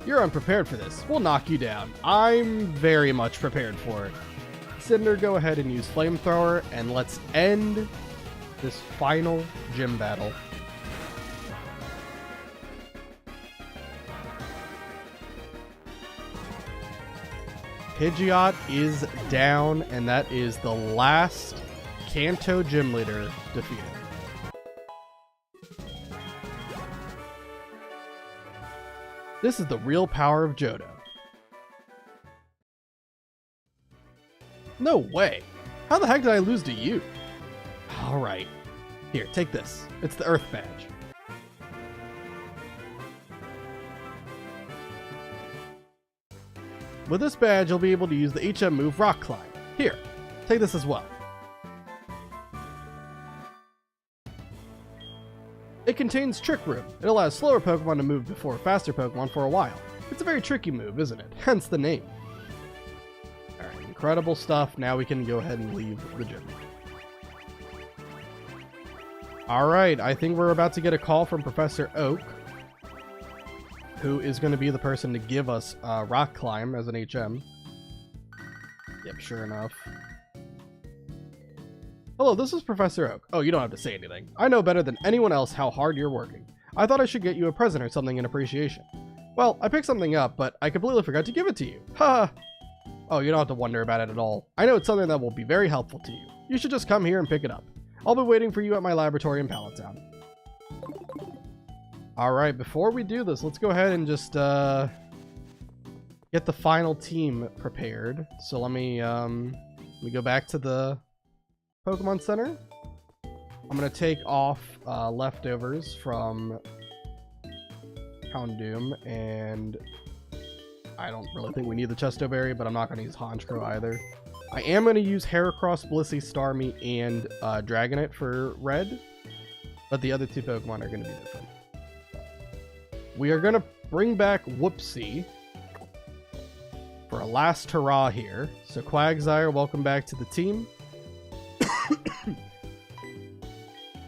You're unprepared for this. We'll knock you down. I'm very much prepared for it. Cinder, go ahead and use Flamethrower, and let's end this final gym battle. Pidgeot is down, and that is the last Kanto gym leader defeated. This is the real power of Johto. No way! How the heck did I lose to you? Alright. Here, take this. It's the Earth Badge. With this badge, you'll be able to use the HM move Rock Climb. Here, take this as well. It contains Trick Room. It allows slower Pokemon to move before faster Pokemon for a while. It's a very tricky move, isn't it? Hence the name. Alright, incredible stuff. Now we can go ahead and leave the gym. Alright, I think we're about to get a call from Professor Oak, who is going to be the person to give us Rock Climb as an HM. Yep, sure enough. Hello, this is Professor Oak. Oh, you don't have to say anything. I know better than anyone else how hard you're working. I thought I should get you a present or something in appreciation. Well, I picked something up, but I completely forgot to give it to you. Ha! Oh, you don't have to wonder about it at all. I know it's something that will be very helpful to you. You should just come here and pick it up. I'll be waiting for you at my laboratory in Pallet Town. Alright, before we do this, let's go ahead and just get the final team prepared. So let me go back to the Pokemon Center. I'm going to take off leftovers from Houndoom, and I don't really think we need the Chesto Berry, but I'm not going to use Honchkrow either. I am going to use Heracross, Blissey, Starmie, and Dragonite for red, but the other 2 Pokemon are going to be different. We are going to bring back Whoopsie for a last hurrah here. So Quagsire, welcome back to the team.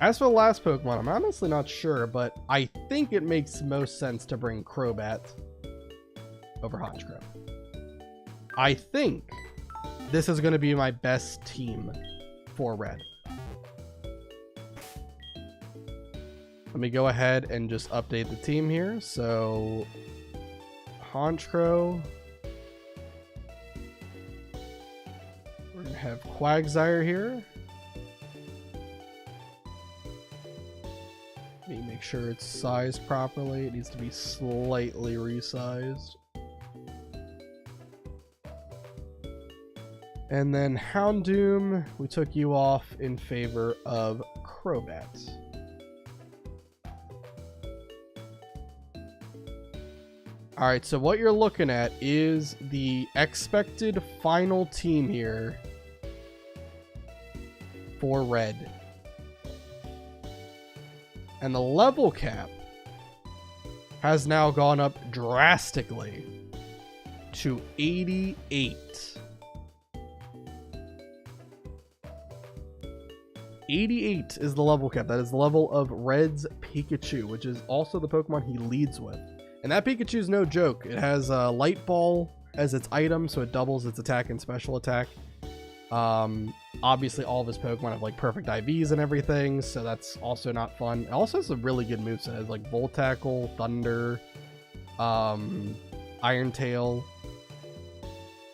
As for the last Pokemon, I'm honestly not sure, but I think it makes most sense to bring Crobat over Honchkrow. I think this is going to be my best team for red. Let me go ahead and just update the team here. So, Honchkrow. We're going to have Quagsire here. Let me make sure it's sized properly. It needs to be slightly resized. And then Houndoom, we took you off in favor of Crobat. Alright, so what you're looking at is the expected final team here for red. And the level cap has now gone up drastically to 88. 88 is the level cap. That is the level of Red's Pikachu, which is also the Pokemon he leads with. And that Pikachu is no joke. It has a Light Ball as its item, so it doubles its attack and special attack. Obviously, all of his Pokemon have like perfect IVs and everything, so that's also not fun. It also has a really good moveset. It has like Volt Tackle, Thunder, Iron Tail,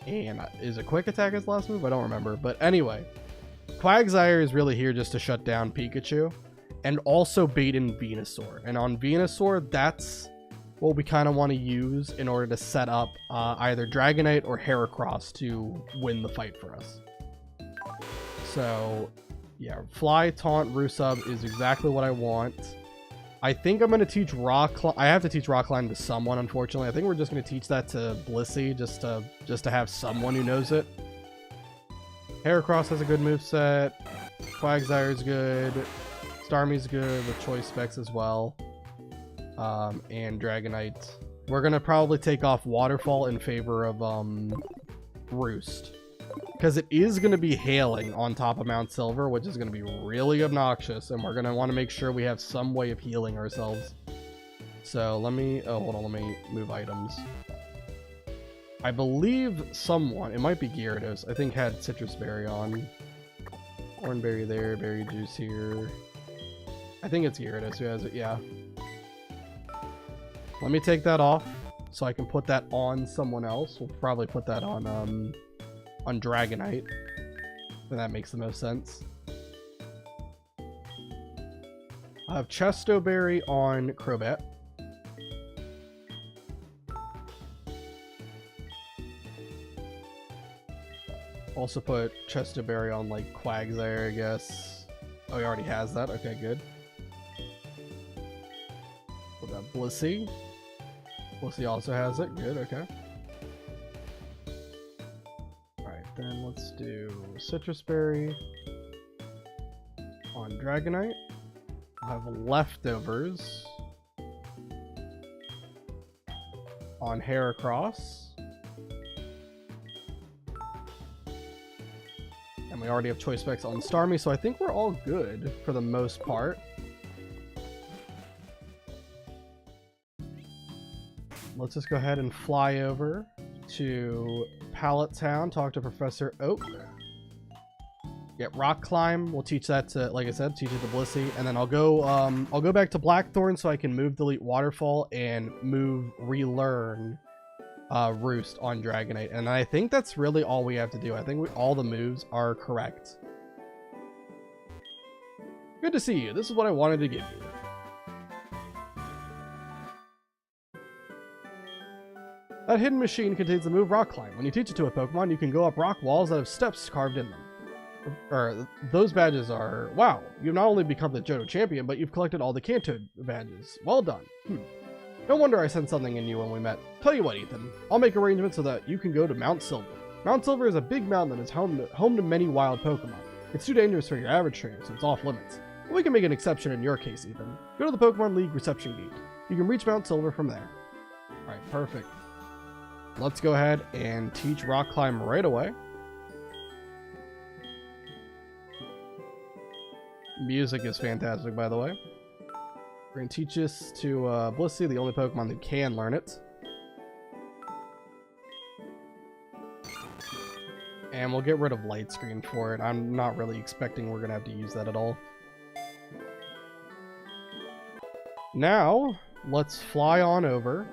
and is a quick attack his last move? I don't remember. But anyway, Quagsire is really here just to shut down Pikachu and also bait in Venusaur. And on Venusaur, that's what we kind of want to use in order to set up either Dragonite or Heracross to win the fight for us. So yeah, Fly, Taunt, Rusub is exactly what I want. I think I'm going to teach Rock Climb. I have to teach Rock Climb to someone, unfortunately. I think we're just going to teach that to Blissey just to have someone who knows it. Heracross has a good moveset. Quagsire's good. Starmie's good with choice specs as well. And Dragonite. We're going to probably take off Waterfall in favor of Roost. Because it is going to be hailing on top of Mount Silver, which is going to be really obnoxious, and we're going to want to make sure we have some way of healing ourselves. So let me, oh, hold on, let me move items. I believe someone, it might be Gyarados, I think had Citrus Berry on. Oranberry there, Berry Juice here. I think it's Gyarados who has it, yeah. Let me take that off so I can put that on someone else. We'll probably put that on Dragonite. And that makes the most sense. I have Chesto Berry on Crobat. Also put Chesto Berry on like Quagsire, I guess. Oh, he already has that. Okay, good. Put that Blissey. Blissey also has it. Good, okay. Then let's do Citrus Berry on Dragonite. I'll have leftovers on Heracross. And we already have choice specs on Starmie, so I think we're all good for the most part. Let's just go ahead and fly over to Pallet Town, talk to Professor Oak. Get Rock Climb. We'll teach that to, like I said, teach it to Blissey, and then I'll go back to Blackthorn so I can move Delete Waterfall and move Relearn Roost on Dragonite. And I think that's really all we have to do. I think all the moves are correct. Good to see you. This is what I wanted to give you. That hidden machine contains the move Rock Climb. When you teach it to a Pokemon, you can go up rock walls that have steps carved in them. Those badges are... Wow, you've not only become the Johto champion, but you've collected all the Kanto badges. Well done. No wonder I sensed something in you when we met. Tell you what, Ethan. I'll make arrangements so that you can go to Mount Silver. Mount Silver is a big mountain that is home to many wild Pokemon. It's too dangerous for your average trainer, so it's off limits. But we can make an exception in your case, Ethan. Go to the Pokemon League reception gate. You can reach Mount Silver from there. Alright, perfect. Let's go ahead and teach Rock Climb right away. Music is fantastic, by the way. We're going to teach this to Blissey, the only Pokemon that can learn it. And we'll get rid of Light Screen for it. I'm not really expecting we're going to have to use that at all. Now, let's fly on over.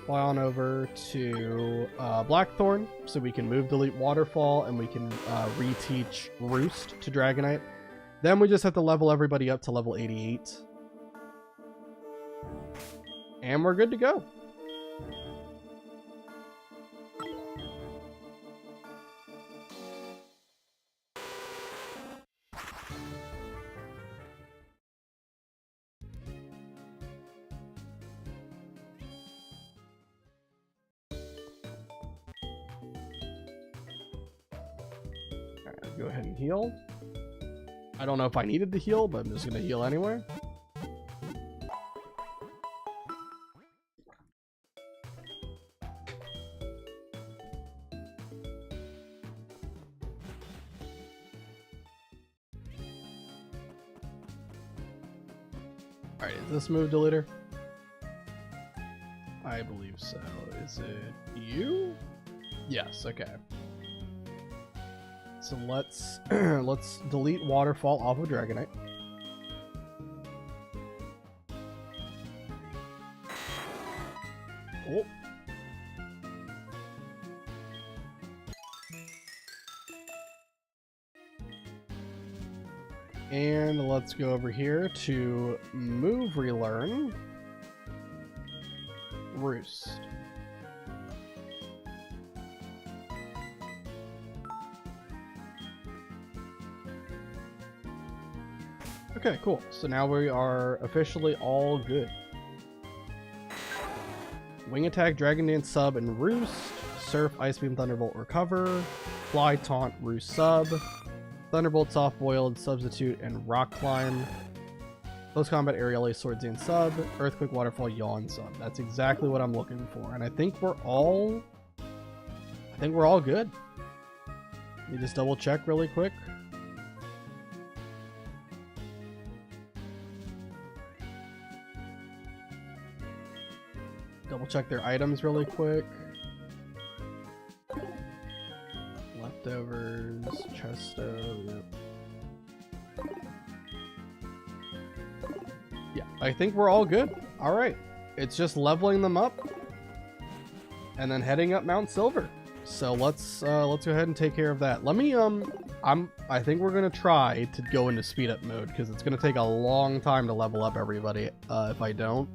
Fly on over to Blackthorn so we can move Delete Waterfall and we can reteach Roost to Dragonite. Then we just have to level everybody up to level 88. And we're good to go. Go ahead and heal. I don't know if I needed to heal, but I'm just going to heal anyway. Alright, is this move deleter? I believe so. Is it you? Yes, okay. So let's let's delete Waterfall off of Dragonite. Oh. And let's go over here to move relearn Roost. Okay, cool. So now we are officially all good. Wing Attack, Dragon Dance sub, and Roost. Surf, Ice Beam, Thunderbolt, Recover. Fly, Taunt, Roost sub. Thunderbolt, Soft Boiled, Substitute, and Rock Climb. Close Combat, Aerial Ace, Swords and sub. Earthquake, Waterfall, Yawn sub. That's exactly what I'm looking for, and I think we're all good. Let me just double check really quick. Double check their items really quick. Leftovers, Chesto, yep. Yeah, I think we're all good. All right, it's just leveling them up and then heading up Mount Silver. So let's go ahead and take care of that. Let me I think we're gonna try to go into speed up mode because it's gonna take a long time to level up everybody if I don't.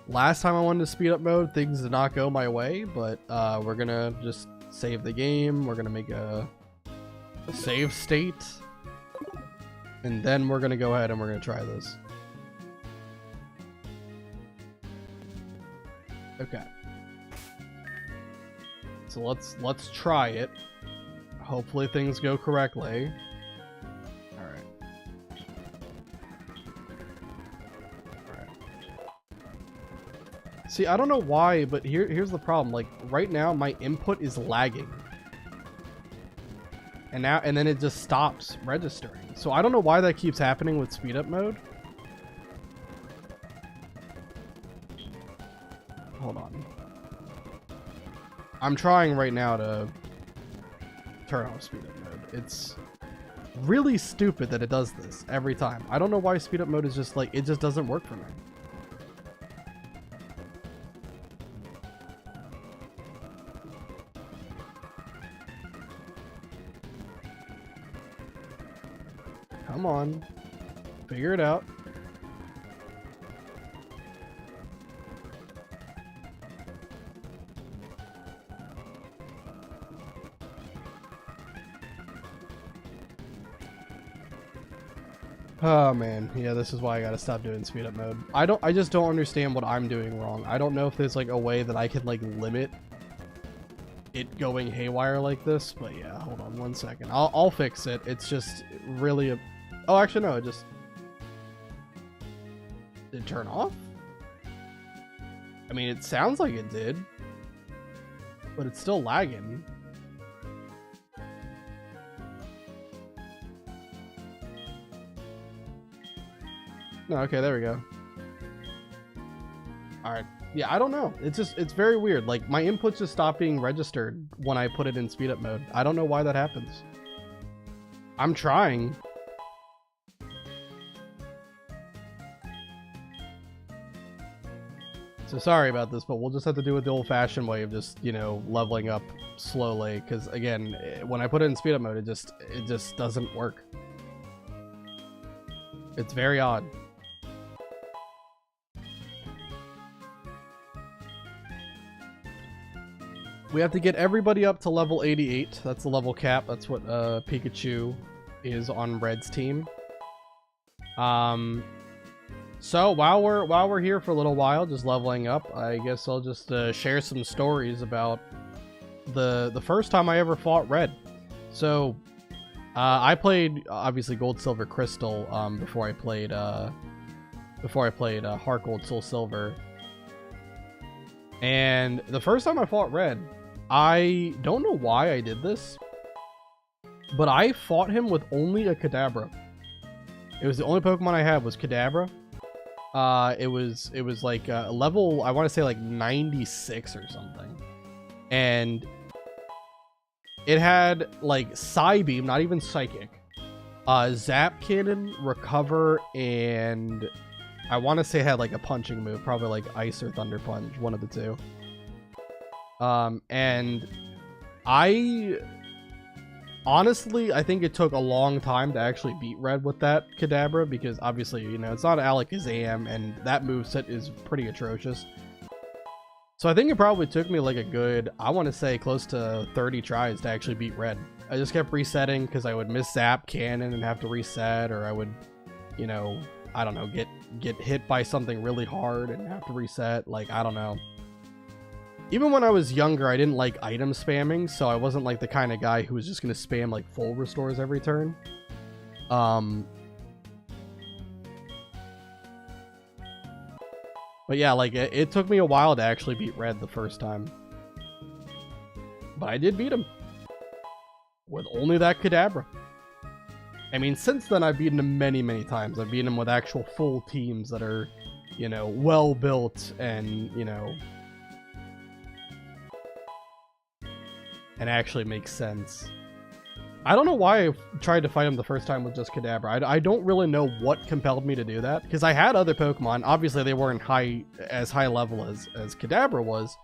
Last time I went into speed up mode, things did not go my way, but we're gonna just save the game. We're gonna make a save state, and then we're gonna go ahead and we're gonna try this. Okay. So let's try it. Hopefully things go correctly. See, I don't know why, but here's the problem. Like right now, my input is lagging, and then it just stops registering. So I don't know why that keeps happening with speed up mode. Hold on. I'm trying right now to turn off speed up mode. It's really stupid that it does this every time. I don't know why speed up mode is just like, it just doesn't work for me. Come on, figure it out. Oh man, yeah, this is why I gotta stop doing speed up mode. I just don't understand what I'm doing wrong. I don't know if there's like a way that I can like limit it going haywire like this, but yeah, hold on one second. I'll fix it. It's just really a... Oh, actually no, did it turn off? I mean, it sounds like it did, but it's still lagging. No, okay, there we go. Alright. Yeah, I don't know. It's very weird. Like, my inputs just stop being registered when I put it in speed up mode. I don't know why that happens. I'm trying. So sorry about this, but we'll just have to do it the old-fashioned way of just, you know, leveling up slowly. Because, again, when I put it in speed up mode, it just doesn't work. It's very odd. We have to get everybody up to level 88. That's the level cap. That's what Pikachu is on Red's team. So while we're here for a little while, just leveling up, I guess I'll just share some stories about the first time I ever fought Red. So I played obviously Gold, Silver, Crystal before I played HeartGold, Soul Silver. And the first time I fought Red, I don't know why I did this, but I fought him with only a Kadabra. It was the only Pokemon I had was Kadabra. It was like a level, I want to say like 96 or something. And It had like Psybeam, not even Psychic, Zap Cannon, Recover, and I want to say it had like a punching move, probably like Ice or Thunder Punch, one of the two. And honestly, I think it took a long time to actually beat Red with that Kadabra, because obviously, you know, it's not Alakazam, and that moveset is pretty atrocious. So I think it probably took me like a good, I want to say close to 30 tries to actually beat Red. I just kept resetting because I would miss Zap Cannon and have to reset, or I would, you know, I don't know, get hit by something really hard and have to reset. Like, I don't know. Even when I was younger, I didn't like item spamming, so I wasn't like the kind of guy who was just going to spam like full restores every turn. But yeah, like it took me a while to actually beat Red the first time. But I did beat him. With only that Kadabra. I mean, since then I've beaten him many, many times. I've beaten him with actual full teams that are, you know, well built and, you know, and actually makes sense. I don't know why I tried to fight him the first time with just Kadabra. I don't really know what compelled me to do that, because I had other Pokemon. Obviously, they weren't as high level as Kadabra was,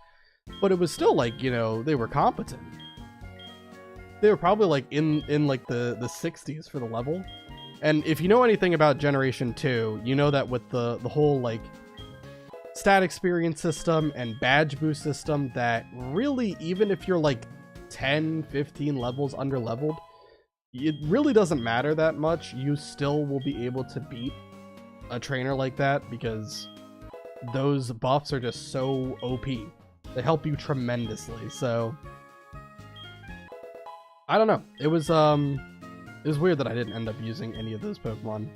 but it was still like, you know, they were competent. They were probably like in like the 60s for the level. And if you know anything about Generation 2, you know that with the whole like stat experience system and badge boost system, that really, even if you're like 10, 15 levels under leveled, it really doesn't matter that much. You still will be able to beat a trainer like that, because those buffs are just so OP. They help you tremendously. So I don't know. It was weird that I didn't end up using any of those Pokemon.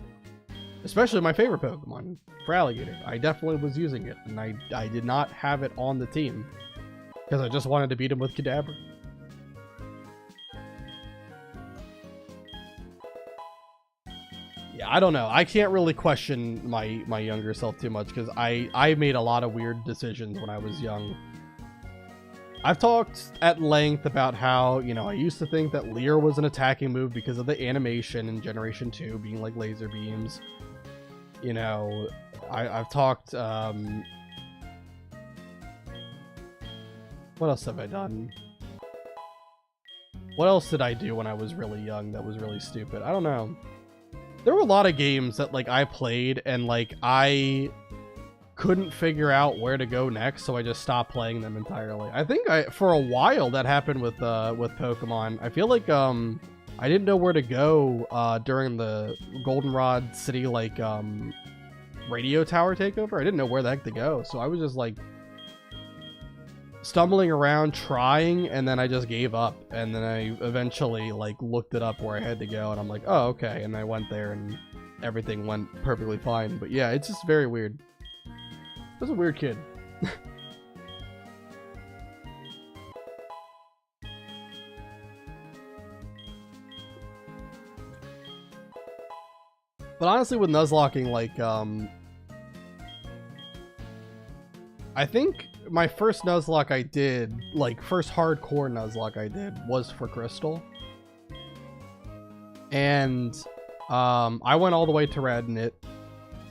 Especially my favorite Pokemon, Feraligatr. I definitely was using it, and I did not have it on the team because I just wanted to beat him with Kadabra. Yeah, I don't know. I can't really question my younger self too much, because I made a lot of weird decisions when I was young. I've talked at length about how, you know, I used to think that Leer was an attacking move because of the animation in Generation 2 being like laser beams. You know, I've talked, what else have I done? What else did I do when I was really young that was really stupid? I don't know. There were a lot of games that like I played and like I couldn't figure out where to go next, so I just stopped playing them entirely. I think for a while that happened with Pokemon. I feel like I didn't know where to go during the Goldenrod City like radio tower takeover. I didn't know where the heck to go, so I was just like stumbling around trying, and then I just gave up, and then I eventually like looked it up where I had to go, and I'm like, oh, okay, and I went there and everything went perfectly fine. But yeah, it's just very weird. I was a weird kid. But honestly, with Nuzlocking, like, I think my first Nuzlocke I did, like, first hardcore Nuzlocke I did was for Crystal. And, I went all the way to Red in it.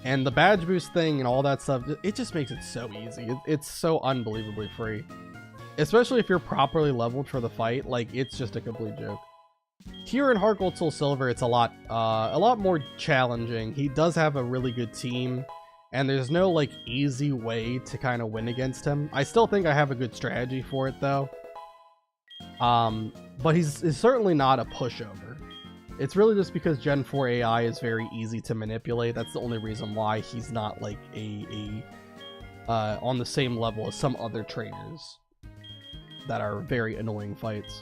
And the badge boost thing and all that stuff, it just makes it so easy. It's so unbelievably free. Especially if you're properly leveled for the fight, like, it's just a complete joke. Here in HeartGold Soul Silver, it's a lot more challenging. He does have a really good team, and there's no, like, easy way to kind of win against him. I still think I have a good strategy for it, though. But he's certainly not a pushover. It's really just because Gen 4 AI is very easy to manipulate. That's the only reason why he's not like on the same level as some other trainers that are very annoying fights.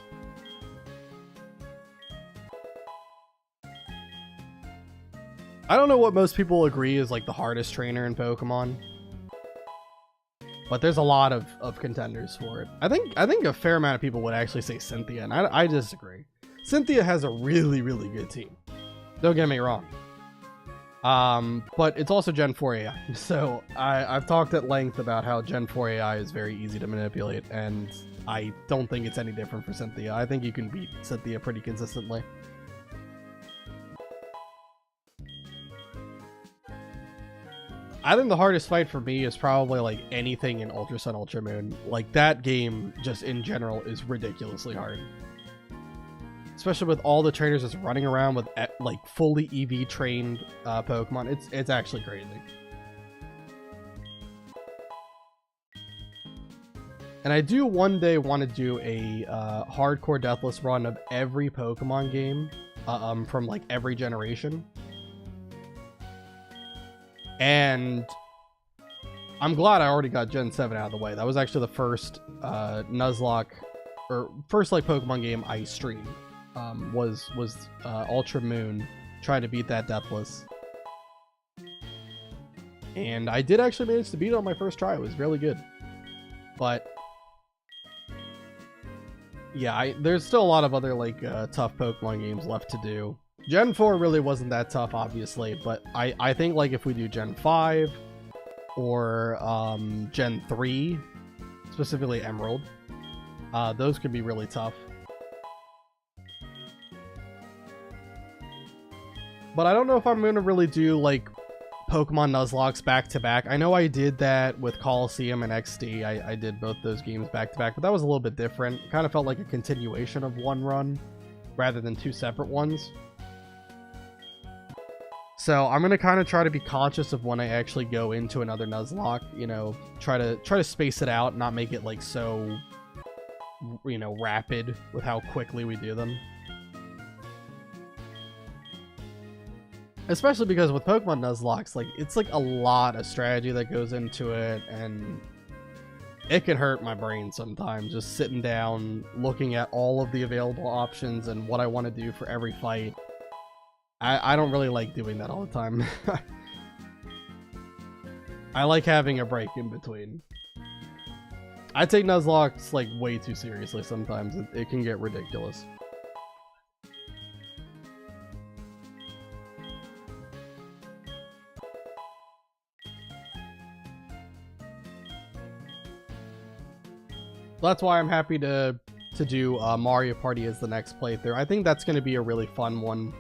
I don't know what most people agree is like the hardest trainer in Pokemon, but there's a lot of contenders for it. I think a fair amount of people would actually say Cynthia, and I disagree. Cynthia has a really, really good team. Don't get me wrong. But it's also Gen 4 AI. So I've talked at length about how Gen 4 AI is very easy to manipulate, and I don't think it's any different for Cynthia. I think you can beat Cynthia pretty consistently. I think the hardest fight for me is probably like anything in Ultra Sun, Ultra Moon. Like that game just in general is ridiculously hard. Especially with all the trainers just running around with like fully EV trained Pokemon. It's actually crazy. And I do one day want to do a hardcore Deathless run of every Pokemon game from like every generation. And I'm glad I already got Gen 7 out of the way. That was actually the first Nuzlocke, or first like Pokemon game I streamed. Was Ultra Moon, trying to beat that Deathless. And I did actually manage to beat it on my first try. It was really good. But yeah, there's still a lot of other like tough Pokemon games left to do. Gen 4 really wasn't that tough, obviously, but I think like if we do Gen 5 or Gen 3, specifically Emerald, those could be really tough. But I don't know if I'm going to really do like Pokemon Nuzlocks back to back. I know I did that with Coliseum and XD. I did both those games back to back, but that was a little bit different. It kind of felt like a continuation of one run rather than two separate ones. So I'm going to kind of try to be conscious of when I actually go into another Nuzlocke, you know, try to space it out, not make it like so, you know, rapid with how quickly we do them. Especially because with Pokemon Nuzlocks, like, it's like a lot of strategy that goes into it, and it can hurt my brain sometimes, just sitting down, looking at all of the available options and what I want to do for every fight. I don't really like doing that all the time. I like having a break in between. I take Nuzlocke like way too seriously sometimes. It can get ridiculous. That's why I'm happy to do Mario Party as the next playthrough. I think that's going to be a really fun one.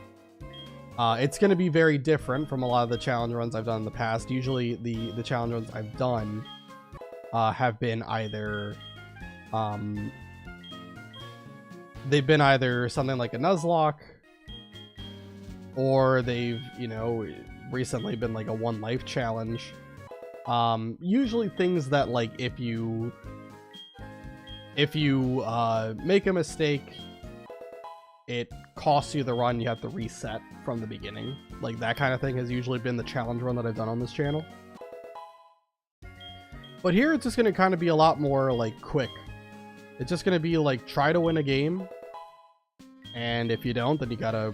It's going to be very different from a lot of the challenge runs I've done in the past. Usually the challenge runs I've done have been either they've been either something like a Nuzlocke, or they've, you know, recently been like a one life challenge. Usually things that, like, if you make a mistake, it costs you the run, you have to reset from the beginning. Like, that kind of thing has usually been the challenge run that I've done on this channel. But here it's just going to kind of be a lot more, like, quick. It's just going to be, like, try to win a game, and if you don't, then you gotta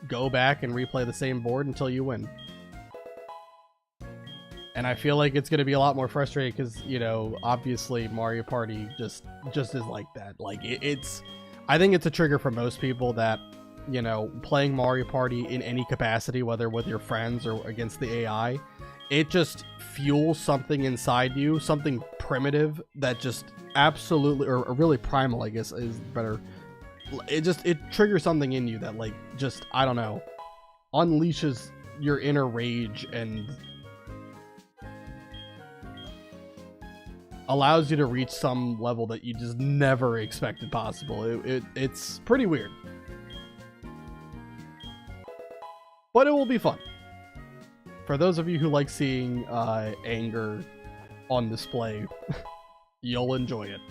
go back and replay the same board until you win. And I feel like it's going to be a lot more frustrating because, you know, obviously Mario Party just is like that. Like, I think it's a trigger for most people that, you know, playing Mario Party in any capacity, whether with your friends or against the AI, it just fuels something inside you, something primitive that just absolutely, or really primal, I guess is better. It triggers something in you that, like, just, I don't know, unleashes your inner rage and allows you to reach some level that you just never expected possible. It's pretty weird. But it will be fun. For those of you who like seeing anger on display, you'll enjoy it.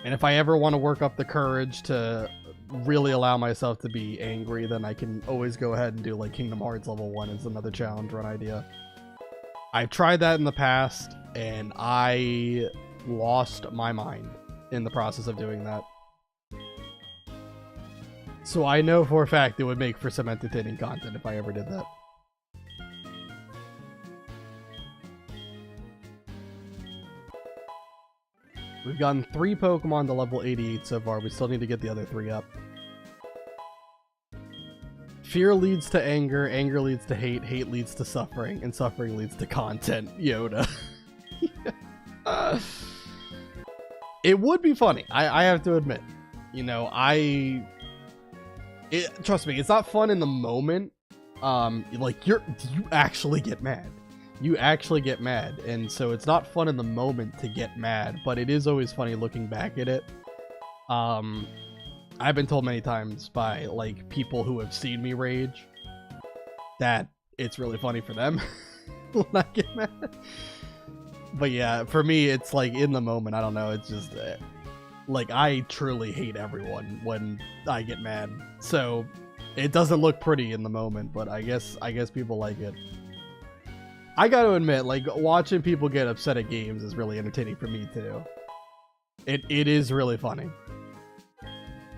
And if I ever want to work up the courage to really allow myself to be angry, then I can always go ahead and do, like, Kingdom Hearts level 1 as another challenge run idea. I've tried that in the past, and I lost my mind in the process of doing that. So I know for a fact it would make for some entertaining content if I ever did that. We've gotten 3 Pokemon to level 88 so far. We still need to get the other 3 up. Fear leads to anger, anger leads to hate, hate leads to suffering, and suffering leads to content. Yoda. It would be funny. I have to admit, you know, trust me, it's not fun in the moment. Like you actually get mad. You actually get mad, and so it's not fun in the moment to get mad, but it is always funny looking back at it. I've been told many times by like people who have seen me rage that it's really funny for them when I get mad. But yeah, for me, it's like in the moment, I don't know, it's just like I truly hate everyone when I get mad. So it doesn't look pretty in the moment, but I guess people like it. I gotta admit, like, watching people get upset at games is really entertaining for me too. It is really funny.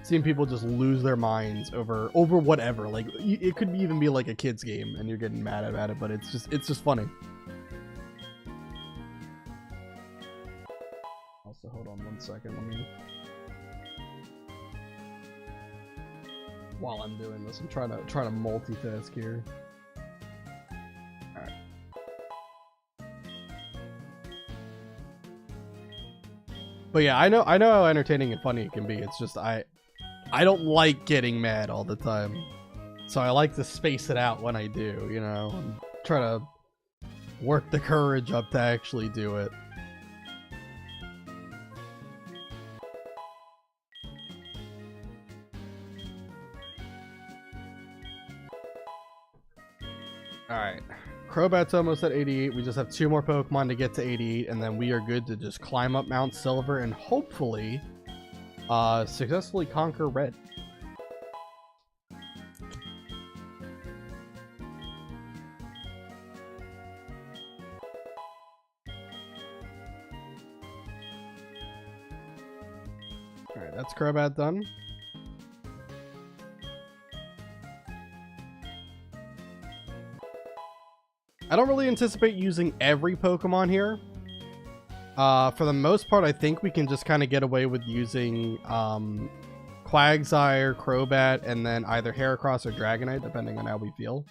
Seeing people just lose their minds over whatever. Like, it could even be like a kid's game and you're getting mad about it, but it's just funny. Also, hold on 1 second, let me... While I'm doing this, I'm trying to multitask here. Alright. But yeah, I know how entertaining and funny it can be. It's just I don't like getting mad all the time. So I like to space it out when I do, you know, and try to work the courage up to actually do it. Alright, Crobat's almost at 88. We just have 2 more Pokemon to get to 88, and then we are good to just climb up Mount Silver and hopefully successfully conquer Red. Alright, that's Crobat done. I don't really anticipate using every Pokemon here. For the most part, I think we can just kind of get away with using Quagsire, Crobat, and then either Heracross or Dragonite, depending on how we feel.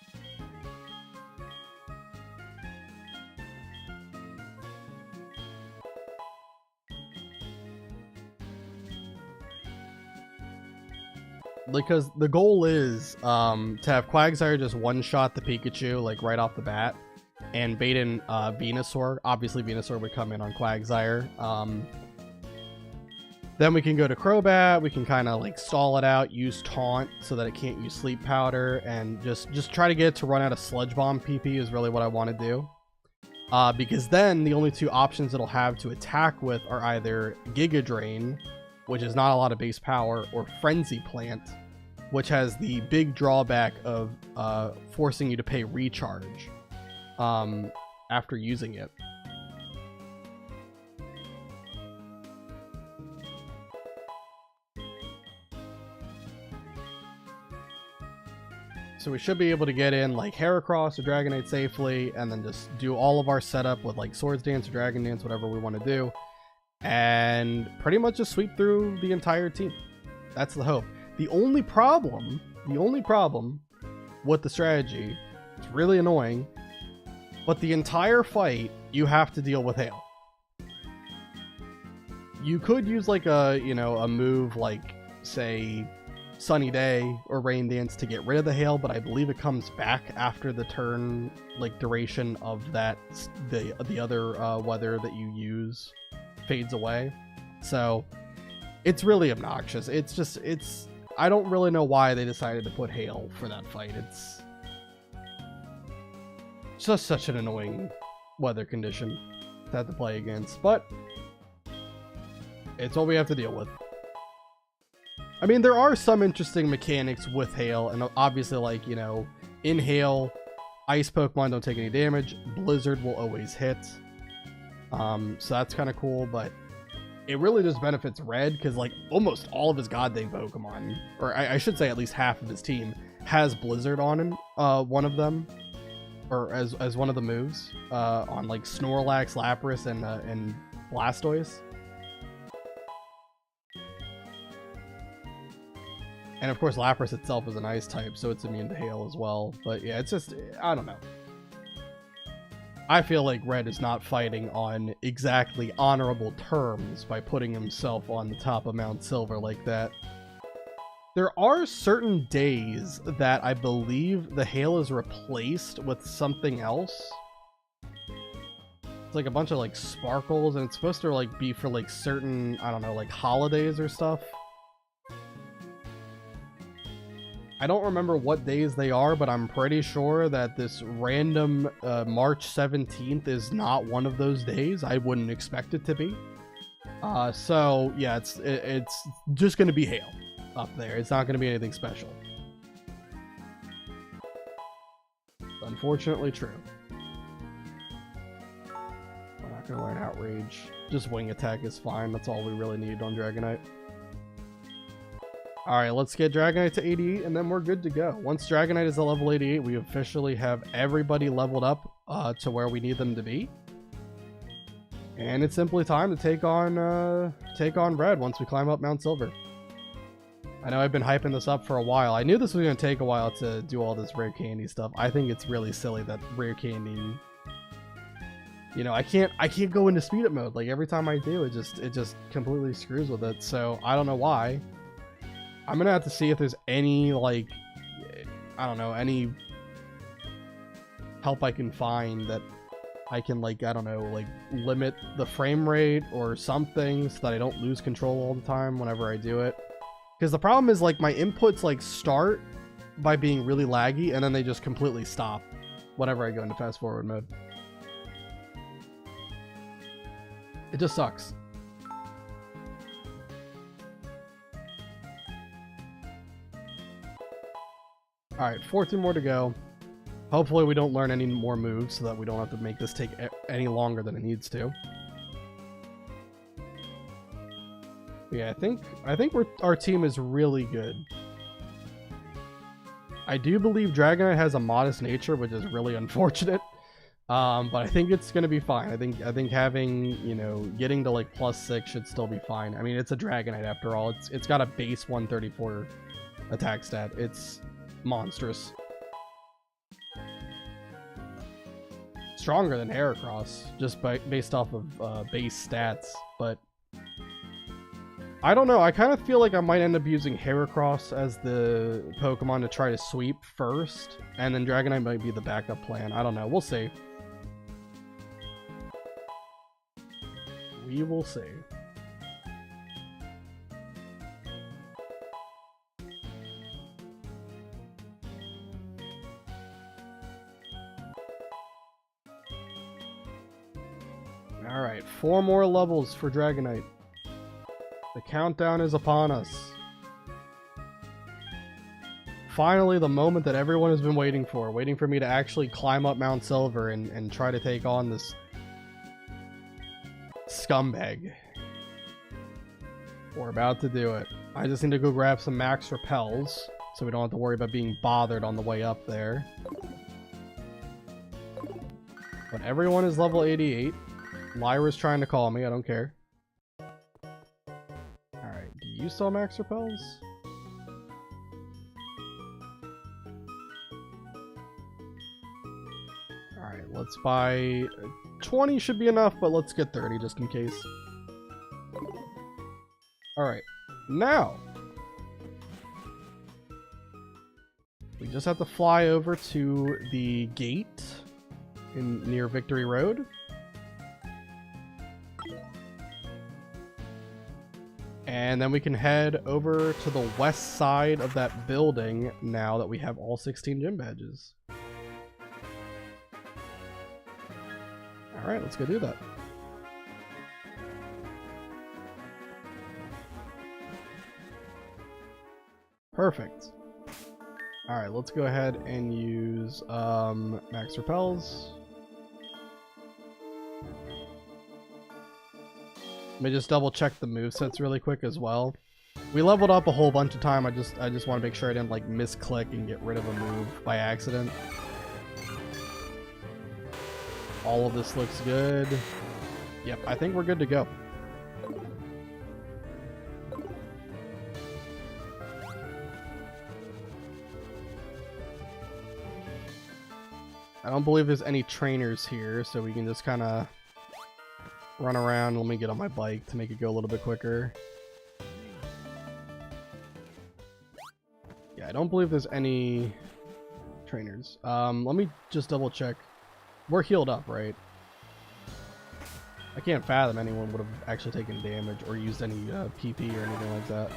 Because the goal is to have Quagsire just one-shot the Pikachu, like, right off the bat. And bait in Venusaur. Obviously, Venusaur would come in on Quagsire. Then we can go to Crobat. We can kind of like stall it out, use Taunt so that it can't use Sleep Powder, and just try to get it to run out of Sludge Bomb PP is really what I want to do. Because then the only 2 options it'll have to attack with are either Giga Drain, which is not a lot of base power, or Frenzy Plant, which has the big drawback of forcing you to pay recharge after using it. So we should be able to get in like Heracross or Dragonite safely, and then just do all of our setup with like Swords Dance or Dragon Dance, whatever we want to do, and pretty much just sweep through the entire team. That's the hope. The only problem with the strategy, it's really annoying, but the entire fight, you have to deal with hail. You could use like a, you know, a move like, say, Sunny Day or Rain Dance to get rid of the hail, but I believe it comes back after the turn, like, duration of that, the other weather that you use fades away. So, it's really obnoxious. It's just, I don't really know why they decided to put hail for that fight. It's just such an annoying weather condition to have to play against, but it's what we have to deal with. I mean, there are some interesting mechanics with hail, and obviously, like, you know, in hail, ice Pokemon don't take any damage, Blizzard will always hit, so that's kind of cool, but it really just benefits Red, because, like, almost all of his goddamn Pokemon, or I should say at least half of his team, has Blizzard on him, one of them, or as one of the moves, on like Snorlax, Lapras, and Blastoise. And of course Lapras itself is an ice type, so it's immune to hail as well. But yeah, it's just, I don't know. I feel like Red is not fighting on exactly honorable terms by putting himself on the top of Mount Silver like that. There are certain days that I believe the hail is replaced with something else. It's like a bunch of like sparkles, and it's supposed to like be for like certain, I don't know, like holidays or stuff. I don't remember what days they are, but I'm pretty sure that this random March 17th is not one of those days. I wouldn't expect it to be. So yeah, it's just going to be hail up there. It's not going to be anything special. Unfortunately true. I'm not going to learn Outrage. Just wing attack is fine. That's all we really need on Dragonite. Alright, let's get Dragonite to 88, and then we're good to go. Once Dragonite is a level 88, we officially have everybody leveled up to where we need them to be. And it's simply time to take on Red once we climb up Mount Silver. I know I've been hyping this up for a while. I knew this was going to take a while to do all this rare candy stuff. I think it's really silly that rare candy... You know, I can't go into speed up mode. Like, every time I do, it just completely screws with it. So, I don't know why. I'm gonna have to see if there's any, like, I don't know, any help I can find that I can, like, I don't know, like, limit the frame rate or something so that I don't lose control all the time whenever I do it. Because the problem is, like, my inputs, like, start by being really laggy, and then they just completely stop whenever I go into fast forward mode. It just sucks. Alright, 14 more to go. Hopefully we don't learn any more moves so that we don't have to make this take any longer than it needs to. Yeah, I think our team is really good. I do believe Dragonite has a modest nature, which is really unfortunate. But I think it's gonna be fine. I think having, you know, getting to like +6 should still be fine. I mean, it's a Dragonite after all. It's got a base 134 attack stat. It's monstrous. Stronger than Heracross, just based off of base stats, but I don't know. I kind of feel like I might end up using Heracross as the Pokemon to try to sweep first, and then Dragonite might be the backup plan. I don't know. We'll see. We will see. Alright, 4 more levels for Dragonite. The countdown is upon us. Finally, the moment that everyone has been waiting for me to actually climb up Mount Silver and try to take on this scumbag. We're about to do it. I just need to go grab some max repels so we don't have to worry about being bothered on the way up there. But everyone is level 88. Lyra's trying to call me, I don't care. Alright, do you sell max repels? Alright, let's buy 20 should be enough, but let's get 30 just in case. Alright, now we just have to fly over to the gate near Victory Road. And then we can head over to the west side of that building now that we have all 16 gym badges. Alright, let's go do that. Perfect. Alright, let's go ahead and use max repels. Let me just double check the movesets really quick as well. We leveled up a whole bunch of time. I just want to make sure I didn't like misclick and get rid of a move by accident. All of this looks good. Yep, I think we're good to go. I don't believe there's any trainers here, so we can just kind of run around. Let me get on my bike to make it go a little bit quicker. Yeah, I don't believe there's any trainers. Let me just double check. We're healed up, right? I can't fathom anyone would have actually taken damage or used any PP or anything like that.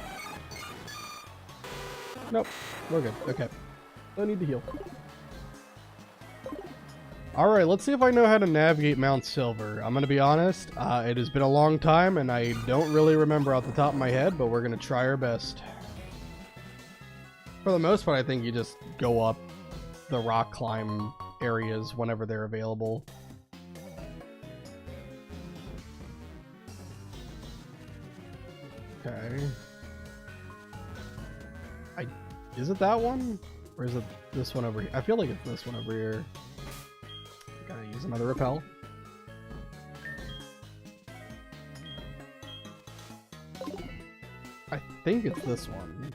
Nope, we're good. Okay, no need to heal. Alright, let's see if I know how to navigate Mount Silver. I'm gonna be honest, it has been a long time and I don't really remember off the top of my head, but we're gonna try our best. For the most part, I think you just go up the rock climb areas whenever they're available. Okay. Is it that one? Or is it this one over here? I feel like it's this one over here. Gotta use another repel. I think it's this one.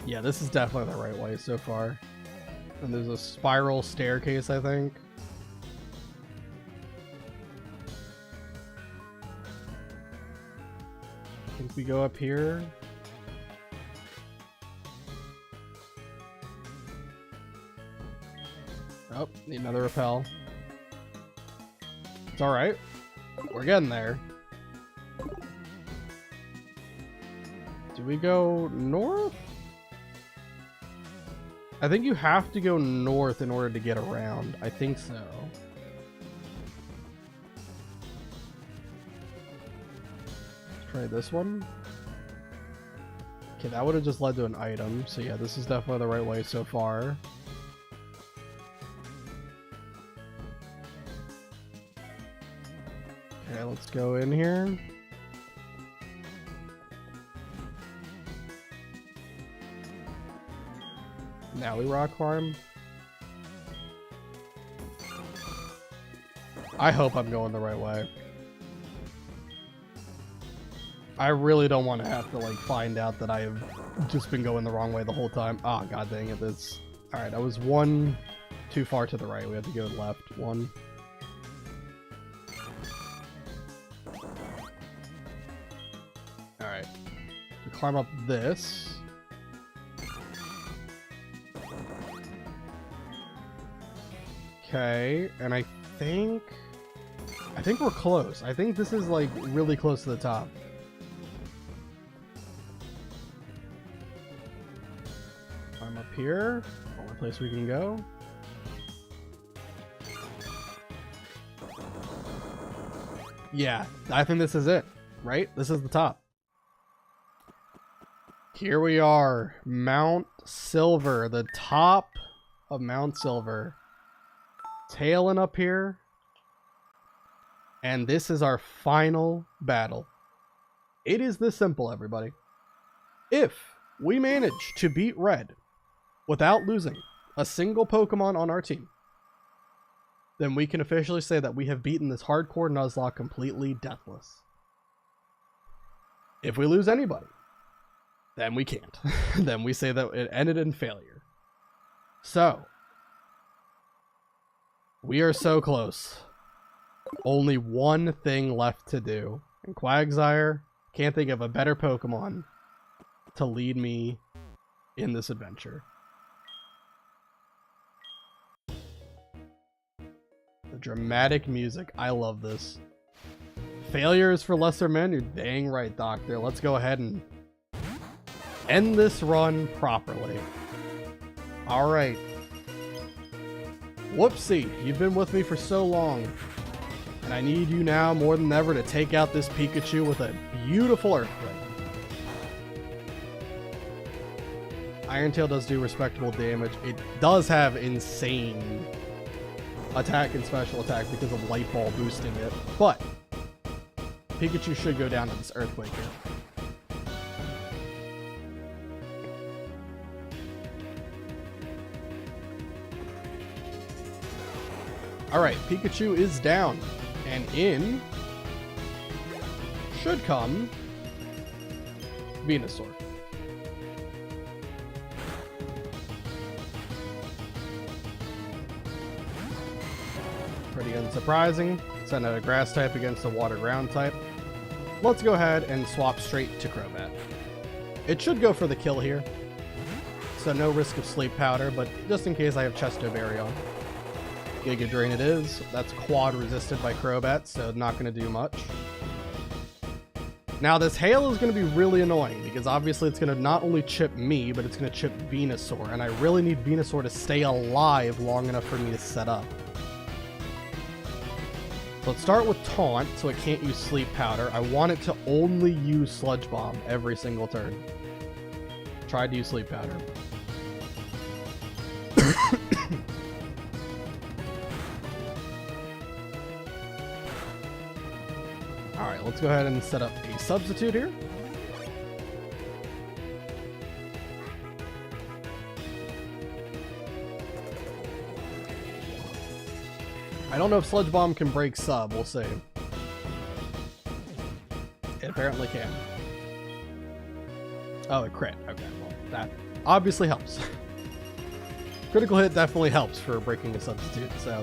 Yeah, this is definitely the right way so far. And there's a spiral staircase, I think. I think we go up here. Oh, need another repel. It's alright. We're getting there. Do we go north? I think you have to go north in order to get around. I think so. Let's try this one. Okay, that would have just led to an item. So yeah, this is definitely the right way so far. Okay, let's go in here. Now we rock climb. I hope I'm going the right way. I really don't want to have to like find out that I have just been going the wrong way the whole time. Ah, god dang it, this. Alright, I was one too far to the right. We have to go left. One. Alright. To climb up this. Okay, and I think we're close. I think this is like really close to the top. I'm up here. Only place we can go. Yeah, I think this is it, right? This is the top. Here we are, Mount Silver, the top of Mount Silver. Tailing up here, and this is our final battle. It is this simple, everybody. If we manage to beat Red without losing a single Pokemon on our team, then we can officially say that we have beaten this hardcore Nuzlocke completely deathless. If we lose anybody, then we can't. Then we say that it ended in failure. So we are so close. Only one thing left to do. And Quagsire, can't think of a better Pokemon to lead me in this adventure. The dramatic music. I love this. Failure is for lesser men? You're dang right, Doctor. Let's go ahead and end this run properly. Alright. Whoopsie, you've been with me for so long, and I need you now more than ever to take out this Pikachu with a beautiful Earthquake. Iron Tail does do respectable damage. It does have insane attack and special attack because of Light Ball boosting it, but Pikachu should go down to this Earthquake here. Alright, Pikachu is down, and in should come Venusaur. Pretty unsurprising. Send out a grass type against a water ground type. Let's go ahead and swap straight to Crobat. It should go for the kill here, so no risk of Sleep Powder, but just in case I have Chesto Berry on. Giga Drain it is. That's quad resisted by Crobat, so not going to do much. Now this Hail is going to be really annoying, because obviously it's going to not only chip me, but it's going to chip Venusaur, and I really need Venusaur to stay alive long enough for me to set up. So let's start with Taunt, so it can't use Sleep Powder. I want it to only use Sludge Bomb every single turn. Tried to use Sleep Powder. Alright, let's go ahead and set up a substitute here. I don't know if Sludge Bomb can break sub, we'll see. It apparently can. Oh, it crit. Okay, well, that obviously helps. Critical hit definitely helps for breaking a substitute, so.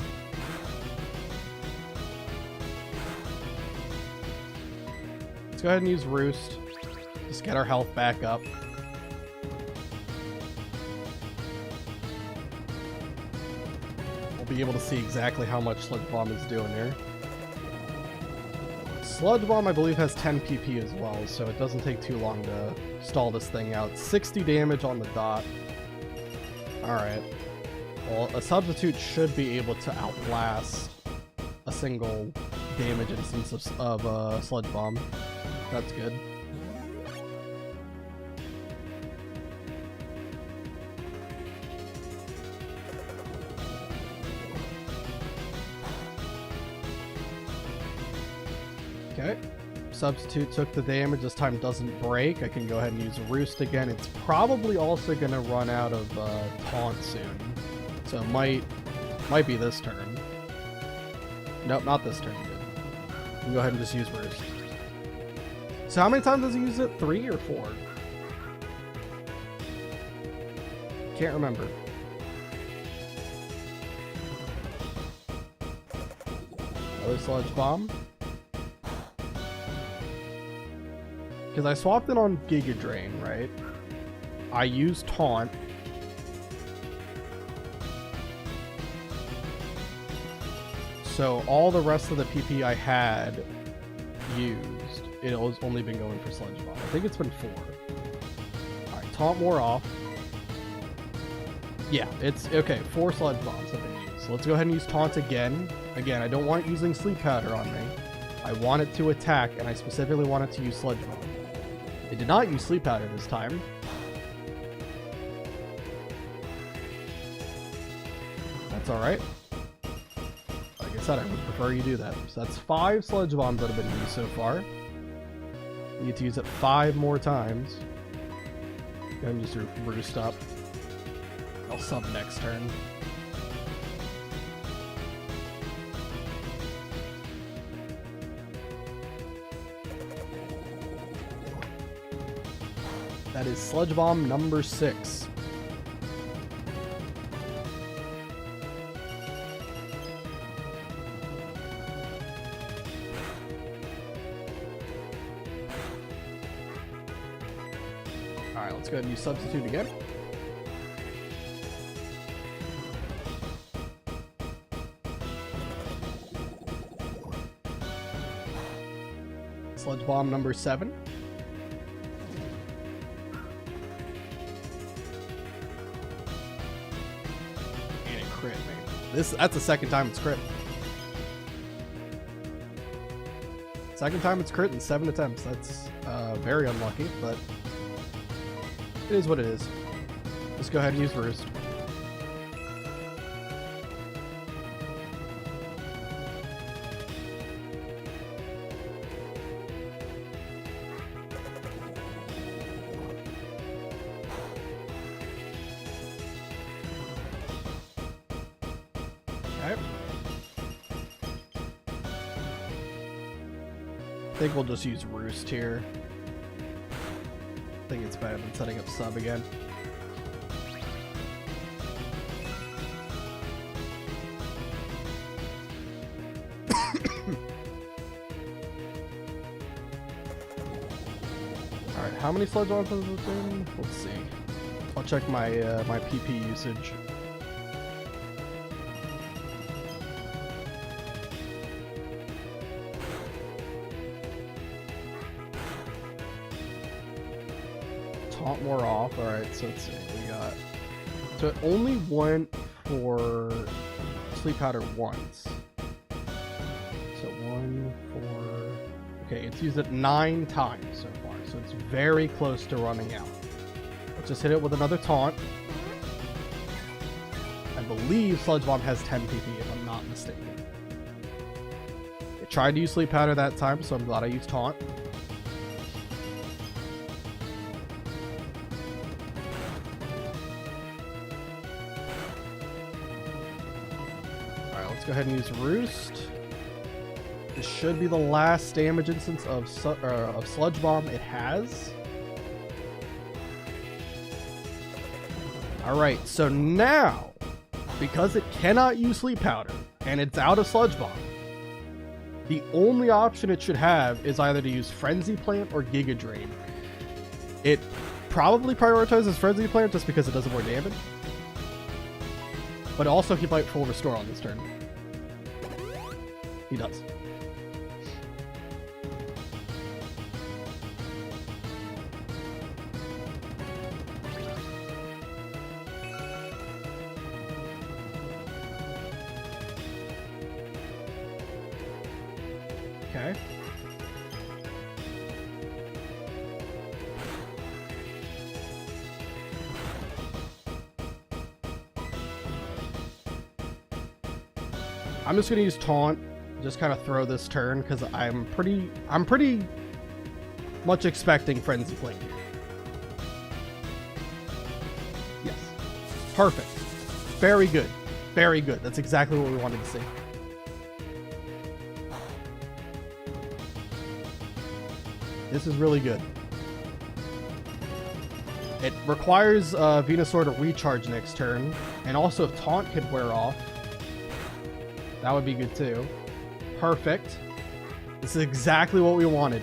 Let's go ahead and use Roost. Just get our health back up. Be able to see exactly how much Sludge Bomb is doing here. Sludge Bomb, I believe, has 10 PP as well, so it doesn't take too long to stall this thing out. 60 damage on the dot. Alright. Well, a substitute should be able to outlast a single damage instance of Sludge Bomb. That's good. Okay, substitute took the damage. This time doesn't break. I can go ahead and use Roost again. It's probably also going to run out of Taunt soon, so it might be this turn. Nope, not this turn. Good. We can go ahead and just use Roost. So how many times does he use it? 3 or 4? Can't remember. Another Sludge Bomb. Because I swapped it on Giga Drain, right? I used Taunt. So all the rest of the PP I had used, it has only been going for Sludge Bomb. I think it's been 4. Alright, Taunt wore off. Yeah, it's okay. 4 Sludge Bombs have been used. So let's go ahead and use Taunt again. Again, I don't want it using Sleep Powder on me. I want it to attack, and I specifically want it to use Sludge Bomb. It did not use Sleep Powder this time. That's alright. Like I said, I would prefer you do that. So that's 5 Sludge Bombs that have been used so far. You need to use it 5 more times. Go ahead and just Roost up. I'll sub next turn. That is Sludge Bomb number 6. Alright, let's go ahead and use Substitute again. Sludge Bomb number 7. Crit, man. That's the second time it's crit. Second time it's crit in 7 attempts. That's very unlucky, but it is what it is. Let's go ahead and use Roost. I think we'll just use Roost here. think it's better than setting up sub again. Alright, how many sludge bombs has it been? Let's see. I'll check my my PP usage. Taunt wore off. Alright, so let's see. We got. So it only went for sleep powder once. So 1, 4. Okay, it's used it 9 times so far, so it's very close to running out. Let's just hit it with another taunt. I believe Sludge Bomb has 10 PP, if I'm not mistaken. I tried to use sleep powder that time, so I'm glad I used taunt. Let's go ahead and use Roost. This should be the last damage instance of Sludge Bomb it has. Alright, so now, because it cannot use Sleep Powder, and it's out of Sludge Bomb, the only option it should have is either to use Frenzy Plant or Giga Drain. It probably prioritizes Frenzy Plant just because it does more damage. But also he might full restore on this turn. He does. Okay. I'm just gonna use Taunt. Just kind of throw this turn because I'm pretty much expecting Frenzy Flame here. Yes. Perfect. Very good. Very good. That's exactly what we wanted to see. This is really good. It requires Venusaur to recharge next turn, and also if Taunt could wear off, that would be good too. Perfect. This is exactly what we wanted.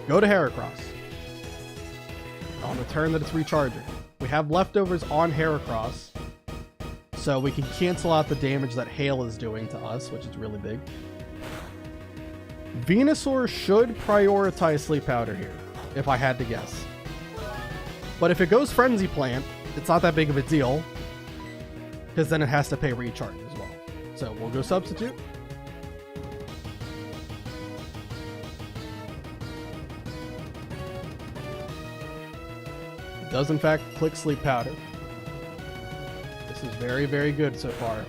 Go to Heracross. On the turn that it's recharging. We have leftovers on Heracross, so we can cancel out the damage that Hail is doing to us, which is really big. Venusaur should prioritize Sleep Powder here, if I had to guess. But if it goes Frenzy Plant, it's not that big of a deal, because then it has to pay recharge as well. So we'll go Substitute. It does in fact click Sleep Powder. This is very, very good so far.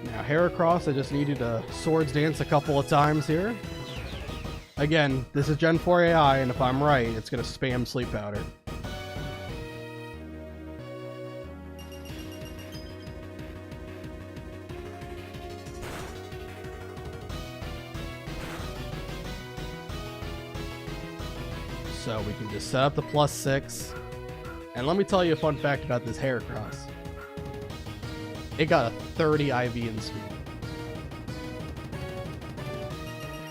Now Heracross, I just needed to Swords Dance a couple of times here. Again, this is Gen 4 AI, and if I'm right, it's going to spam Sleep Powder. So we can just set up the +6. And let me tell you a fun fact about this Heracross. It got a 30 IV in speed.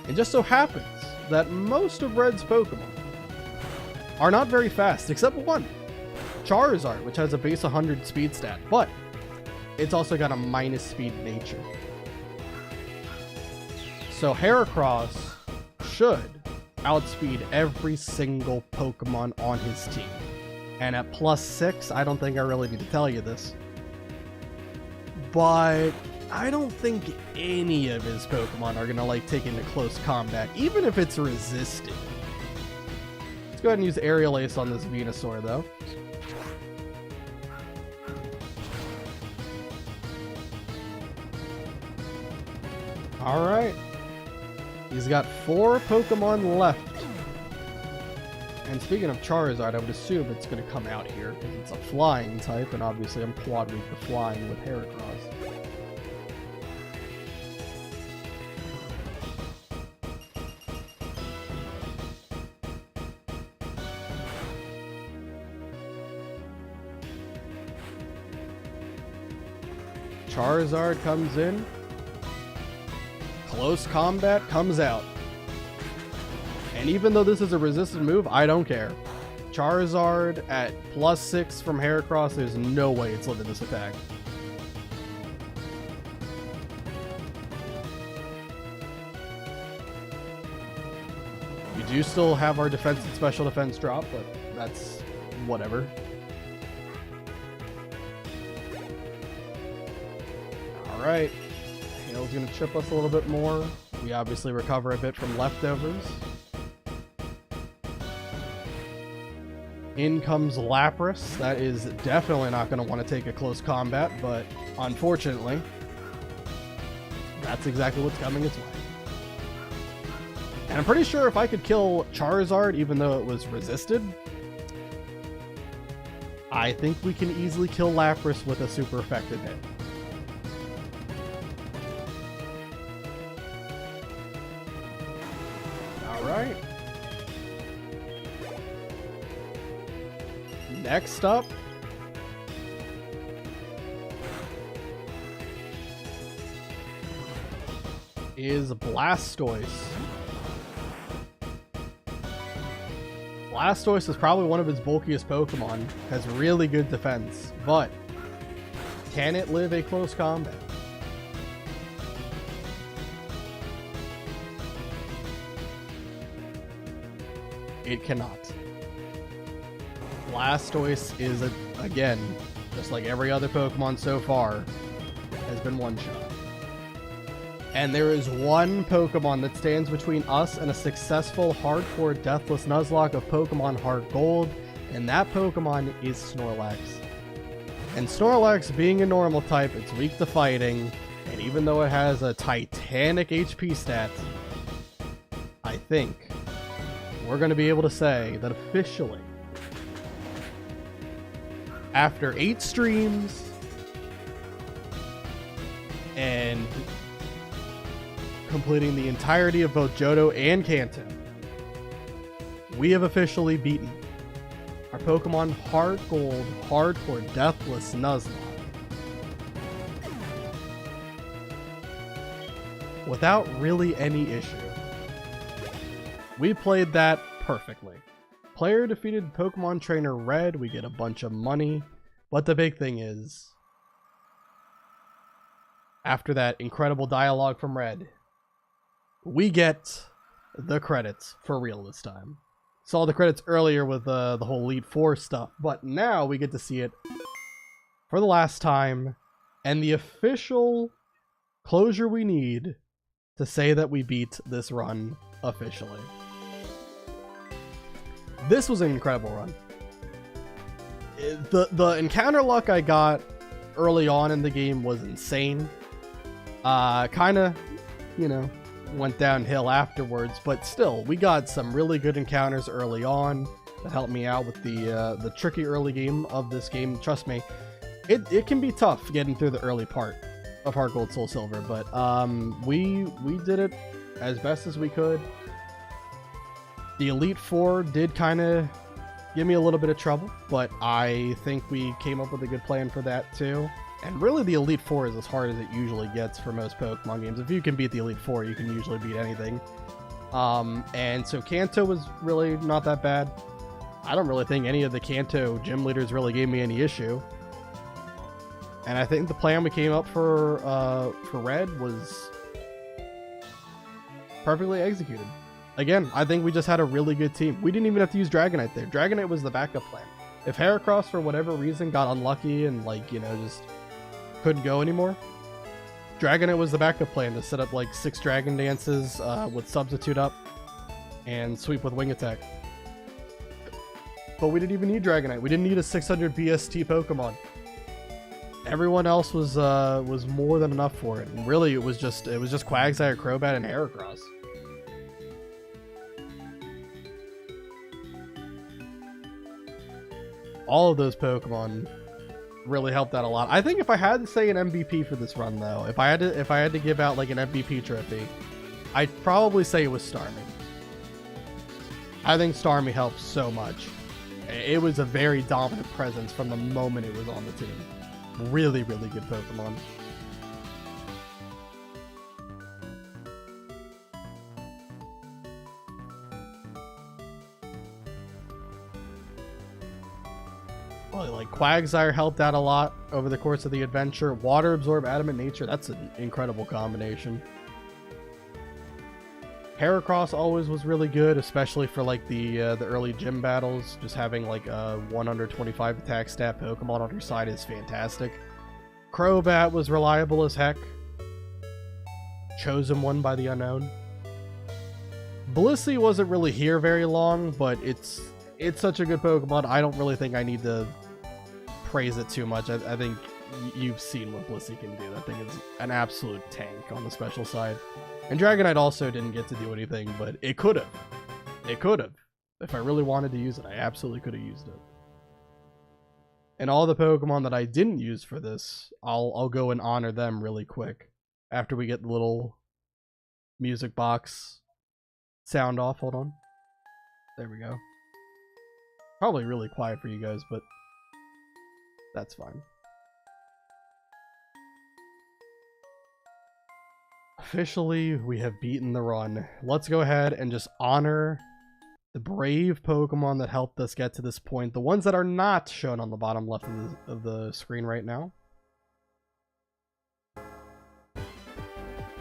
It just so happens that most of Red's Pokemon are not very fast, except one. Charizard, which has a base 100 speed stat, but it's also got a minus speed nature. So Heracross should outspeed every single Pokemon on his team. And at +6, I don't think I really need to tell you this, but I don't think any of his Pokemon are gonna like take into close combat, even if it's resisted. Let's go ahead and use Aerial Ace on this Venusaur though. Alright. He's got 4 Pokemon left. And speaking of Charizard, I would assume it's going to come out here because it's a flying type, and obviously I'm quad weak to flying with Heracross. Charizard comes in. Close combat comes out. And even though this is a resisted move, I don't care. Charizard at +6 from Heracross, there's no way it's living this attack. We do still have our defense and special defense drop, but that's whatever. Alright. Hail's gonna chip us a little bit more. We obviously recover a bit from leftovers. In comes Lapras. That is definitely not going to want to take a close combat, but unfortunately, that's exactly what's coming its way. And I'm pretty sure if I could kill Charizard, even though it was resisted, I think we can easily kill Lapras with a super effective hit. Alright. Next up is Blastoise. Blastoise is probably one of its bulkiest Pokemon, has really good defense, but can it live a close combat? It cannot. Blastoise is, again, just like every other Pokemon so far, has been one-shot. And there is one Pokemon that stands between us and a successful hardcore Deathless Nuzlocke of Pokemon HeartGold, and that Pokemon is Snorlax. And Snorlax, being a normal type, it's weak to fighting, and even though it has a titanic HP stat, I think we're going to be able to say that officially, after 8 streams and completing the entirety of both Johto and Kanto, we have officially beaten our Pokemon HeartGold Hardcore Deathless Nuzlocke without really any issue. We played that perfectly. Player defeated Pokemon Trainer Red, we get a bunch of money, but the big thing is, after that incredible dialogue from Red, we get the credits for real this time. Saw the credits earlier with the whole Elite Four stuff, but now we get to see it for the last time, and the official closure we need to say that we beat this run officially. This was an incredible run. The encounter luck I got early on in the game was insane. Kind of, you know, went downhill afterwards, but still, we got some really good encounters early on that helped me out with the tricky early game of this game. Trust me, it can be tough getting through the early part of HeartGold Soul Silver, but we did it as best as we could. The Elite Four did kind of give me a little bit of trouble, but I think we came up with a good plan for that too. And really, the Elite Four is as hard as it usually gets for most Pokemon games. If you can beat the Elite Four, you can usually beat anything. And so Kanto was really not that bad. I don't really think any of the Kanto gym leaders really gave me any issue. And I think the plan we came up for Red was perfectly executed. Again, I think we just had a really good team. We didn't even have to use Dragonite there. Dragonite was the backup plan. If Heracross, for whatever reason, got unlucky and, like, you know, just couldn't go anymore, Dragonite was the backup plan to set up, like, 6 Dragon Dances with Substitute up and sweep with Wing Attack. But we didn't even need Dragonite. We didn't need a 600 BST Pokemon. Everyone else was more than enough for it. And really, it was just Quagsire, Crobat, and Heracross. All of those Pokemon really helped out a lot. I think if I had to say an MVP for this run, though, if I had to give out like an MVP trophy, I'd probably say it was Starmie. I think Starmie helped so much. It was a very dominant presence from the moment it was on the team. Really, really good Pokemon. Quagsire helped out a lot over the course of the adventure. Water Absorb, Adamant Nature, that's an incredible combination. Heracross always was really good, especially for like the early gym battles. Just having like a 125 attack stat Pokemon on your side is fantastic. Crobat was reliable as heck. Chosen One by the Unknown. Blissey wasn't really here very long, but it's such a good Pokemon. I don't really think I need to praise it too much. I think you've seen what Blissey can do. That thing is an absolute tank on the special side. And Dragonite also didn't get to do anything, but it could have. It could have. If I really wanted to use it, I absolutely could have used it. And all the Pokemon that I didn't use for this, I'll go and honor them really quick after we get the little music box sound off. Hold on. There we go. Probably really quiet for you guys, but that's fine. Officially, we have beaten the run. Let's go ahead and just honor the brave Pokemon that helped us get to this point. The ones that are not shown on the bottom left of the screen right now.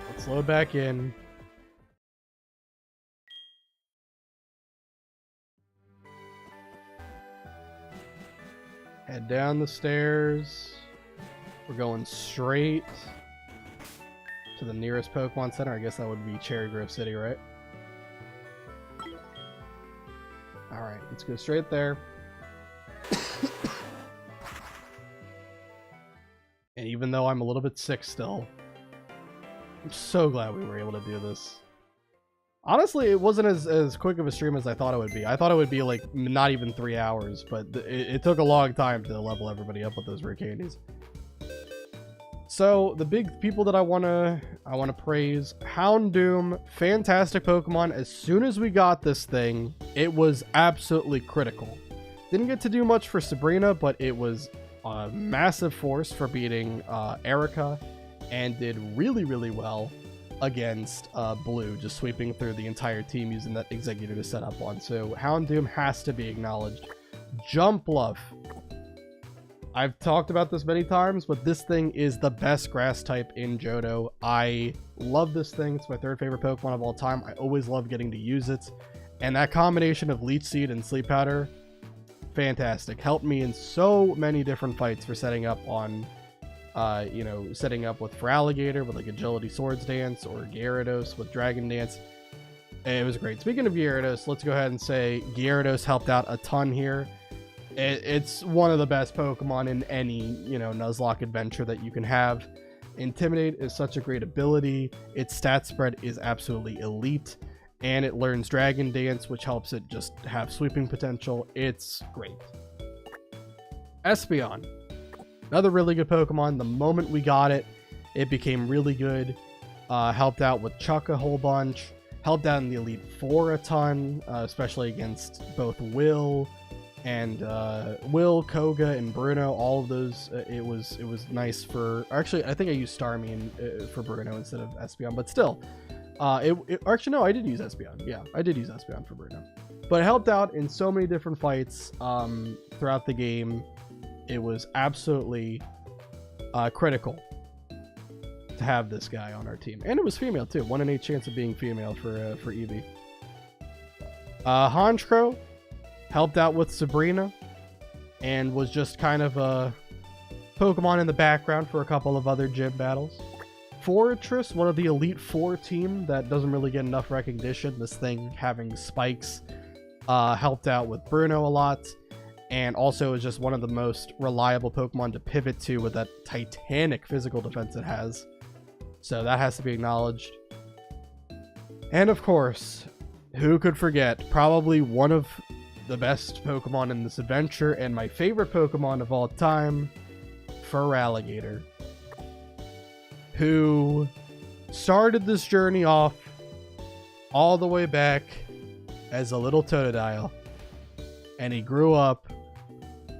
Let's load back in. Head down the stairs. We're going straight to the nearest Pokemon Center. I guess that would be Cherry Grove City, right? Alright, let's go straight there. And even though I'm a little bit sick still, I'm so glad we were able to do this. Honestly, it wasn't as quick of a stream as I thought it would be. I thought it would be like not even 3 hours, but it took a long time to level everybody up with those rare candies. So the big people that I wanna praise: Houndoom, fantastic Pokemon. As soon as we got this thing, it was absolutely critical. Didn't get to do much for Sabrina, but it was a massive force for beating Erica, and did really, really well against Blue, just sweeping through the entire team using that Executor to set up on. So Houndoom has to be acknowledged. Jumpluff. I've talked about this many times, but this thing is the best grass type in Johto. I love this thing. It's my third favorite Pokemon of all time. I always love getting to use it. And that combination of Leech Seed and Sleep Powder, fantastic. Helped me in so many different fights for setting up on, setting up with Feraligatr with like Agility Swords Dance, or Gyarados with Dragon Dance. It was great. Speaking of Gyarados, let's go ahead and say Gyarados helped out a ton here. It's one of the best Pokemon in any, Nuzlocke adventure that you can have. Intimidate is such a great ability. Its stat spread is absolutely elite. And it learns Dragon Dance, which helps it just have sweeping potential. It's great. Espeon. Another really good Pokemon. The moment we got it, it became really good. Helped out with Chuck a whole bunch. Helped out in the Elite Four a ton, especially against both Will, Koga, and Bruno. All of those, it was nice for. Actually, I think I used Starmie for Bruno instead of Espeon, but still, actually no, I did use Espeon. Yeah, I did use Espeon for Bruno, but it helped out in so many different fights throughout the game. It was absolutely critical to have this guy on our team, and it was female too. 1 in 8 chance of being female for Eevee. Honchkrow helped out with Sabrina and was just kind of a Pokemon in the background for a couple of other gym battles. Fortress, one of the Elite Four team that doesn't really get enough recognition. This thing having spikes helped out with Bruno a lot, and also is just one of the most reliable Pokemon to pivot to with that titanic physical defense it has. So that has to be acknowledged. And of course, who could forget probably one of the best Pokemon in this adventure and my favorite Pokemon of all time, Feraligatr, who started this journey off all the way back as a little Totodile, and he grew up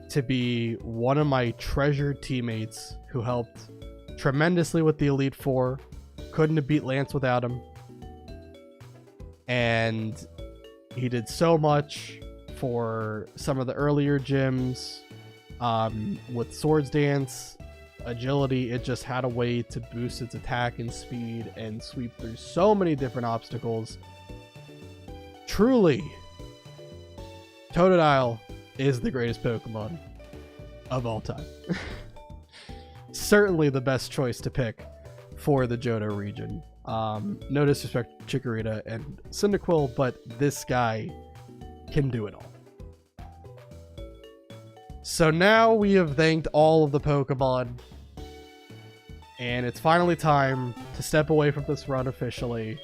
to be one of my treasured teammates who helped tremendously with the Elite Four. Couldn't have beat Lance without him, and he did so much for some of the earlier gyms, With Swords Dance, agility, it just had a way to boost its attack and speed and sweep through so many different obstacles. Truly, Totodile is the greatest Pokemon of all time. Certainly the best choice to pick for the Johto region. No disrespect to Chikorita and Cyndaquil, but this guy can do it all. So now we have thanked all of the Pokemon, and it's finally time to step away from this run officially.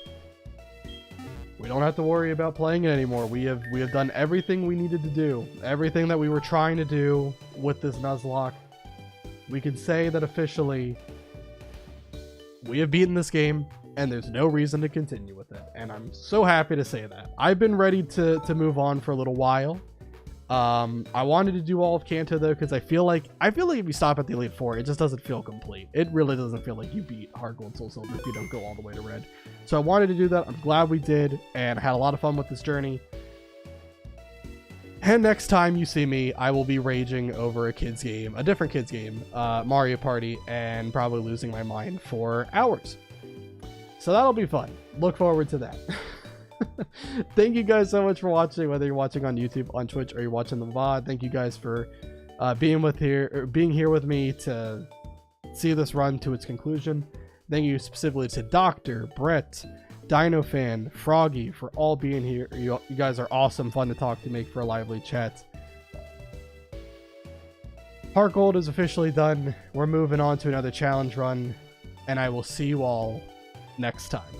We don't have to worry about playing it anymore. We have done everything we needed to do. Everything that we were trying to do with this Nuzlocke. We can say that officially we have beaten this game, and there's no reason to continue with it. And I'm so happy to say that. I've been ready to move on for a little while. I wanted to do all of Kanto though, because I feel like if you stop at the Elite Four, it just doesn't feel complete. It really doesn't feel like you beat HeartGold, Soul Silver if you don't go all the way to Red. So I wanted to do that. I'm glad we did, and I had a lot of fun with this journey. And next time you see me, I will be raging over a different kids game, Mario Party, and probably losing my mind for hours. So that'll be fun. Look forward to that. Thank you guys so much for watching, whether you're watching on YouTube, on Twitch, or you're watching the VOD. Thank you guys for being here with me to see this run to its conclusion. Thank you specifically to Doctor, Brett, DinoFan, Froggy for all being here. You guys are awesome, fun to talk to, make for a lively chat. HeartGold is officially done. We're moving on to another challenge run, and I will see you all next time.